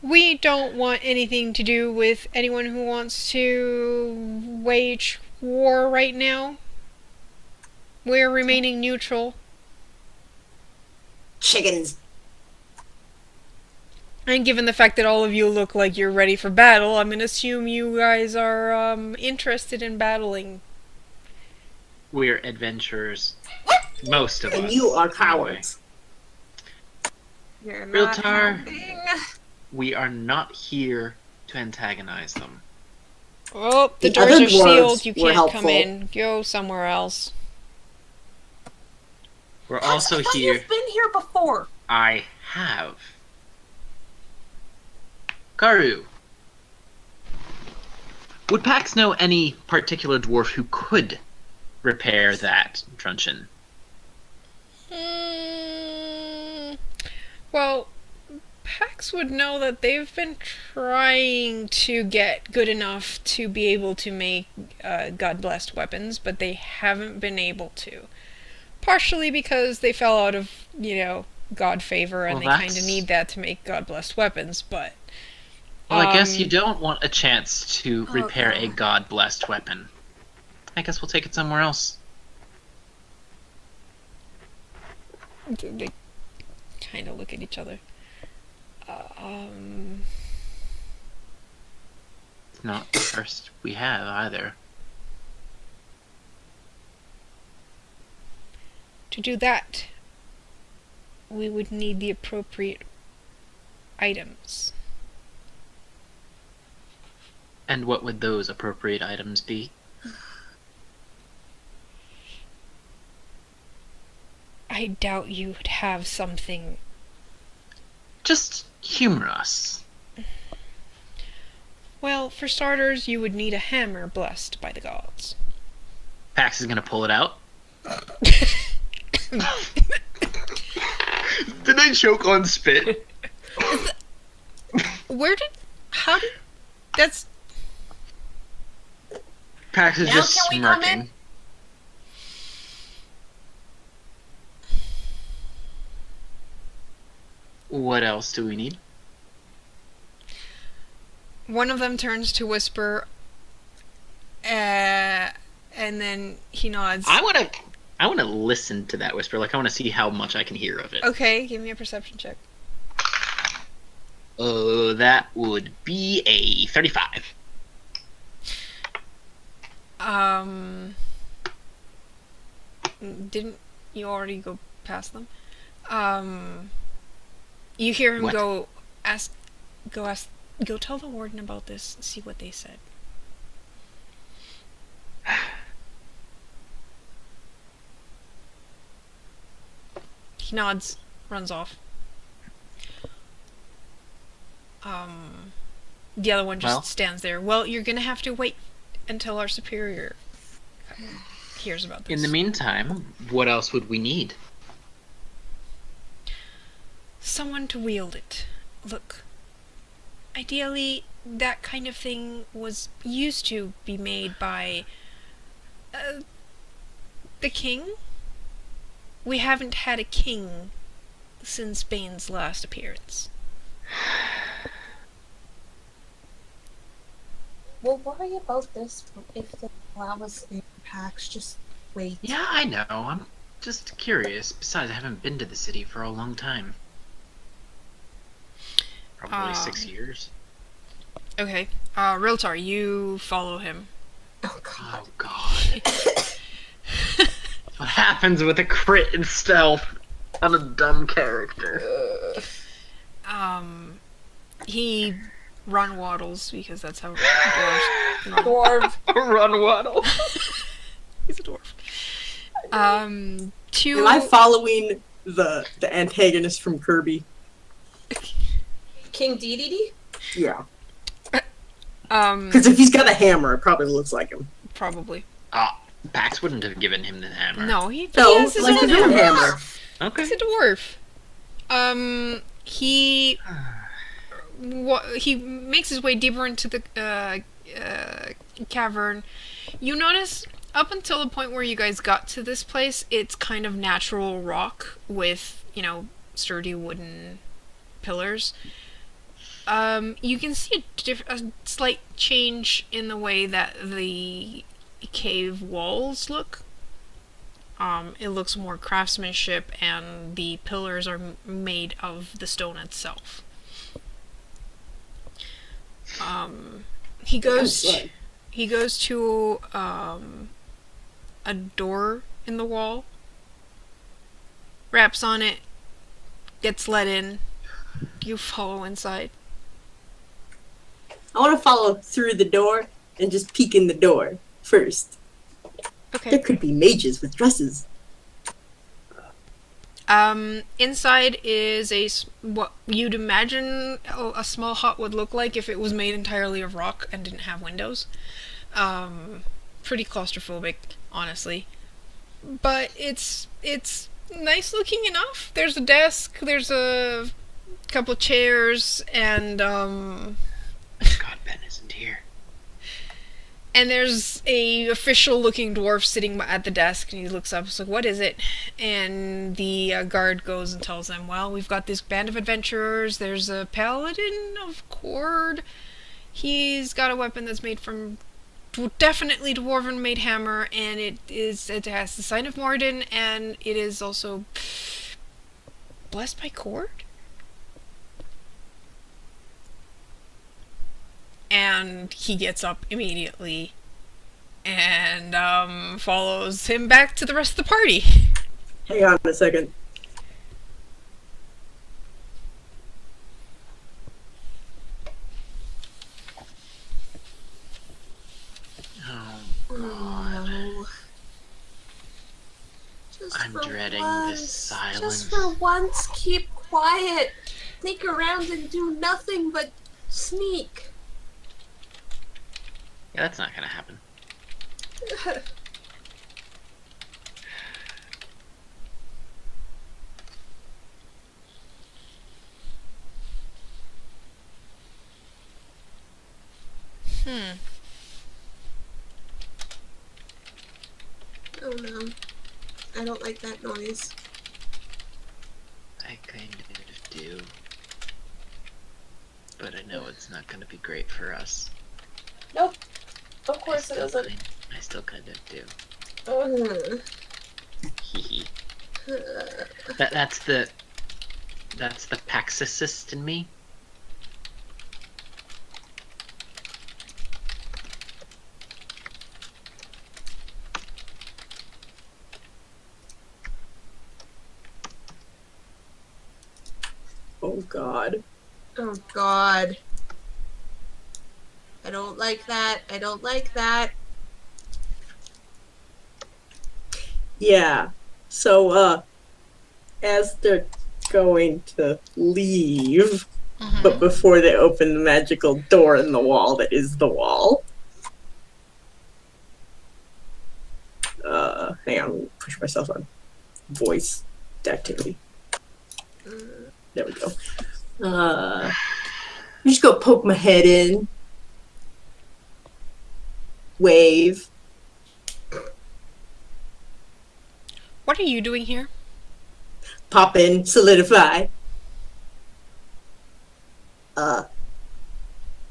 We don't want anything to do with anyone who wants to wage war right now. We're remaining neutral. Chickens. And given the fact that all of you look like you're ready for battle, I'm gonna assume you guys are interested in battling. We're adventurers. Most of us. And you are cowards. You're not Realtar. helping. We are not here to antagonize them. Oh, the The doors other are sealed. dwarves You were can't come helpful. in. Go somewhere else. We're Pax, also I thought here. You've been here before. I have. Karu. Would Pax know any particular dwarf who could repair that truncheon? Well, Pax would know that they've been trying to get good enough to be able to make God-blessed weapons, but they haven't been able to. Partially because they fell out of, God favor, and Well, they kind of that's- need that to make God-blessed weapons, but... Well, I guess you don't want a chance to repair a God. god-blessed weapon. I guess we'll take it somewhere else. They kind of look at each other. It's not the first we have, either. To do that, we would need the appropriate items. And what would those appropriate items be? I doubt you would have something... Just humor us. Well, for starters, you would need a hammer blessed by the gods. Pax is gonna pull it out. Did I choke on spit? How did... That's... Pax is Now just can we come smirking. in? What else do we need? One of them turns to whisper, and then he nods. I wanna listen to that whisper. Like, I wanna see how much I can hear of it. Okay, give me a perception check. That would be a 35. Didn't you already go past them? You hear him What? go tell the warden about this, see what they said. He nods, runs off. The other one just Well? stands there. Well, you're gonna have to wait until our superior hears about this. In the meantime, what else would we need? Someone to wield it. Look, ideally, that kind of thing was used to be made by the king. We haven't had a king since Bane's last appearance. We'll worry about this if they allow us in Pax. Just wait. Yeah, I know. I'm just curious. Besides, I haven't been to the city for a long time. Probably 6 years. Okay, Riltar, you follow him. Oh God. Oh god. What happens with a crit in stealth on a dumb character? He run waddles because that's how dwarves run. Dwarf. Run waddle. He's a dwarf. Two. Am I following the antagonist from Kirby? King Dedede? Yeah. Um, Because if he's got a hammer, it probably looks like him. probably. Pax wouldn't have given him the hammer. No, he No, has his like own his own hammer. hammer. Okay. He's a dwarf. He makes his way deeper into the cavern. You notice up until the point where you guys got to this place, it's kind of natural rock with, sturdy wooden pillars. You can see a slight change in the way that the cave walls look. It looks more craftsmanship, and the pillars are made of the stone itself. He goes to a door in the wall, raps on it, gets let in. You follow inside. I want to follow through the door and just peek in the door first. Okay. There could be mages with dresses. Inside is what you'd imagine a small hut would look like if it was made entirely of rock and didn't have windows. Pretty claustrophobic, honestly. But it's nice looking enough. There's a desk, there's a couple chairs, and God, Ben isn't here. And there's a official looking dwarf sitting at the desk, and he looks up, he's like, what is it? And the guard goes and tells them, well, we've got this band of adventurers, there's a paladin of Cord. He's got a weapon that's made from definitely dwarven made hammer, and it has the sign of Morden, and it is also blessed by Cord? And he gets up immediately and follows him back to the rest of the party. Hang on a second. Oh, No. Just I'm for dreading once, this silence. Just for once, keep quiet. Sneak around and do nothing but sneak. Yeah, that's not gonna happen. Oh no. I don't like that noise. I kind of do. But I know it's not gonna be great for us. Nope. Of course it I isn't. still kind of do. Ugh. Hee That's the Paxicist in me. Oh God. Oh God. I don't like that. I don't like that. Yeah. So, as they're going to leave, but before they open the magical door in the wall that is the wall. Hang on, let me push myself on voice activity. There we go. I'm just gonna poke my head in. Wave. What are you doing here? Pop in, solidify.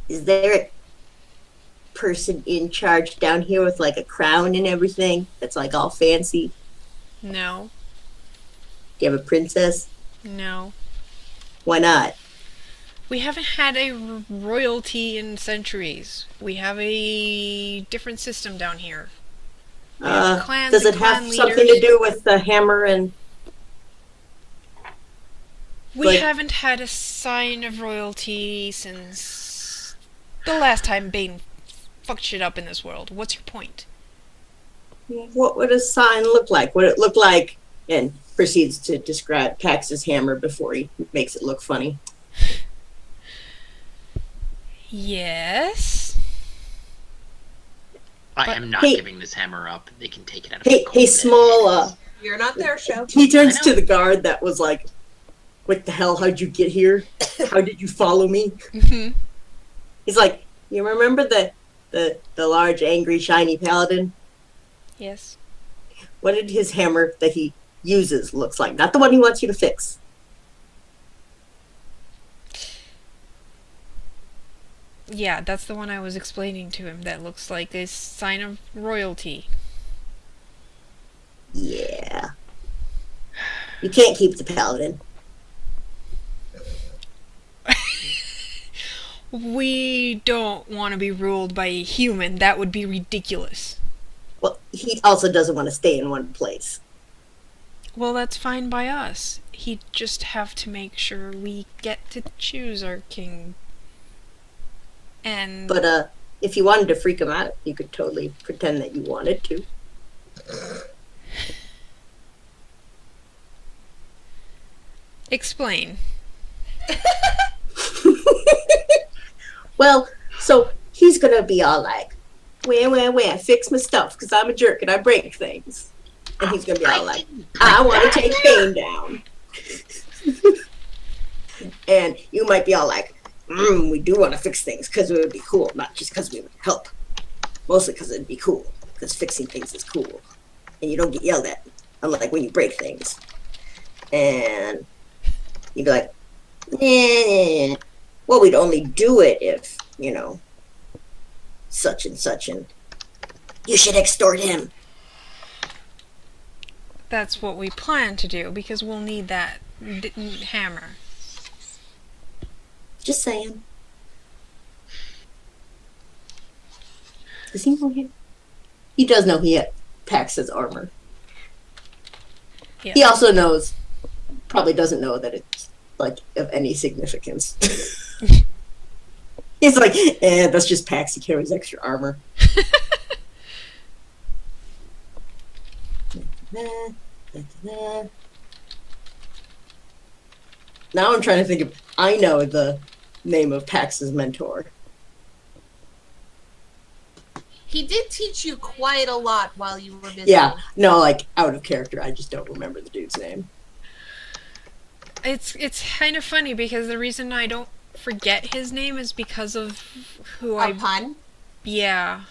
Is there a person in charge down here with like a crown and everything that's like all fancy? No. Do you have a princess? No. Why not? We haven't had a royalty in centuries. We have a different system down here. We have clans Does and it have clan something leaders. to do with the hammer and... We like- haven't had a sign of royalty since the last time Bane fucked shit up in this world. What's your point? What would a sign look like? Would it look like... And proceeds to describe Pax's hammer before he makes it look funny. Yes. I am not Hey- giving this hammer up. They can take it out of Hey, my hey, cold small. hands. You're not there, show. He turns I know. to the guard that was like, "What the hell? How'd you get here? How did you follow me?" Mhm. He's like, "You remember the large, angry, shiny paladin? Yes. What did his hammer that he uses looks like? Not the one he wants you to fix." Yeah, that's the one I was explaining to him. That looks like a sign of royalty. Yeah. You can't keep the paladin. We don't want to be ruled by a human. That would be ridiculous. Well, he also doesn't want to stay in one place. Well, that's fine by us. He'd just have to make sure we get to choose our king. And But if you wanted to freak him out, you could totally pretend that you wanted to. explain. Well, so he's gonna be all like, where, fix my stuff, because I'm a jerk and I break things. And he's gonna be all like, I want to take Bane down. And you might be all like, we do want to fix things because it would be cool, not just because we would help. Mostly because it'd be cool, because fixing things is cool. And you don't get yelled at, unlike when you break things. And you'd be like, well, we'd only do it if, such and such, and you should extort him. That's what we plan to do, because we'll need that hammer. Just saying. Does he know him? He does know he packs his armor. Yeah. He also probably doesn't know that it's, like, of any significance. He's like, that's just Pax. He carries extra armor. Now I'm trying to think of... I know the name of Pax's mentor. He did teach you quite a lot while you were busy. Yeah, no, like, out of character. I just don't remember the dude's name. It's kind of funny, because the reason I don't forget his name is because of who A pun? Yeah.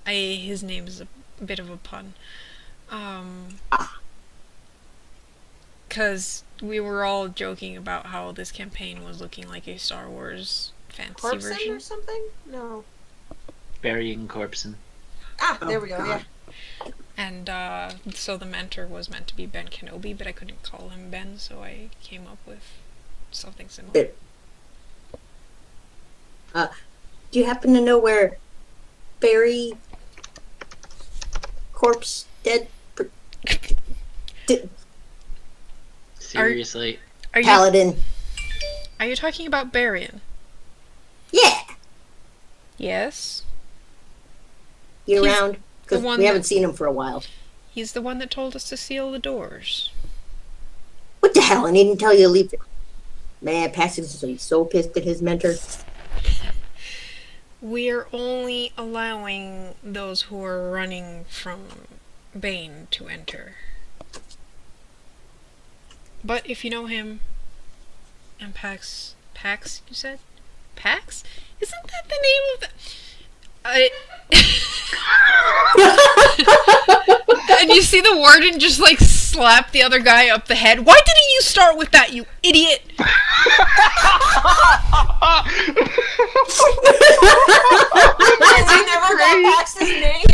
His name is a bit of a pun. Because we were all joking about how this campaign was looking like a Star Wars fantasy Corpsen version. or something? No. Burying Corpsen. Ah, there we go, God. yeah. And so the mentor was meant to be Ben Kenobi, but I couldn't call him Ben, so I came up with something similar. Do you happen to know where Barry Corpse dead? Seriously? Are you Paladin. talking about Barian? Yeah. Yes. You He's around? Because the one we haven't that- seen him for a while. He's the one that told us to seal the doors. What the hell? I didn't tell you to leave it. Man, Pax is so pissed at his mentor. We're only allowing those who are running from Bane to enter. But if you know him, and Pax, you said? Pax? Isn't that the name of the... And you see the warden just, like, slap the other guy up the head. Why didn't you start with that, you idiot? Because you never got Max's name.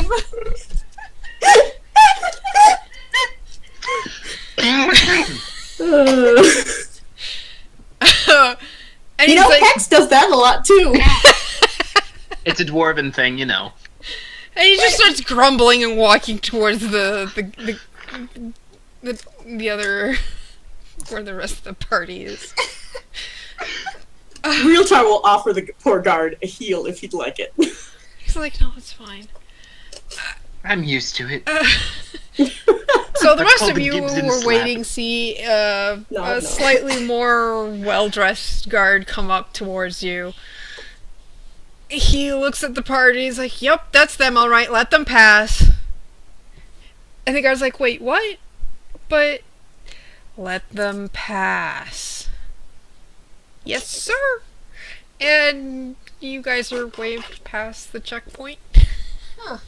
And You he's know, like, Pax does that a lot too. It's a dwarven thing, you know. and he just starts grumbling and walking towards the other, where the rest of the party is. Realtar will offer the poor guard a heal if he'd like it. He's like, no, it's fine. I'm used to it. So the Let's rest call of the you Gibson were slap. waiting, see a No. slightly more well-dressed guard come up towards you. he looks at the party. He's like, "Yep, that's them. All right, let them pass." And the guy's like, "Wait, what?" But let them pass. Yes, sir. And you guys are waved past the checkpoint. Huh.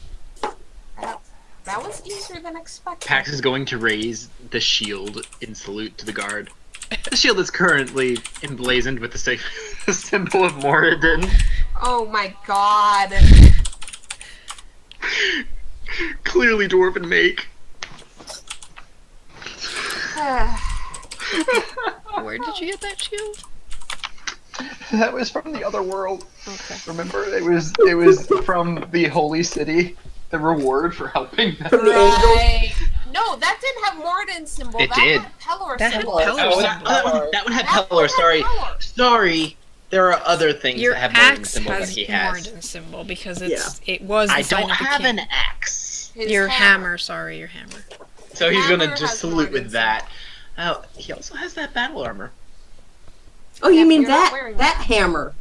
That was easier than expected. Pax is going to raise the shield in salute to the guard. The shield is currently emblazoned with the symbol of Moradin. Oh my god. Clearly dwarven make. Where did you get that shield? That was from the other world. Okay. Remember, it was from the holy city. The reward for helping them. From the angels. Right. No, that didn't have Moradin symbol. It that did. Had Pelor That had symbol. Pelor Oh, symbol. that would have That Pelor. one had Sorry. Pelor. Sorry. There are other things Your that have Moradin axe symbol that has he has. Moradin symbol because it was the I sign don't of the have king. an axe. His Your hammer, sorry, your hammer. So he's Hammer gonna just has salute Moradin with that. Oh, he also has that battle armor. Oh, you Yeah, mean you're not that wearing that hammer?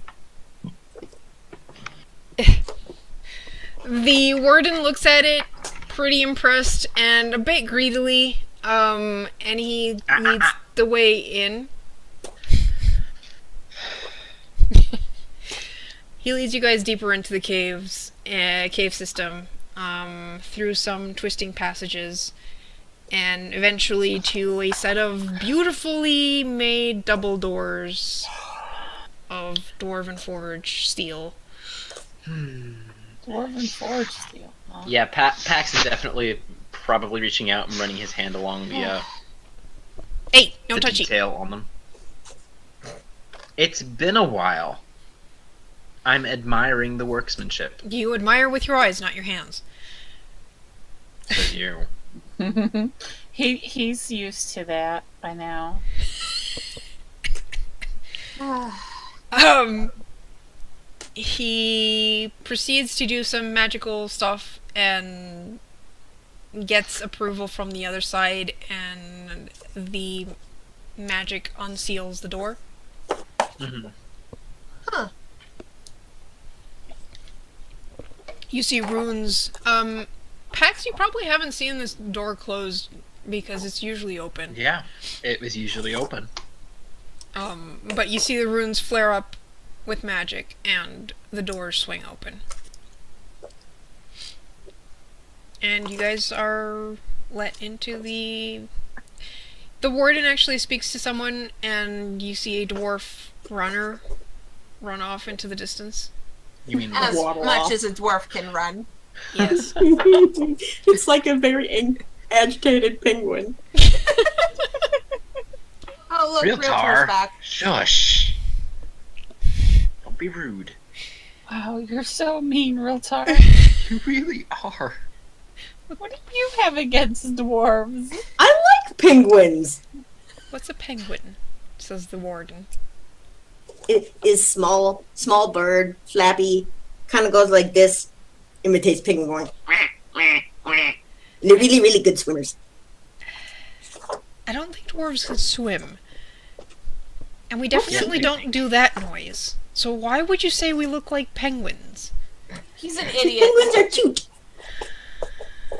The warden looks at it, pretty impressed and a bit greedily, and he leads the way in. He leads you guys deeper into the cave system, through some twisting passages, and eventually to a set of beautifully made double doors of dwarven forge steel. Dwarven forge steel. Huh? Yeah, Pax is definitely probably reaching out and running his hand along the Hey, don't touch it. detail on them. It's been a while. I'm admiring the workmanship. You admire with your eyes, not your hands. Says you. He's used to that by now. He proceeds to do some magical stuff and gets approval from the other side, and the magic unseals the door. Mm-hmm. Huh. You see runes. Pax, you probably haven't seen this door closed because it's usually open. Yeah, it was usually open. But you see the runes flare up with magic, and the doors swing open. And you guys are let into the... The warden actually speaks to someone, and you see a dwarf runner run off into the distance. You mean As Waddle much off. as a dwarf can run. Yes. It's like a very agitated penguin. Oh, look, Real Realtor's tar. back. Shush. Don't be rude. Wow, you're so mean, Realtar. You really are. What do you have against dwarves? I like penguins. What's a penguin? Says the warden. It is small bird, flappy, kind of goes like this, imitates penguin going. And they're really, really good swimmers. I don't think dwarves can swim. And we definitely don't do that noise. So why would you say we look like penguins? He's an idiot. Penguins are cute.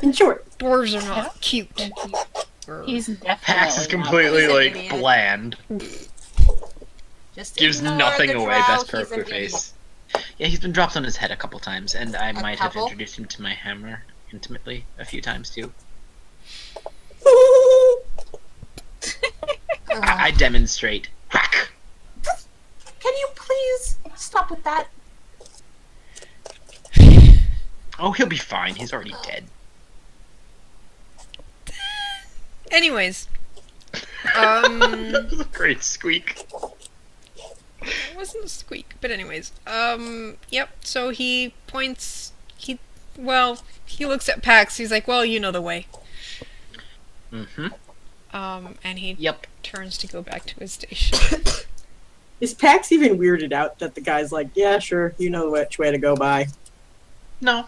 In short. Dwarves are not cute. He's definitely Pax is not. completely He's an like idiot. bland. Just Gives ignore nothing the away. drought, Best he's an poker idiot. face. Yeah, he's been dropped on his head a couple times, and I might have couple? introduced him to my hammer intimately a few times too. I demonstrate. Whack! Can you please stop with that? Oh, he'll be fine. He's already dead. Anyways. That was a great squeak. It wasn't a squeak, but anyways. Yep, so he points... He looks at Pax, he's like, well, you know the way. Mm-hmm. And he Yep. turns to go back to his station. Is Pax even weirded out that the guy's like, yeah, sure, you know which way to go by? No.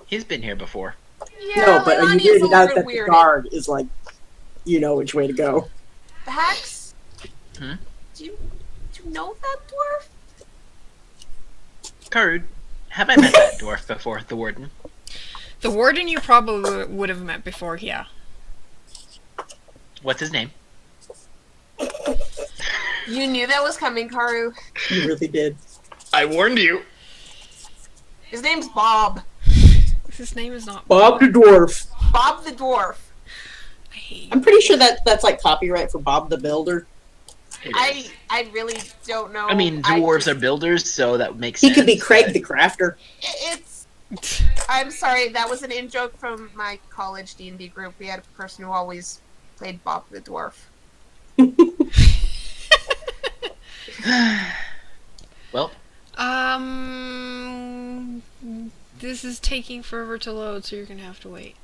He's been here before. Yeah, No, but are Leilani you is a weirded out little that weirded. the guard is like, you know which way to go? Pax? Hmm? Do you know that dwarf? Karud, have I met that dwarf before, the warden? The warden you probably would have met before, yeah. What's his name? You knew that was coming, Karu. You really did. I warned you. His name's Bob. His name is not Bob the dwarf. Bob the dwarf. I hate you. I'm pretty sure that's like copyright for Bob the Builder. I really don't know. I mean, dwarves are builders, so that makes He sense. could be Craig the Crafter. It's. I'm sorry, that was an in-joke from my college D&D group. We had a person who always played Bob the dwarf. Well, this is taking forever to load, so you're gonna have to wait.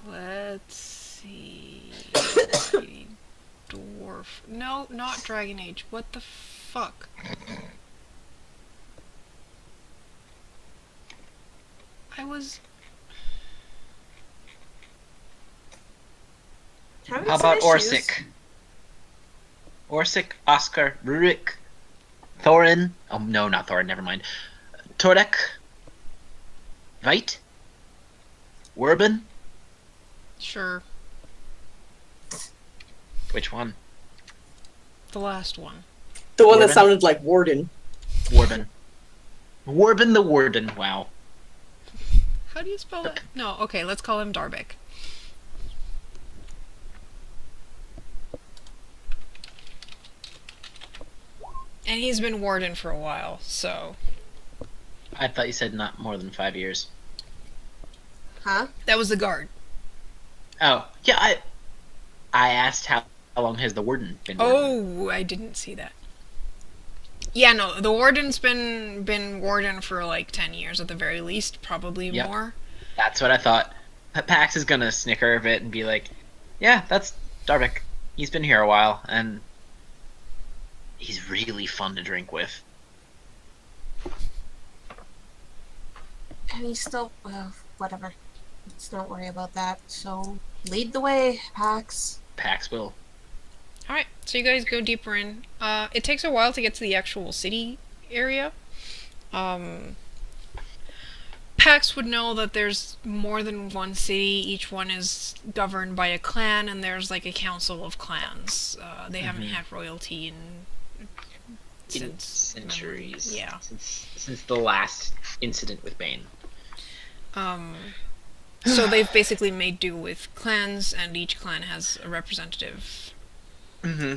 Let's see. Dwarf. No, not Dragon Age. What the fuck? I was. how about Orsic? Orsic, Oscar, Rurik, Thorin. Oh, no, not Thorin, never mind. Torek, Veit, Werben. Sure. Which one? The last one. The one that Warden? sounded like Warden. Warben. Warben the Warden, wow. How do you spell that? No, okay, let's call him Darbeck. And he's been warden for a while, so... I thought you said not more than 5 years. Huh? That was the guard. Oh, yeah, I asked how long has the warden been warden? Oh, I didn't see that. Yeah, no, the warden's been warden for like 10 years at the very least, probably Yep. more. That's what I thought. Pax is gonna snicker a bit and be like, yeah, that's Darvik. He's been here a while, and he's really fun to drink with. And he's still, well, whatever. Let's not worry about that. So, lead the way, Pax. Pax will. Alright, so you guys go deeper in. It takes a while to get to the actual city area. Pax would know that there's more than one city. Each one is governed by a clan, and there's like a council of clans. They haven't had royalty since centuries. Yeah. Since the last incident with Bane. So they've basically made do with clans, and each clan has a representative. Mm-hmm.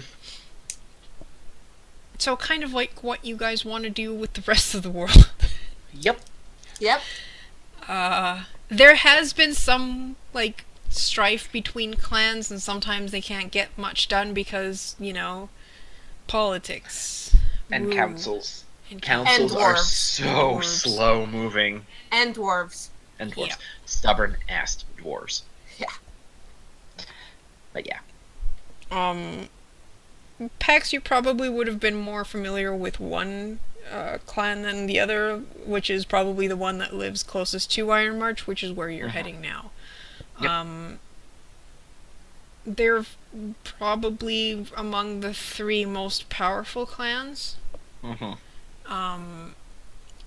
So kind of like what you guys want to do with the rest of the world. Yep. Yep. There has been some, like, strife between clans, and sometimes they can't get much done because, you know, politics. And Woo. councils. And Councils And are dwarves. so Dwarves. slow moving. And dwarves. And dwarves. Yeah. Stubborn ass dwarves. Yeah. But yeah. Pax, you probably would have been more familiar with one clan than the other, which is probably the one that lives closest to Iron March, which is where you're heading now. Yep. They're probably among the 3 most powerful clans. Mm-hmm.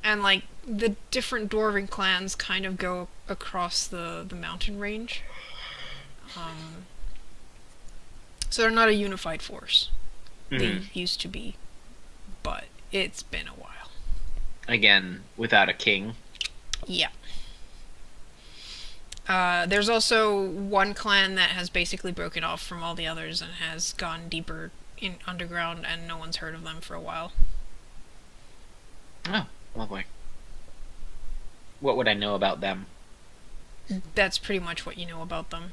And like the different dwarven clans kind of go across the mountain range. So they're not a unified force. They used to be, but it's been a while. Again, without a king. Yeah. There's also one clan that has basically broken off from all the others and has gone deeper in underground, and no one's heard of them for a while. Oh, lovely. What would I know about them? That's pretty much what you know about them.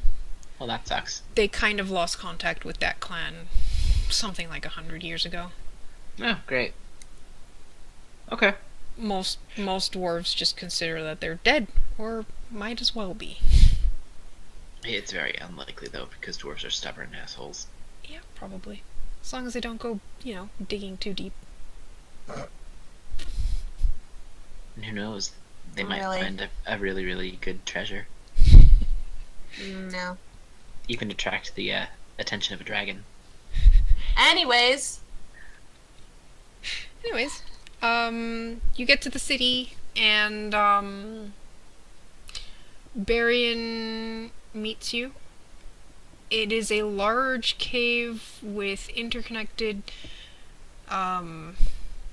Well, that sucks. They kind of lost contact with that clan something like 100 years ago. Oh, great. Okay. Most dwarves just consider that they're dead, or might as well be. It's very unlikely, though, because dwarves are stubborn assholes. Yeah, probably. As long as they don't go, you know, digging too deep. And who knows? They might Really? find a really, really good treasure. No. Even attract the attention of a dragon. Anyways, Anyways, You get to the city, and Barian meets you. It is a large cave with interconnected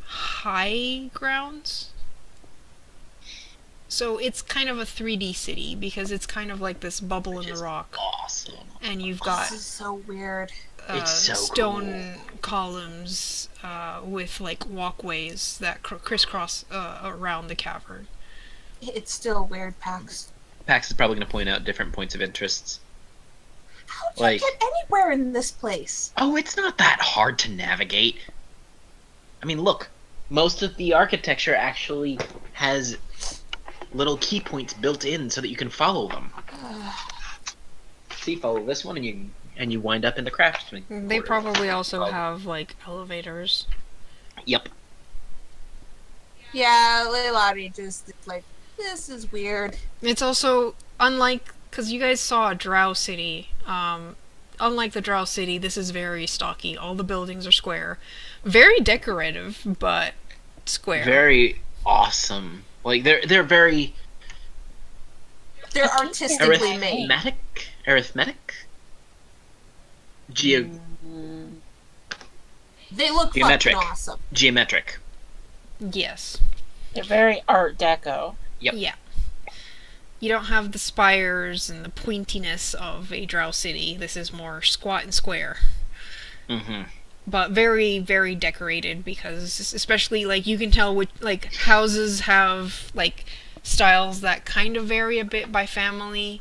high grounds. So it's kind of a 3D city because it's kind of like this bubble in the rock. Awesome. And you've got This is so weird. It's so stone columns with like walkways that crisscross around the cavern. It's still weird, Pax. Pax is probably going to point out different points of interests. How'd you Like- get anywhere in this place? Oh, it's not that hard to navigate. I mean, look, most of the architecture actually has little key points built in so that you can follow them. See, follow this one, and you wind up in the craftsman. They quarter. probably also have like elevators. Yep. Yeah, Leilani just like, this is weird. It's also unlike because you guys saw a Drow city. Unlike the Drow city, this is very stocky. All the buildings are square, very decorative, but square. Very awesome. Like they're very They're artistically made. arithmetic. They look Geometric. fucking awesome. Geometric. Yes. They're very Art Deco. Yep. Yeah. You don't have the spires and the pointiness of a Drow city. This is more squat and square. Mm-hmm. But very, very decorated because, especially, like, you can tell which, like, houses have, like, styles that kind of vary a bit by family.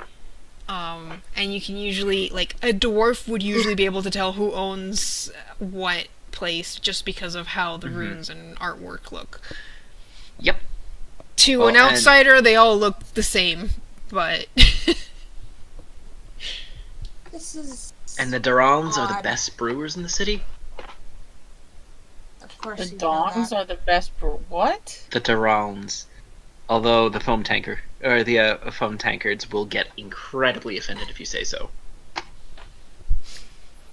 And you can usually, like, a dwarf would usually be able to tell who owns what place just because of how the runes and artwork look. Yep. To an outsider, they all look the same, but... This is. And the Durans are the odd. best brewers in the city. Of course, The you know Dongs that. are the best for what? The Durans. Although the foam tankards will get incredibly offended if you say so.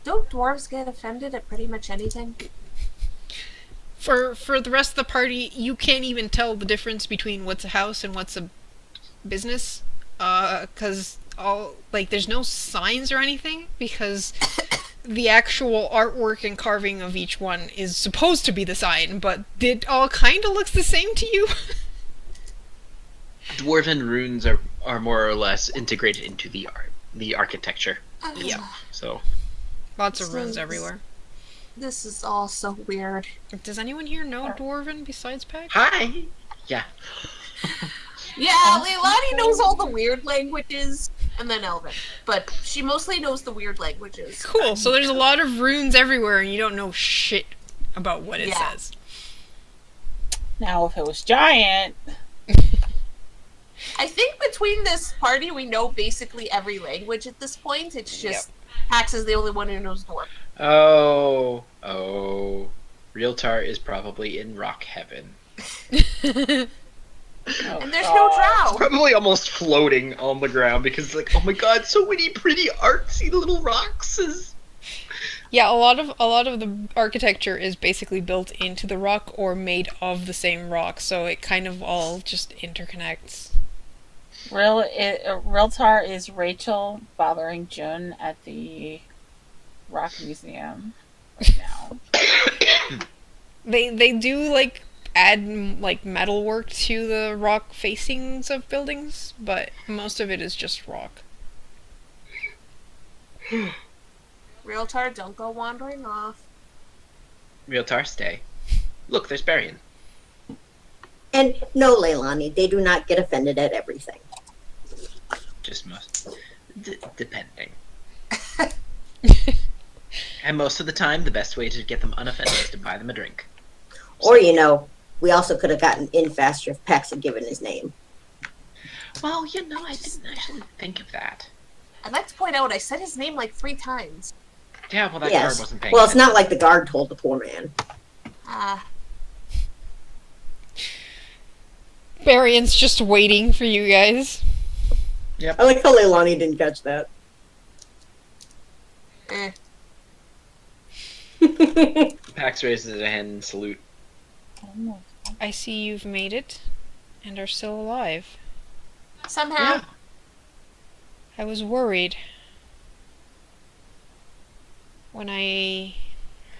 Don't dwarves get offended at pretty much anything? For the rest of the party, you can't even tell the difference between what's a house and what's a business, because there's no signs or anything, because the actual artwork and carving of each one is supposed to be the sign, but it all kind of looks the same to you. Dwarven runes are more or less integrated into the architecture. Yeah. So Lots of runes everywhere. This is all so weird. Does anyone here know Dwarven besides Pax? hi. Yeah. Yeah, Leilani knows all the weird languages, and then Elven. But she mostly knows the weird languages. Cool, so there's a lot of runes everywhere and you don't know shit about what it Yeah. says. Now, if it was giant, I think between this party, we know basically every language at this point. It's just Pax is the only one who knows Dwarf. Oh. Realtar is probably in rock heaven. And there's no drow. Probably almost floating on the ground because it's like, oh my god, so many pretty artsy little rocks. Yeah, a lot of the architecture is basically built into the rock or made of the same rock, so it kind of all just interconnects. Realtar is Rachel bothering Jun at the Rock Museum right now. They do like add like metal work to the rock facings of buildings, but most of it is just rock. Realtar, don't go wandering off. Realtar, stay. Look, there's Barian. And no, Leilani, they do not get offended at everything. Just most. Depending. And most of the time, the best way to get them unoffended is to buy them a drink. Or, we also could have gotten in faster if Pax had given his name. Well, I didn't actually think of that. I'd like to point out I said his name like 3 times. Yeah, well, that Yes. guard wasn't paying Well, it's attention. not like the guard told the poor man. Barian's just waiting for you guys. I like how Leilani didn't catch that. Eh. Pax raises a hand in salute. Almost I see you've made it and are still alive. Somehow. Yeah. I was worried when I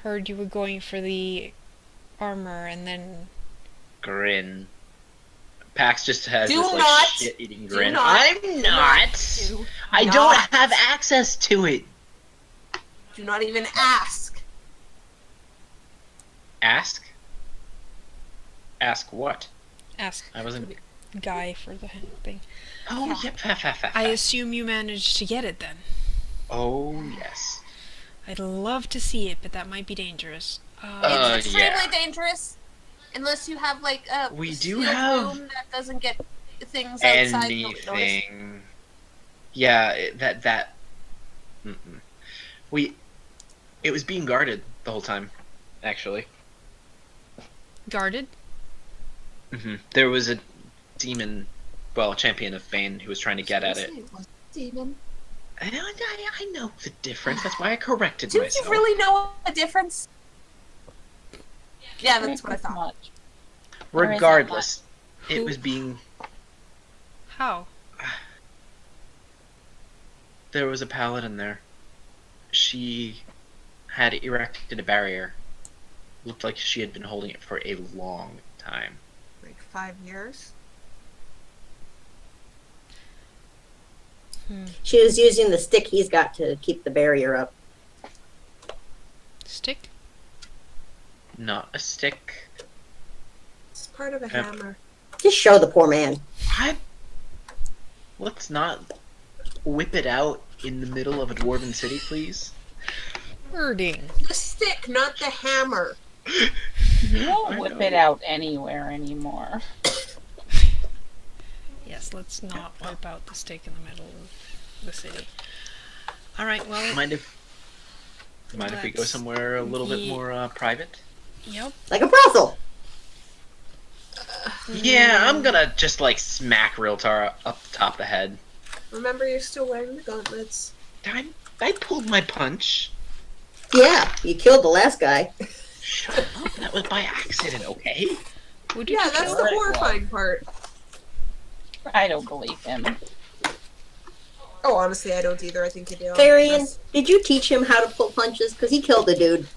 heard you were going for the armor and then... Grin. Pax just has Do this like not- shit-eating do grin. not- I'm do not. Do I not- don't have access to it. Do not even ask. Ask? Ask what? Ask I wasn't. Guy for the thing. Oh, Yeah. yep. Ha. I assume you managed to get it then. Oh, yes. I'd love to see it, but that might be dangerous. It's extremely yeah. dangerous. Unless you have like a We do sealed have room that doesn't get things outside. Don't notice. anything. Yeah, that. Mm-mm. It was being guarded the whole time, actually. Guarded? There was a demon, well, a champion of Bane who was trying to get at it. It was a demon. I know the difference. That's why I corrected Do myself. you really know a difference? Yeah, that's what I thought. Much. Or is that Regardless, it Who- was being. How? There was a paladin there. She had erected a barrier. Looked like she had been holding it for a long time. Like 5 years. She was using the stick he's got to keep the barrier up. Stick? Not a stick. It's part of a Yep. hammer. Just show the poor man. Let's not whip it out in the middle of a dwarven city, please. Birding. The stick, not the hammer. You don't I whip know. it out anywhere anymore. Yes, let's not whip out the stick in the middle of the city. Alright, well, Mind if we go Let's- somewhere a little bit Ye- more private? yep. Like a brothel. Yeah, I'm gonna just like smack Realtar up the top of the head. Remember, you're still wearing the gauntlets. I pulled my punch. Yeah, you killed the last guy. Shut up. That was by accident, okay? Who did Yeah, you that's kill? the Right, horrifying part. I don't believe him. Oh, honestly, I don't either. I think you do. Varian, That's- did you teach him how to pull punches? Because he killed the dude.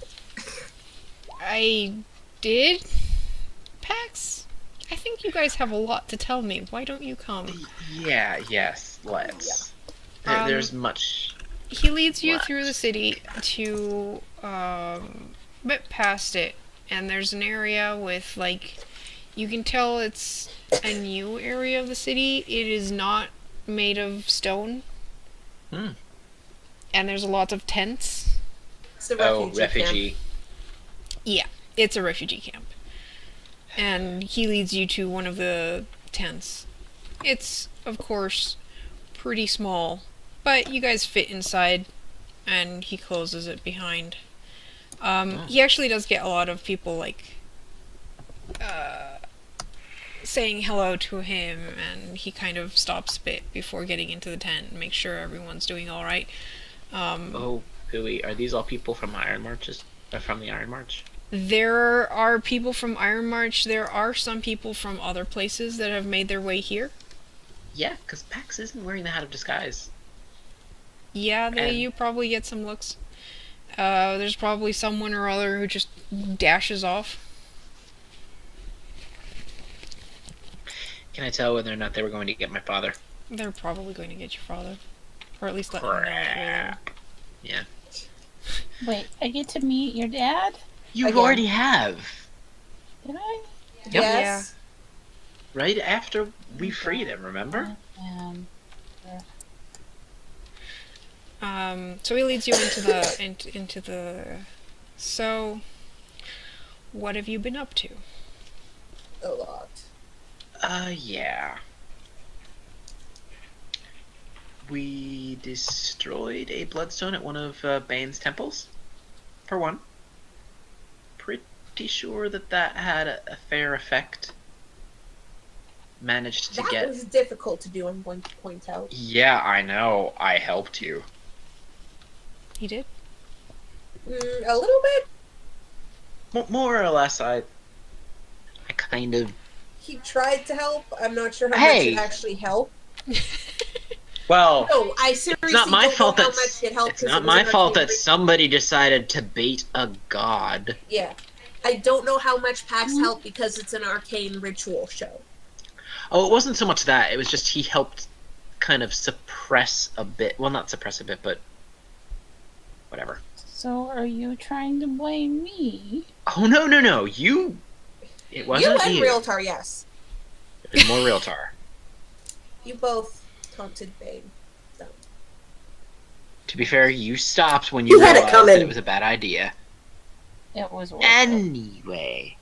I did? Pax? I think you guys have a lot to tell me. Why don't you come? Yeah, yes, let's. Um, There's much. He leads you What? through the city to a bit past it, and there's an area with like you can tell it's a new area of the city. It is not made of stone. Hmm. And there's lots of tents. It's a Oh, refugee. refugee. Yeah, it's a refugee camp. And he leads you to one of the tents. It's, of course, pretty small, but you guys fit inside, and he closes it behind. He actually does get a lot of people, like, saying hello to him, and he kind of stops a bit before getting into the tent and makes sure everyone's doing alright. Oh, hooey. Are these all people from Iron Marches? From the Iron March? There are people from Iron March. There are some people from other places that have made their way here. Yeah, because Pax isn't wearing the hat of disguise. Yeah, And- you probably get some looks. There's probably someone or other who just dashes off. Can I tell whether or not they were going to get my father? They're probably going to get your father. Or at least let him know that you're there. Yeah. Wait, I get to meet your dad? You Again. already have. Did I? Yep. Yes. Right after we freed him, remember? So he leads you into the into the. So, what have you been up to? A lot. Yeah. We destroyed a bloodstone at one of Bane's temples, for one. Pretty sure that had a fair effect. Managed to That get... was difficult to do, I'm going to point out. Yeah, I know. I helped you. He did? A little bit. More or less, I kind of... He tried to help. I'm not sure how much Hey! it actually helped. Well, No, I seriously it's not my don't fault know how that much it helped. it's 'cause not it was my an fault arcane that ritual. somebody decided to bait a god. Yeah. I don't know how much PAX helped because it's an arcane ritual show. Oh, it wasn't so much that. It was just he helped kind of suppress a bit. Well, not suppress a bit, but whatever. So are you trying to blame me? Oh, no. You... It wasn't You and you. Realtar, yes. It was more Realtar. You both taunted Bane. So. To be fair, you stopped when You you had it realized coming. that it was a bad idea. It was worth it. Anyway.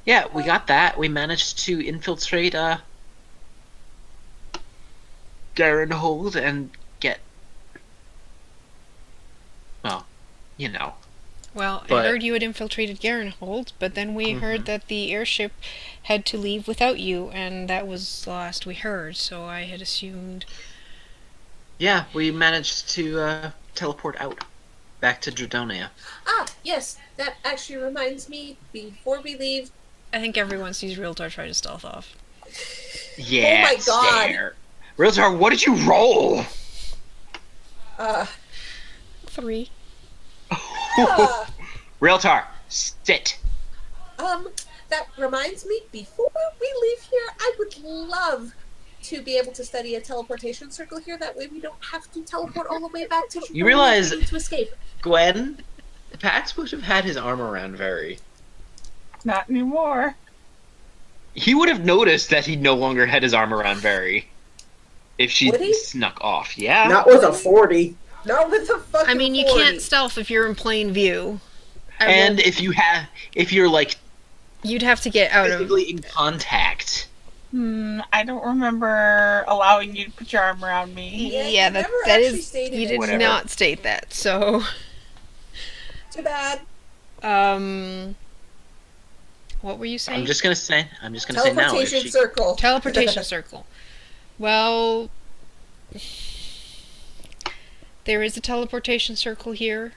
Yeah, we got that. We managed to infiltrate Garenhold and get... Well, you know. Well, But- I heard you had infiltrated Garenhold, but then we heard that the airship had to leave without you, and that was the last we heard, so I had assumed... Yeah, we managed to teleport out. Back to Dradonia. Ah, yes. That actually reminds me, before we leave... I think everyone sees Realtar try to stealth off. Yeah, Oh my God. stare. Realtar, what did you roll? 3. Realtar, sit. That reminds me, before we leave here, I would love to be able to study a teleportation circle here. That way we don't have to teleport all the way back to You realize- to escape. Gwen, Pax would have had his arm around Very. Not anymore. He would have noticed that he no longer had his arm around Very. If she Would he? snuck off, yeah. Not with a 40. Not with a fucking I mean, you 40. can't stealth if you're in plain view. And if you're like You'd have to get out of... physically in contact. I don't remember allowing you to put your arm around me. Yeah, Yeah, you that never that actually is... stated You it. did Whatever. not state that, so... Too bad. What were you saying? I'm just gonna say now. If Teleportation she, circle. Teleportation circle. Well... There is a teleportation circle here.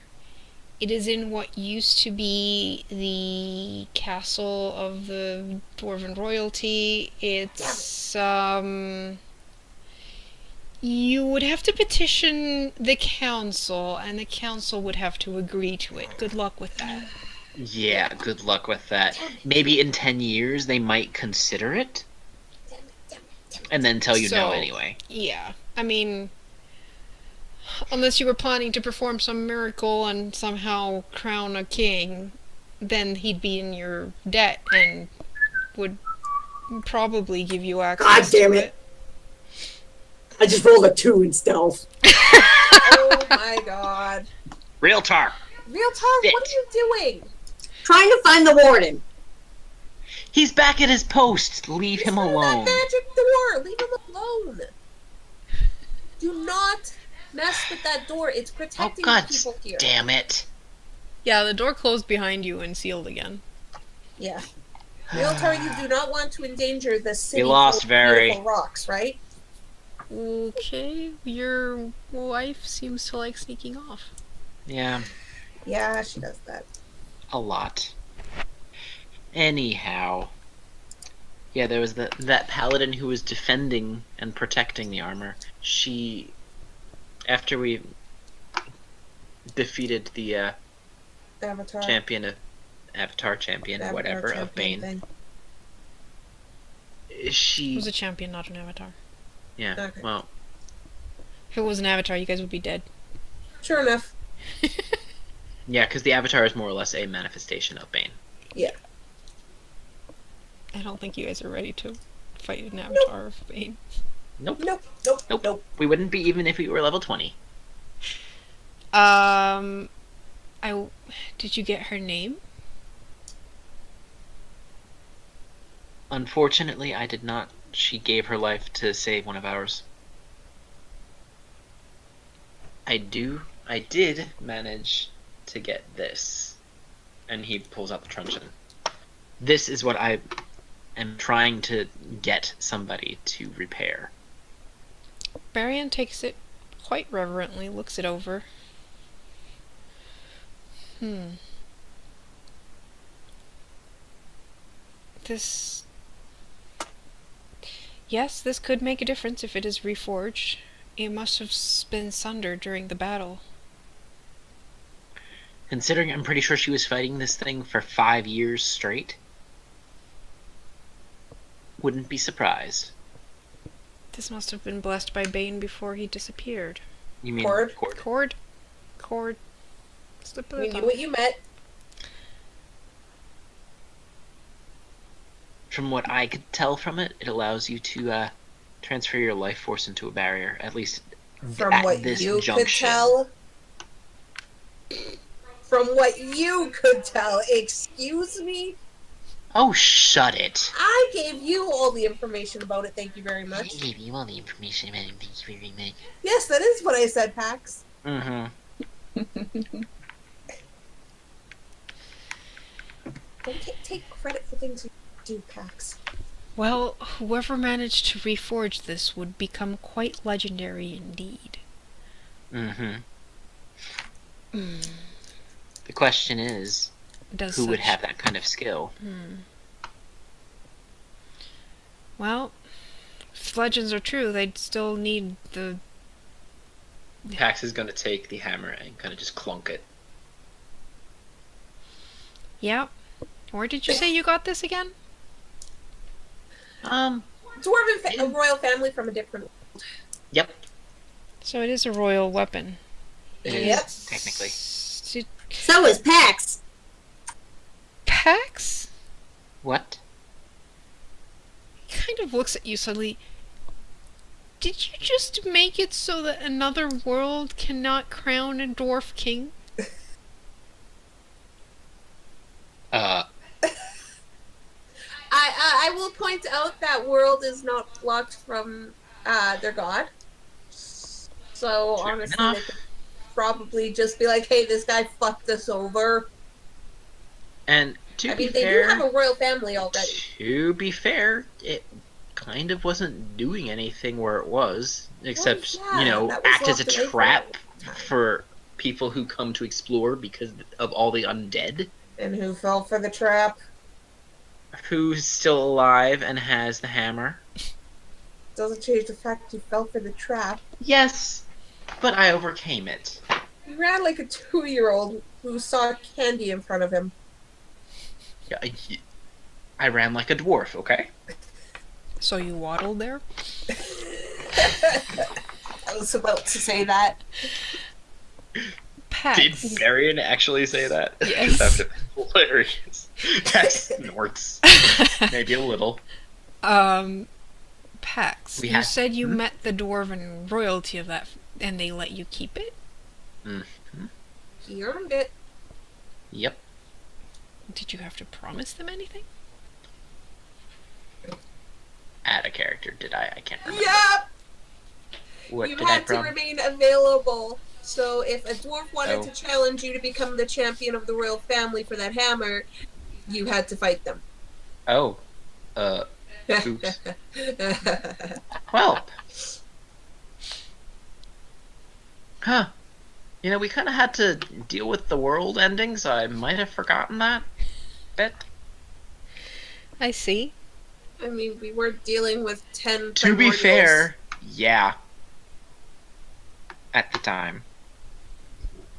It is in what used to be the castle of the Dwarven royalty. It's, you would have to petition the council, and the council would have to agree to it. Good luck with that. yeah, good luck with that. Maybe in 10 years they might consider it, and then tell you no So- anyway. Yeah, I mean... Unless you were planning to perform some miracle and somehow crown a king, then he'd be in your debt and would probably give you access God damn to it. I just rolled a 2 in stealth. Oh my god. Realtar, Realtar, Sit. what are you doing? Trying to find the warden. he's back at his post. Leave him Through alone. That magic door. Leave him alone. Do not mess with that door. It's Oh protecting god, the people here. damn it! Yeah, the door closed behind you and sealed again. Yeah. Realtar, you do not want to endanger the city lost full of Very. beautiful rocks, right? Okay, your wife seems to like sneaking off. Yeah, Yeah, she does that. a lot. Anyhow, yeah, there was that paladin who was defending and protecting the armor. She, after we defeated the Avatar. champion of Avatar champion or Avatar whatever of champion Bane, thing. It she was a champion, not an avatar. yeah. Okay. Well, If it was an avatar, you guys would be dead. Sure enough. yeah, because the Avatar is more or less a manifestation of Bane. Yeah. I don't think you guys are ready to fight an avatar of Bane. Nope. Nope. Nope. Nope. Nope. We wouldn't be even if we were level 20. Did you get her name? Unfortunately, I did not. She gave her life to save one of ours. I did manage to get this. And he pulls out the truncheon. This is what I am trying to get somebody to repair. Barian takes it quite reverently, looks it over. This... Yes, this could make a difference if it is reforged. It must have been sundered during the battle. Considering I'm pretty sure she was fighting this thing for 5 years straight. Wouldn't be surprised. This must have been blessed by Bane before he disappeared. You mean Cord? Cord. Slip of We the knew tongue. what you meant. From what I could tell from it, it allows you to transfer your life force into a barrier, at least From at what this you junction. could tell. From what you could tell. Excuse me? Oh, shut it. I gave you all the information about it, thank you very I much. gave you all the information about it, thank you very much. Yes, that is what I said, Pax. Mm-hmm. Don't take credit for things you do, Pax. Well, whoever managed to reforge this would become quite legendary indeed. Mm-hmm. The question is, Does who would such- have that kind of skill? Well, if legends are true, they'd still need the... Pax is gonna take the hammer and kind of just clunk it. Yeah. Where did you say you got this again? Dwarven a royal family from a different... Yep. So it is a royal weapon. It Yep. is, technically. So is Pax. Pax? What? He kind of looks at you suddenly. Did you just make it so that another world cannot crown a dwarf king? I will point out that world is not blocked from their god. So Fair honestly, enough. they could probably just be like, "Hey, this guy fucked us over." And to I be mean, they fair, do have a royal family already. it kind of wasn't doing anything where it was, except, yeah, you know, that was act as a locked away for trap a long time. for people who come to explore because of all the undead. And who fell for the trap? Who's still alive and has the hammer. Doesn't change the fact you fell for the trap. Yes, but I overcame it. He ran like a 2-year-old who saw candy in front of him. Yeah, I ran like a dwarf, okay? So you waddled there? I was about to say that. Pax. Did Marion actually say that? Yes. That would have been hilarious. That snorts. Maybe a little. Pax, We you had- said you met the dwarven royalty of that, and they let you keep it? He earned it. Yep. Did you have to promise them anything? Add a character, did I? I can't remember. Yep! What You did I had to promise? remain available. So if a dwarf wanted Oh. to challenge you to become the champion of the royal family for that hammer, you had to fight them. Oh. Oops. Well. Huh. You know, we kind of had to deal with the world ending, so I might have forgotten that bit. I see. I mean, we were dealing with 10 To be primordials. fair, yeah. At the time.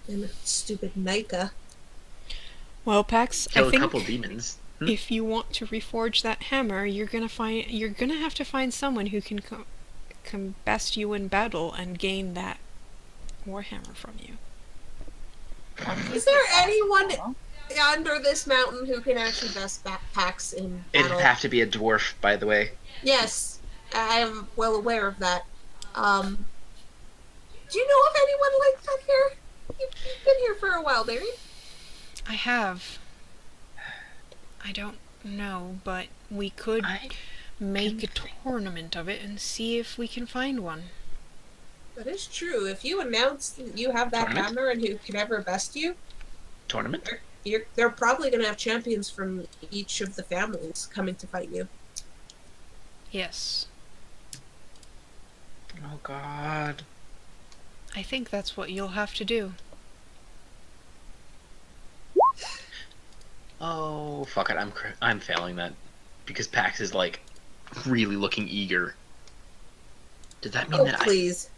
And stupid Nika. Well, Pax, Kill I a think couple demons. if you want to reforge that hammer, you're gonna have to find someone who can best you in battle and gain that warhammer from you. Is there anyone under this mountain who can actually best backpacks in It'd battle? have to be a dwarf, by the way. Yes, I am well aware of that. Do you know of anyone like that here? You've been here for a while, Barry. I have. I don't know, but we could make a tournament of it and see if we can find one. That is true. If you announce that you have that Tournament? hammer and who can ever best you, Tournament? they're probably going to have champions from each of the families coming to fight you. Yes. Oh god. I think that's what you'll have to do. Oh, fuck it. I'm failing that because Pax is like really looking eager. Does that mean Oh, that please.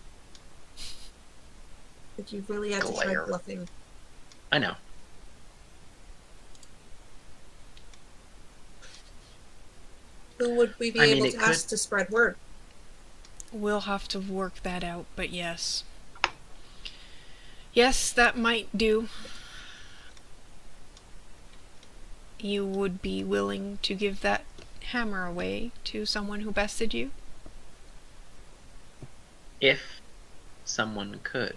But you really have to try Glare. bluffing. I know. Who would we be I mean, able it to could- ask to spread word? We'll have to work that out, but yes. Yes, that might do. You would be willing to give that hammer away to someone who bested you? If someone could.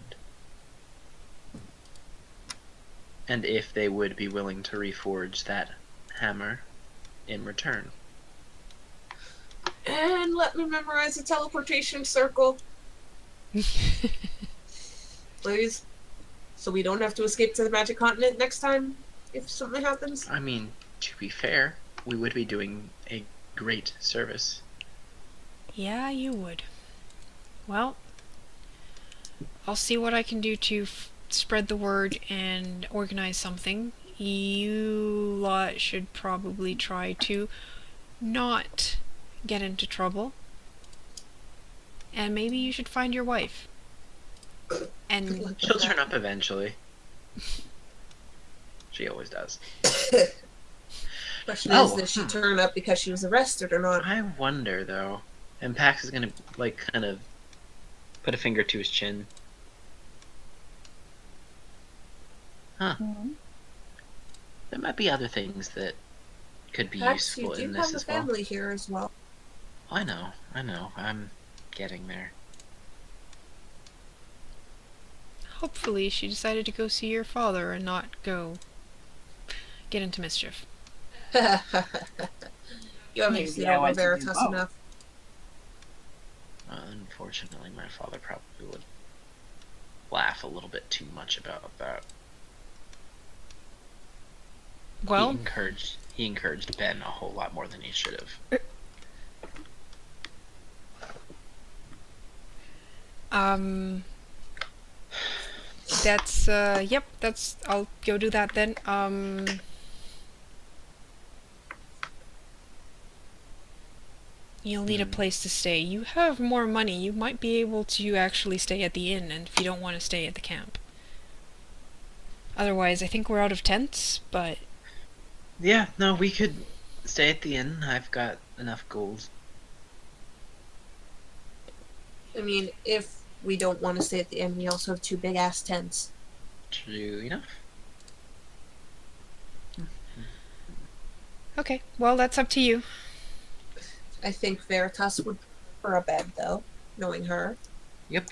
And if they would be willing to reforge that hammer in return. And let me memorize the teleportation circle, please. So we don't have to escape to the magic continent next time if something happens. I mean, to be fair, we would be doing a great service. Yeah, you would. Well, I'll see what I can do to spread the word and organize something. You lot should probably try to not get into trouble. And maybe you should find your wife. And She'll turn up eventually. She always does. Question is, Oh, did she turn up because she was arrested or not? I wonder though. And Pax is gonna like kind of put a finger to his chin. Huh. There might be other things that could be Perhaps you useful do in have this a as well. family here as well. I know. I'm getting there. hopefully she decided to go see your father and not go get into mischief. You obviously Maybe I don't know want to do Veritas both. enough. Unfortunately, my father probably would laugh a little bit too much about that. Well, He encouraged Ben a whole lot more than he should have. that's yep, that's I'll go do that then. You'll need a place to stay. You have more money. You might be able to actually stay at the inn, and if you don't want to stay at the camp. Otherwise, I think we're out of tents, but Yeah, no, we could stay at the inn. I've got enough gold. I mean, if we don't want to stay at the inn, we also have 2 big-ass tents. True enough. okay. Well, that's up to you. I think Veritas would prefer a bed, though, knowing her. Yep.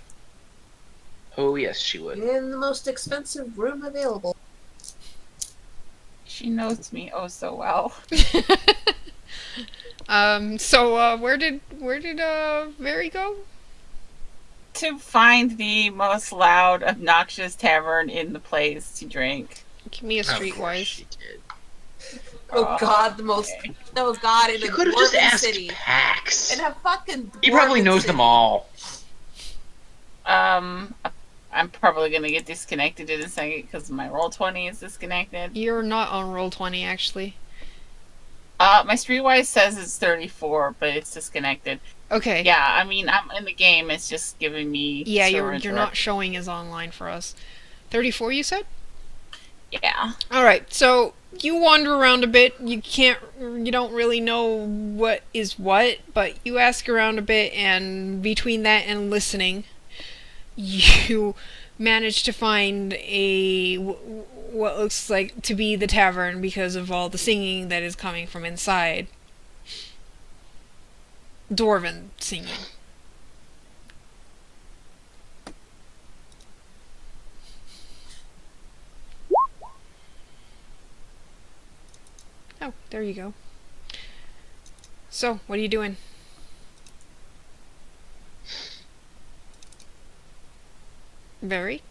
Oh, yes, she would. In the most expensive room available. She knows me oh so well. So where did Very go? To find the most loud, obnoxious tavern in the place to drink. Give me a Of course streetwise. she did. Oh God, the most. Okay. Oh God, in You a could have just dwarven asked city. Pax. In a fucking. He probably dwarven knows city. them all. I'm probably gonna get disconnected in a second because my roll 20 is disconnected. You're not on roll 20, actually. My streetwise says it's 34, but it's disconnected. Okay. Yeah, I mean, I'm in the game. It's just giving me. Yeah, server you're not showing as online for us. 34, you said? Yeah. All right. So you wander around a bit. You don't really know what is what, but you ask around a bit, and between that and listening, you manage to find what looks like to be the tavern because of all the singing that is coming from inside. Dwarven singing. Oh, there you go. So, what are you doing? Very?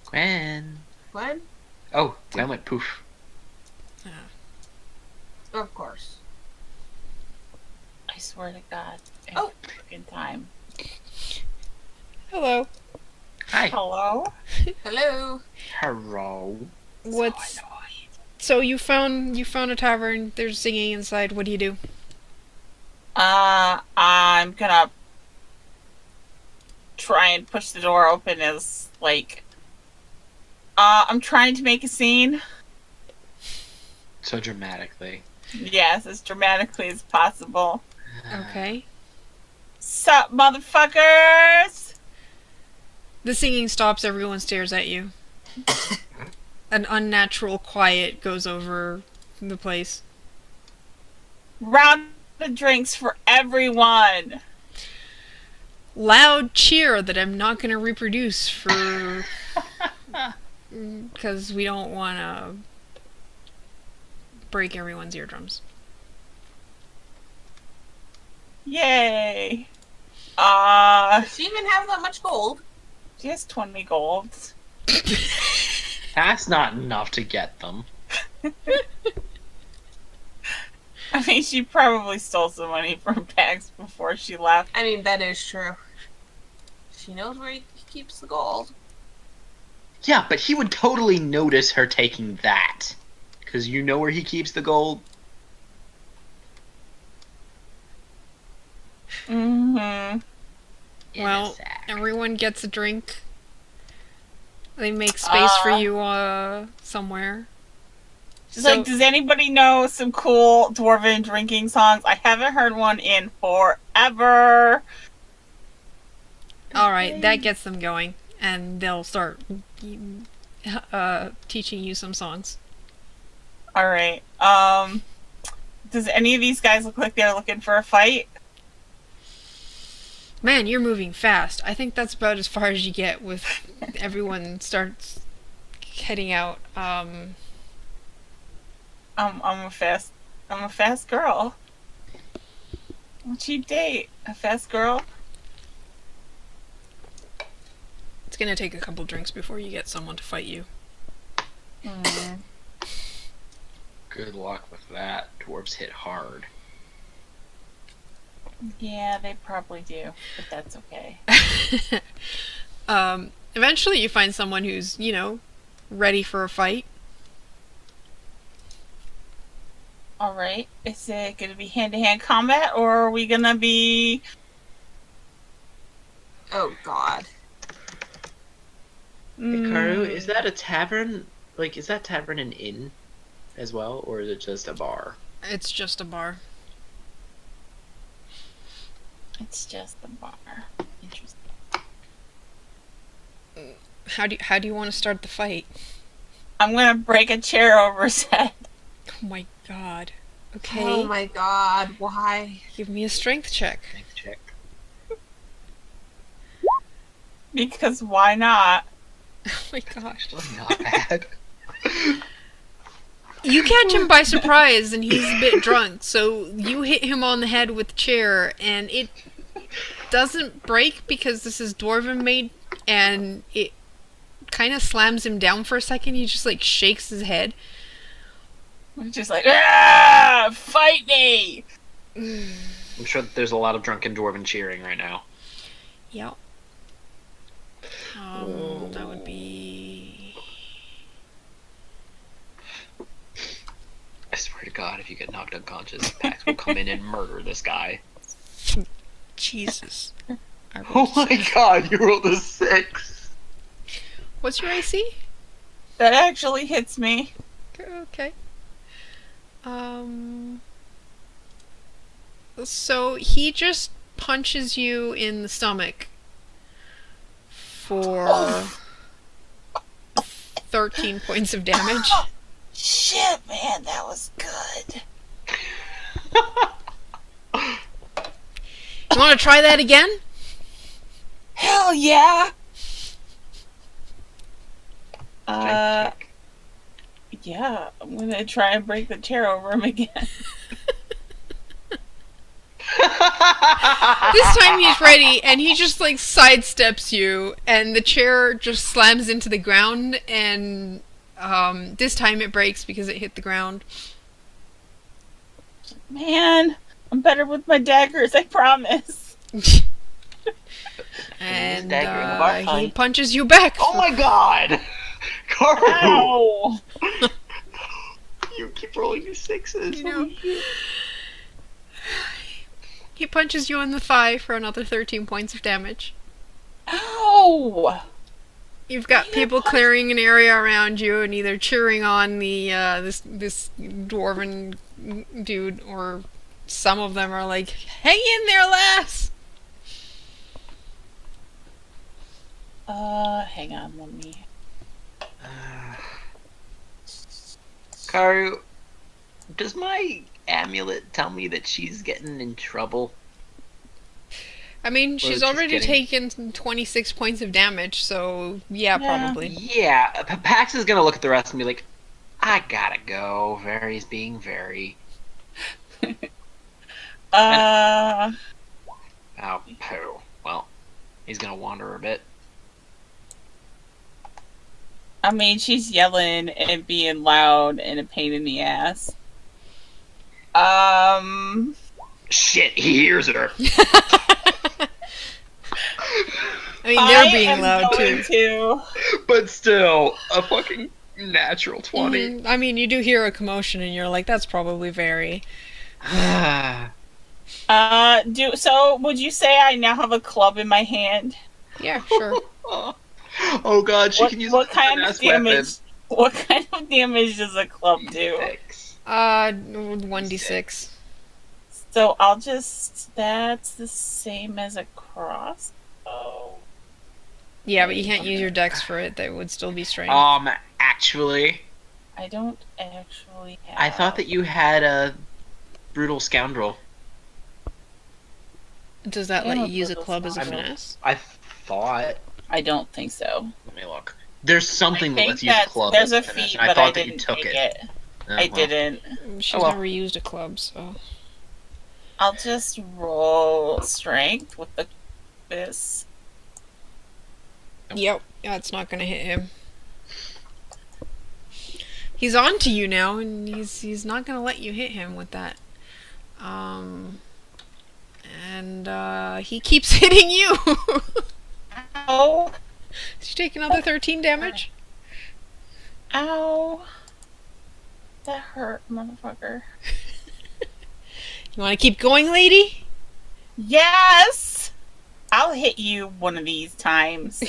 Gwen. Gwen? Oh, Gwen went poof. Of course. I swear to God. Oh. Freaking time. Hello. Hi. Hello? Hello. Hello. What's So annoying. So you found a tavern. There's singing inside. What do you do? I'm gonna try and push the door open as, like, I'm trying to make a scene. So dramatically. Yes, as dramatically as possible. Okay. Sup, motherfuckers? The singing stops. Everyone stares at you. An unnatural quiet goes over the place. Round of drinks for everyone. Loud cheer that I'm not going to reproduce for... because we don't want to break everyone's eardrums. Yay. Does she even have that much gold? She has 20 gold. That's not enough to get them. I mean, she probably stole some money from Pax before she left. I mean, that is true. She knows where he keeps the gold. Yeah, but he would totally notice her taking that. Because you know where he keeps the gold? Mm-hmm. In a Well, sack. everyone gets a drink. They make space for you somewhere. She's So- like, does anybody know some cool dwarven drinking songs? I haven't heard one in forever. Alright, that gets them going. And they'll start teaching you some songs. Alright, does any of these guys look like they're looking for a fight? Man, you're moving fast. I think that's about as far as you get with everyone starts heading out. I'm a fast girl. I'm a cheap date. A fast girl. It's gonna take a couple drinks before you get someone to fight you. Mm. Good luck with that. Dwarves hit hard. Yeah, they probably do, but that's okay. Eventually you find someone who's, ready for a fight. Alright, is it gonna be hand-to-hand combat, or are we gonna be... Oh, God. Hikaru, is that a tavern? Like, is that tavern an inn as well, or is it just a bar? It's just a bar. It's just a bar. Interesting. How do you want to start the fight? I'm gonna break a chair over his head. Oh my god. Okay. Oh my God, why? Give me a strength check. Strength check. Because why not? Oh my gosh. Actually, not bad. You catch him by surprise and he's a bit drunk, so you hit him on the head with the chair and it doesn't break because this is dwarven made and it kind of slams him down for a second. He just like shakes his head. I'm just like, ah, fight me! I'm sure that there's a lot of drunken dwarven cheering right now. Yep. That would be... I swear to God, if you get knocked unconscious, Pax will come in and murder this guy. Jesus. I rolled Oh a my six. God, you rolled a 6. What's your AC? That actually hits me. Okay. So he just punches you in the stomach for 13 points of damage. Shit, man, that was good. You want to try that again? Hell yeah! Strength check. Yeah, I'm gonna try and break the chair over him again. This time he's ready, and he just like sidesteps you, and the chair just slams into the ground, and this time it breaks because it hit the ground. Man, I'm better with my daggers, I promise. And dagger in the bar he fight. punches you back. Oh my God! Karu! Ow! You keep rolling these sixes. You know. Holy shit. He punches you in the thigh for another 13 points of damage. Ow! You've got people clearing an area around you and either cheering on the this dwarven dude, or some of them are like, "Hang in there, lass!" Hang on, let me... Karu, does my amulet tell me that she's getting in trouble? I mean, Or she's just already getting- taken 26 points of damage, so yeah, probably. Yeah, Pax is gonna look at the rest and be like, I gotta go. Very's being very. Oh, poo. Well, he's gonna wander a bit. I mean, she's yelling and being loud and a pain in the ass. Shit, he hears her. I mean, they're I being am loud going too. But still, a fucking natural 20. I mean, you do hear a commotion, and you're like, "That's probably very." So would you say I now have a club in my hand? Yeah, sure. Oh god, she What, can use what a kind of finesse weapon. damage? What kind of damage does a club do? 6. 1d6. So I'll just... That's the same as a crossbow. Yeah, but you can't use your dex for it. That would still be strength. Actually, I don't actually have... I thought that you had a brutal scoundrel. Does that Yeah, let you use a but club as a it's not- finesse? I thought. I don't think so. Let me look. There's something I that think lets you use a that club. there's as a finesse, feat, and I but thought I that you didn't took take it. it. Oh, I well. didn't. She's Oh, well. never used a club, so. I'll just roll strength with this. Yep, that's not gonna hit him. He's on to you now, and he's not gonna let you hit him with that. And he keeps hitting you. Ow! Did you take another 13 damage? Ow! That hurt, motherfucker. You want to keep going, lady? Yes! I'll hit you one of these times.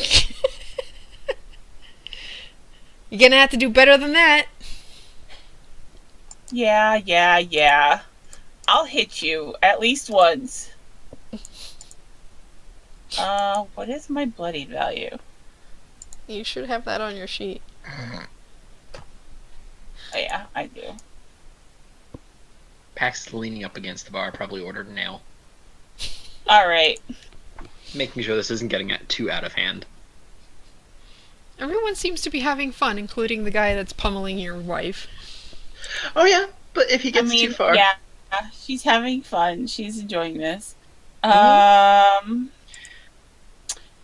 You're gonna have to do better than that. Yeah. I'll hit you at least once. What is my bloodied value? You should have that on your sheet. Oh, yeah, I do. Pax is leaning up against the bar, probably ordered a nail. Alright. Making sure this isn't getting too out of hand. Everyone seems to be having fun, including the guy that's pummeling your wife. Oh yeah, but if he gets too far. Yeah, she's having fun. She's enjoying this. You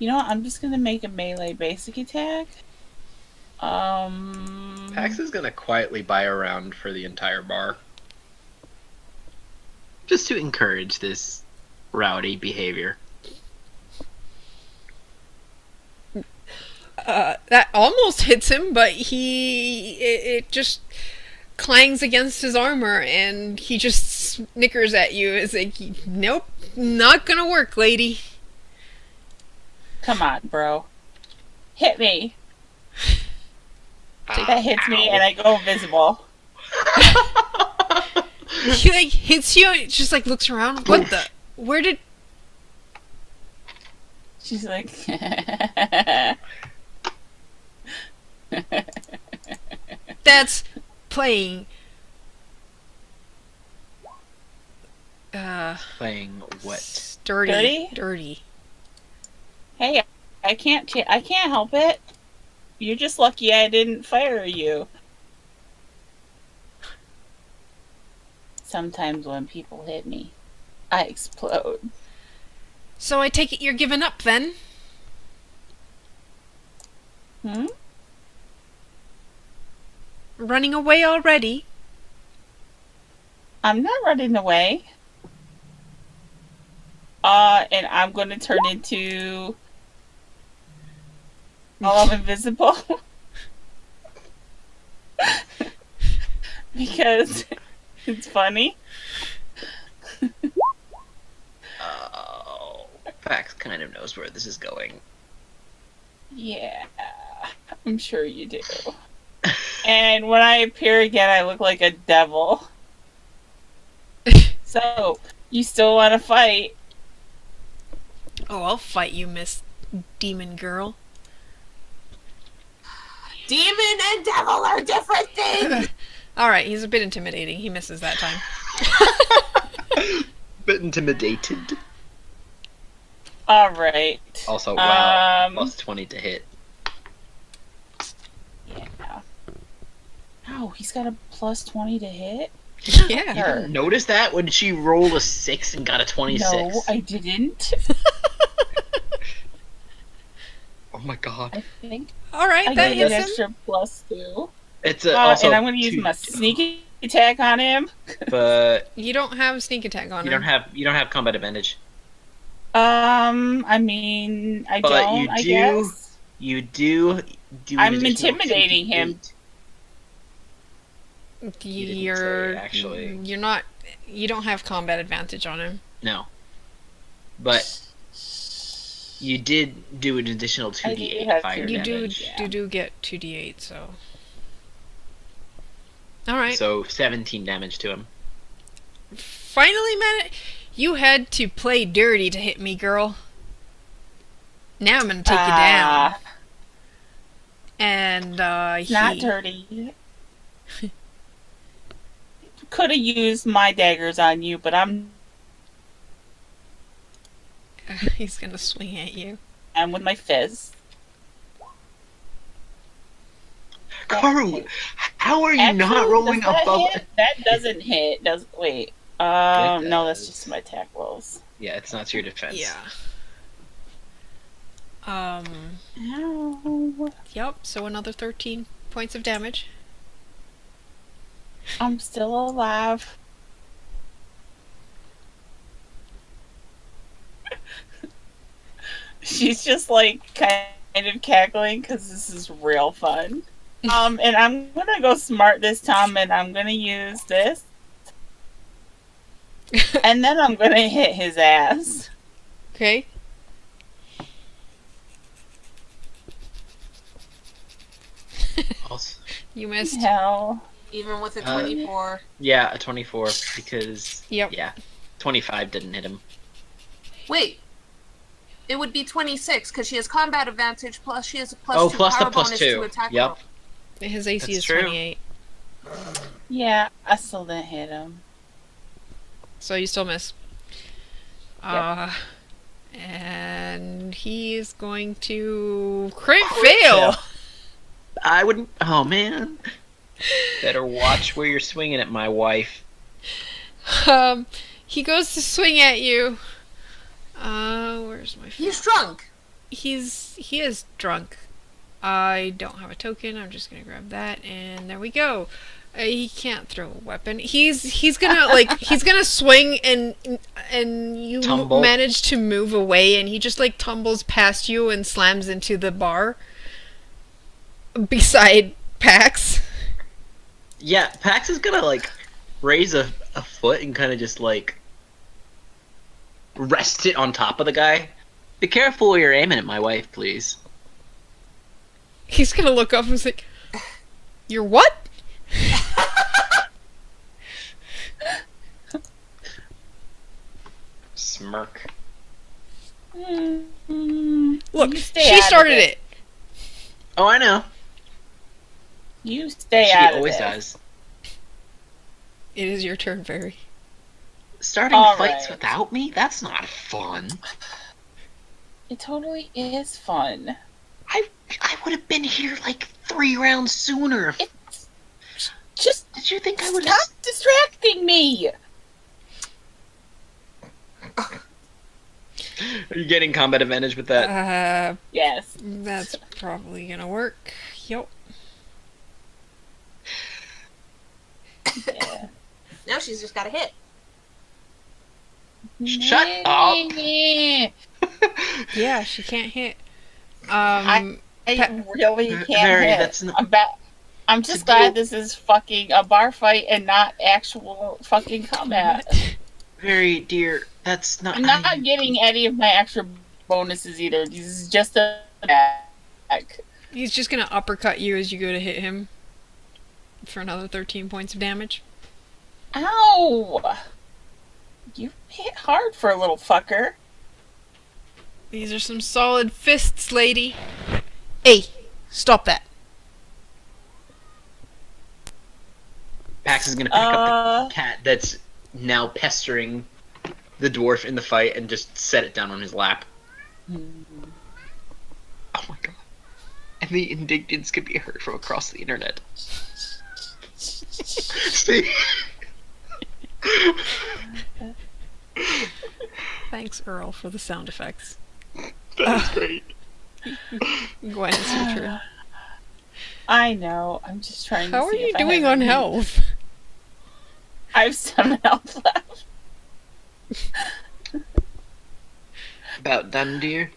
know what? I'm just gonna make a melee basic attack. Pax is gonna quietly buy around for the entire bar. Just to encourage this rowdy behavior. That almost hits him, but it just clangs against his armor, and he just snickers at you. It's like, nope, not gonna work, lady. Come on, bro. Hit me. That hits me, and I go invisible. He like hits you, and it just like looks around. What the? Where did? She's like... That's playing. Playing what? Dirty. Hey, I can't help it. You're just lucky I didn't fire you. Sometimes when people hit me, I explode. So I take it you're giving up then? Hmm? Running away already? I'm not running away. And I'm gonna turn into... all invisible. because it's funny. Oh, Pax kind of knows where this is going. Yeah, I'm sure you do. And when I appear again, I look like a devil. So, you still want to fight? Oh, I'll fight you, Miss Demon Girl. Demon and devil are different things! Alright, he's a bit intimidating. He misses that time. Bit intimidated. Alright. Also, wow, plus 20 to hit. Yeah. Oh, he's got a plus 20 to hit? Yeah. You didn't notice that when she rolled a 6 and got a 26? No, I didn't. Oh my god. I think Alright, I that get an hits him. extra plus 2. It's also and I'm going to use my sneak attack on him. But You don't have sneak attack on you him. don't have combat advantage. I mean, I But don't, you I do- guess. You do an I'm additional intimidating him. 2d8. You're say, actually. You're not. You don't have combat advantage on him. No. But you did do an additional I do 2d8 have fire You do damage. Yeah. you do get 2d8, so. Alright. So 17 damage to him. Finally, man, you had to play dirty to hit me, girl. Now I'm gonna take you down. And Not dirty. Could have used my daggers on you, but I'm he's gonna swing at you. with my fists. Karu, how are you Actually, not rolling does that above? hit? That doesn't hit. Does wait? It No, that's does. just my attack rolls. Yeah, it's not your defense. Yeah. Ow. Yep, so another 13 points of damage. I'm still alive. She's just like kind of cackling because this is real fun. And I'm gonna go smart this time, and I'm gonna use this, and then I'm gonna hit his ass. Okay. Also, You missed. Hell, Even with a Uh, 24. yeah, a 24 because Yep. yeah, 25 didn't hit him. Wait. It would be 26 because she has combat advantage plus she has a plus Oh, 2 plus the power plus bonus 2. to attack Yep. roll. His AC That's is true. 28. yeah, I still didn't hit him. So you still miss. And he is going to crit fail. I wouldn't. Oh man. Better watch where you're swinging at, my wife. He goes to swing at you. Where's my He's drunk. he is drunk. I don't have a token. I'm just gonna grab that, and there we go. He can't throw a weapon. He's gonna he's gonna swing, and you Tumble. manage to move away, and he just like tumbles past you and slams into the bar beside Pax. Yeah, Pax is gonna like raise a foot and kind of just like rest it on top of the guy. Be careful where you're aiming at, my wife, please. He's gonna look up and say, "You're what?" Smirk. Look, You stay she out of started it. it. Oh, I know. You stay She out of always this. does. It is your turn, Barry. Starting All fights right. without me? That's not fun. It totally is fun. I would have been here like 3 rounds sooner. It's just Did you think I would have? stop distracting me. Are you getting combat advantage with that? Yes. That's probably gonna work. Yup. Yeah. Now she's just got a hit. Shut up. Yeah, she can't hit. I really can't Mary, hit. that's not- I'm back. I'm just glad this is fucking a bar fight and not actual fucking combat. Very dear. That's not. I'm not getting any of my extra bonuses either. This is just a back. He's just gonna uppercut you as you go to hit him for another 13 points of damage. Ow! You hit hard for a little fucker. These are some solid fists, lady. Hey, stop that. Pax is gonna pick up the cat that's now pestering the dwarf in the fight and just set it down on his lap. Oh my god. And the indignance could be heard from across the internet. See? Thanks, Earl, for the sound effects. That's great. Gwen, it's your turn. I know. I'm just trying to How are see you if I doing have on any- health? I have 7 health left. About done, dear?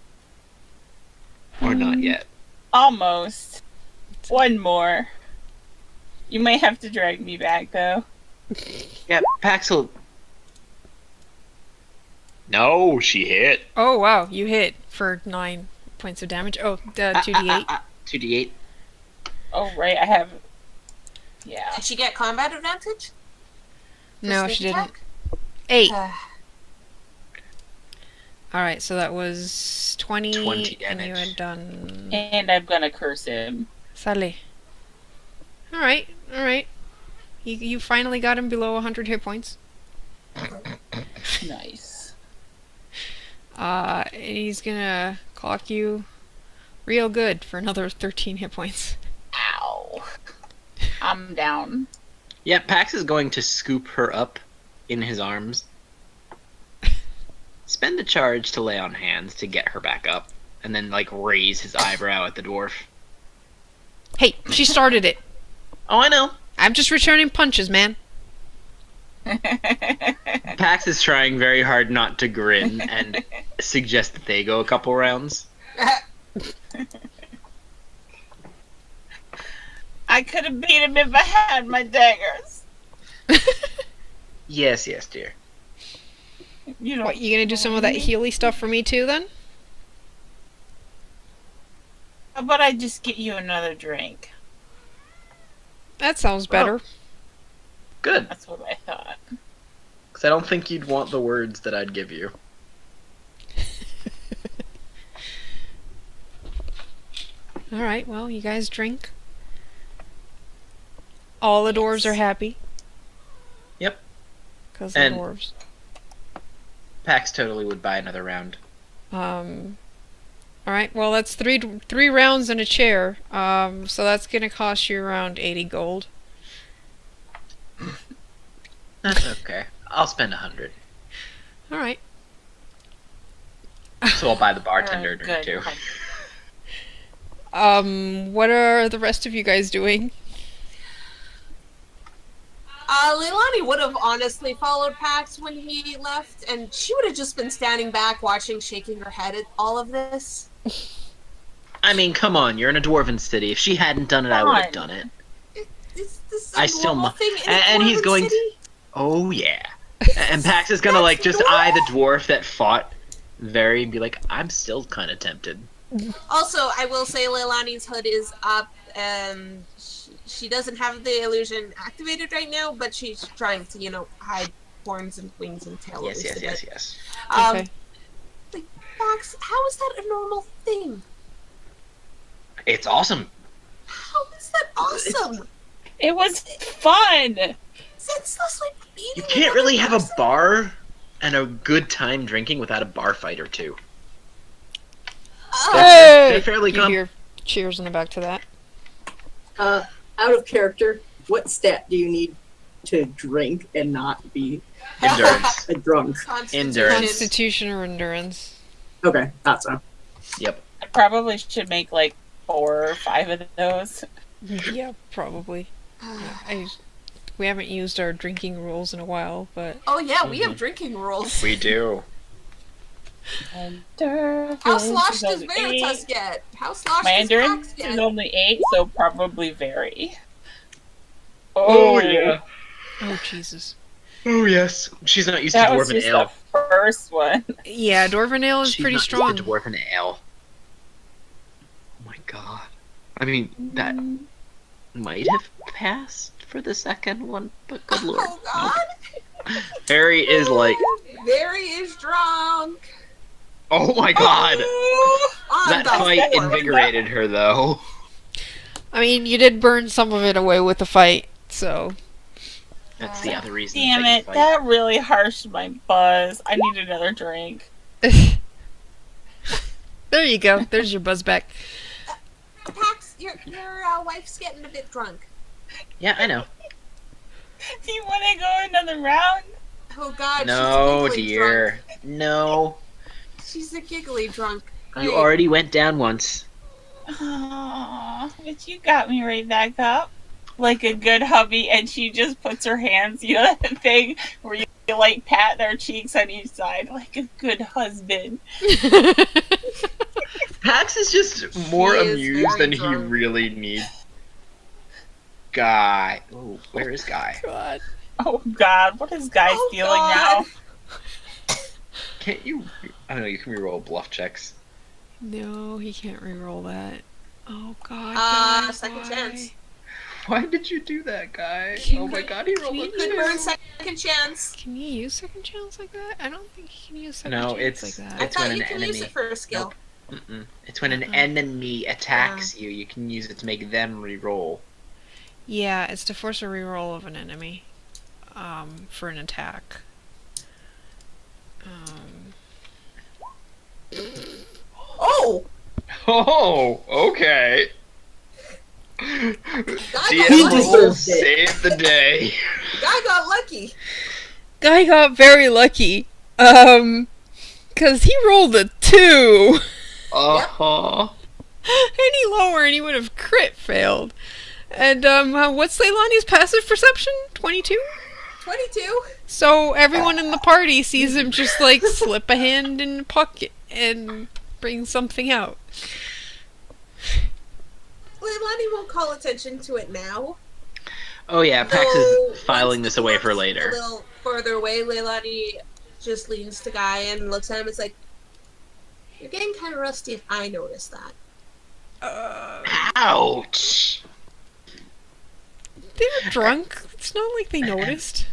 Or not yet? Almost. One more. You may have to drag me back, though. Yeah, Pax will... No, she hit. Oh, wow, you hit for 9 points of damage. Oh, 2d8. 2d8. Oh, right, I have... Yeah. Did she get combat advantage? No, Sneak she didn't. attack? 8. Uh, Alright, so that was 20, 20 and you damage. had done... And I'm gonna curse him. Sale. Alright, alright. You finally got him below 100 hit points. Nice. And he's gonna clock you real good for another 13 hit points. Ow. I'm down. Yeah, Pax is going to scoop her up in his arms. Spend a charge to lay on hands to get her back up. And then, like, raise his eyebrow at the dwarf. Hey, she started it. Oh, I know. I'm just returning punches, man. Pax is trying very hard not to grin and suggest that they go a couple rounds. I could have beat him if I had my daggers. Yes, yes, dear. You know. What, you gonna do some of that Healy stuff for me too, then? How about I just get you another drink? That sounds better. Good. That's what I thought. Because I don't think you'd want the words that I'd give you. Alright, well, you guys drink. All the dwarves are happy. Yep. Because they're And- dwarves. Pax totally would buy another round. Alright, well, that's three rounds and a chair. So that's gonna cost you around 80 gold. That's okay. I'll spend 100. Alright. So I'll buy the bartender a drink Good. too. What are the rest of you guys doing? Leilani would have honestly followed Pax when he left, and she would have just been standing back watching, shaking her head at all of this. I mean, come on, you're in a dwarven city. If she hadn't done it, I would have Come on. done it. Is this a I still normal mu- thing in a and he's dwarven going to- city? Oh, yeah. And Pax is gonna, That's like, just normal. eye the dwarf that fought very and be like, I'm still kind of tempted. Also, I will say Leilani's hood is up, and she doesn't have the illusion activated right now, but she's trying to, hide horns and wings and tail. Yes, at yes, least a yes, bit. yes. Okay. Like, Max, how is that a normal thing? It's awesome. How is that awesome? It was fun. Senseless, like beating You can't another really have a person? bar and a good time drinking without a bar fight or two. They're fairly You hear cheers in the back to that. Out of character, what stat do you need to drink and not be endurance. a drunk? Constitution. Endurance. Constitution or endurance? Okay, thought so. Yep. I probably should make like 4 or 5 of those. Yeah, probably. We haven't used our drinking rules in a while, but Oh yeah, we have drinking rules. We do. How sloshed does Veritas get? How sloshed My does endurance Pax is get? only 8, so probably very. Oh yeah. Oh, Jesus. Oh yes. She's not used to That was dwarven just ale. the first one. Yeah, Dwarven Ale is She's pretty not strong. used to dwarven ale. Oh my god. I mean, that might have passed for the second one, but good lord. Oh God! Harry is like, Barry is drunk. oh my god. On That the fight floor. invigorated her though. I mean, you did burn some of it away with the fight, so... That's the other reason. Damn that you it, fight. that really harshed my buzz. I need another drink. There you go. There's your buzz back. Pax, your wife's getting a bit drunk. Yeah, I know. Do you want to go another round? Oh God, No, she's a giggly dear. drunk. No. She's a giggly drunk. You Great. already went down once. Aww, but you got me right back up. Like a good hubby, and she just puts her hands, you know that thing where you like pat their cheeks on each side, like a good husband. Pax is just more He is amused very than he drunk. really needs. Guy. Oh, where is Guy? God. Oh God, what is Guy Oh, stealing God. now? Can't you? I don't know. You can reroll bluff checks. No, he can't reroll that. Oh, God. Second why? chance. Why did you do that, Guy? Can Oh my god, he rolled a Good burn, two. second chance. Can you use second chance like that? I don't think you can use second No, chance it's- like that. I It's thought when you an can use enemy- it for a skill. Mm-mm. It's when an Uh-uh. enemy attacks you. You can use it to make them reroll. Yeah, it's to force a reroll of an enemy. For an attack. Oh! Oh, okay. Guy DM got roll lucky. save the day. Guy got lucky. Guy got very lucky. Cause he rolled a 2. Uh-huh. Any lower and he would have crit failed. And, what's Leilani's passive perception? 22? 22. So everyone in the party sees him just, like, slip a hand in a pocket and bring something out. Leilani won't call attention to it now. Oh yeah, Pax Though, is filing once this away for the dwarf's later. A little further away, Leilani just leans to Guy and looks at him. It's like, you're getting kind of rusty if I notice that. Ouch! They were drunk. It's not like they noticed.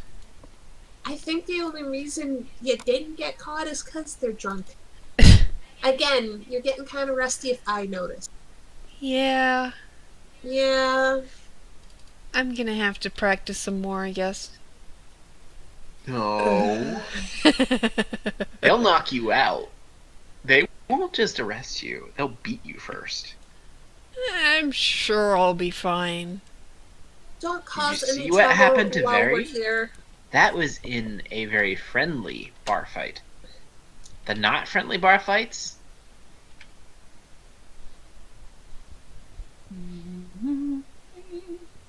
I think the only reason you didn't get caught is because they're drunk. Again, you're getting kind of rusty if I notice. Yeah. Yeah. I'm gonna have to practice some more, I guess. No. They'll knock you out. They won't just arrest you. They'll beat you first. I'm sure I'll be fine. Don't cause Did you any see what trouble happened to while Very? we're here. That was in a very friendly bar fight. The not friendly bar fights?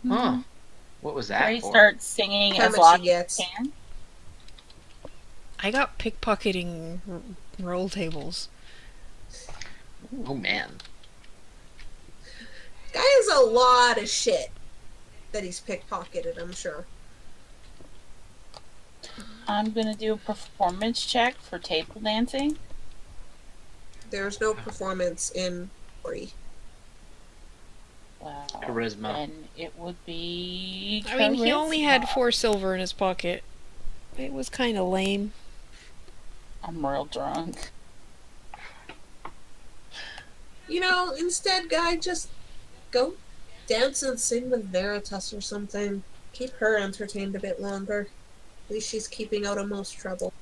Huh. What was that Ray for? starts singing How as much loud she as gets. he can. I got pickpocketing roll tables. Oh man. Guy has a lot of shit that he's pickpocketed, I'm sure. I'm gonna do a performance check for table dancing. There's no performance in Ori. Wow. Charisma. And it would be. I mean, he only had charisma. 4 silver in his pocket. It was kind of lame. I'm real drunk. You know, instead, Guy, just go dance and sing with Veritas or something. Keep her entertained a bit longer. At least she's keeping out of most trouble.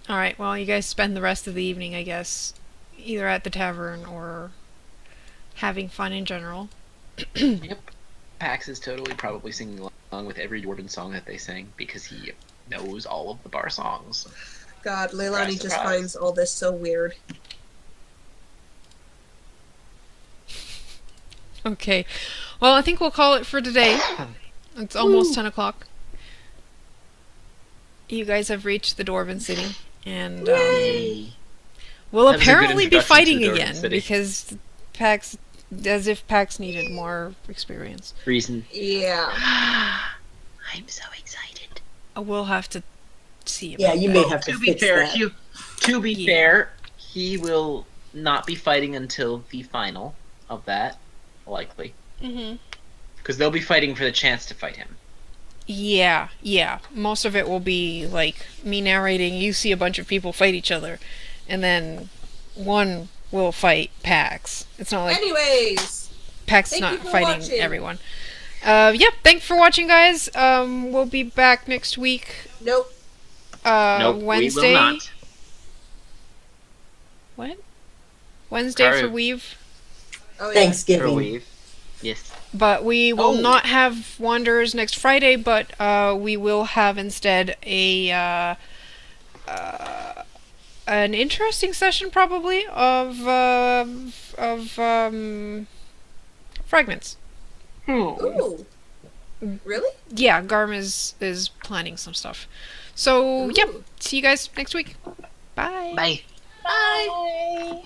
Alright, well, you guys spend the rest of the evening, I guess, either at the tavern or having fun in general. Yep. Pax is totally probably singing along with every dwarven song that they sing because he knows all of the bar songs. God, Leilani just surprise. finds all this so weird. Okay. Well, I think we'll call it for today. It's almost 10 o'clock. You guys have reached the Dwarven City, and Yay. we'll That was a good apparently be introduction to fighting the Dwarven again City. because Pax As if PAX needed more experience. Reason. Yeah. I'm so excited. We'll have to see. Yeah, you may have to To be fix fair, that. Yeah. he will not be fighting until the final of that, likely. Mm-hmm. Because they'll be fighting for the chance to fight him. Yeah. Most of it will be like me narrating. You see a bunch of people fight each other, and then one will fight PAX. It's not like Anyways, PAX is thank you not for fighting watching. everyone. Yep. Thanks for watching, guys. We'll be back next week. nope. Nope, Wednesday. we will not. What? Wednesday for Karu. Weave. Oh yeah. For Thanksgiving. Weave. Yes. But we will Oh. not have Wanderers next Friday, but we will have instead a an interesting session probably of fragments. Ooh. Really? Yeah, Garm is planning some stuff. So, yep. Ooh. See you guys next week. Bye. Bye. Bye.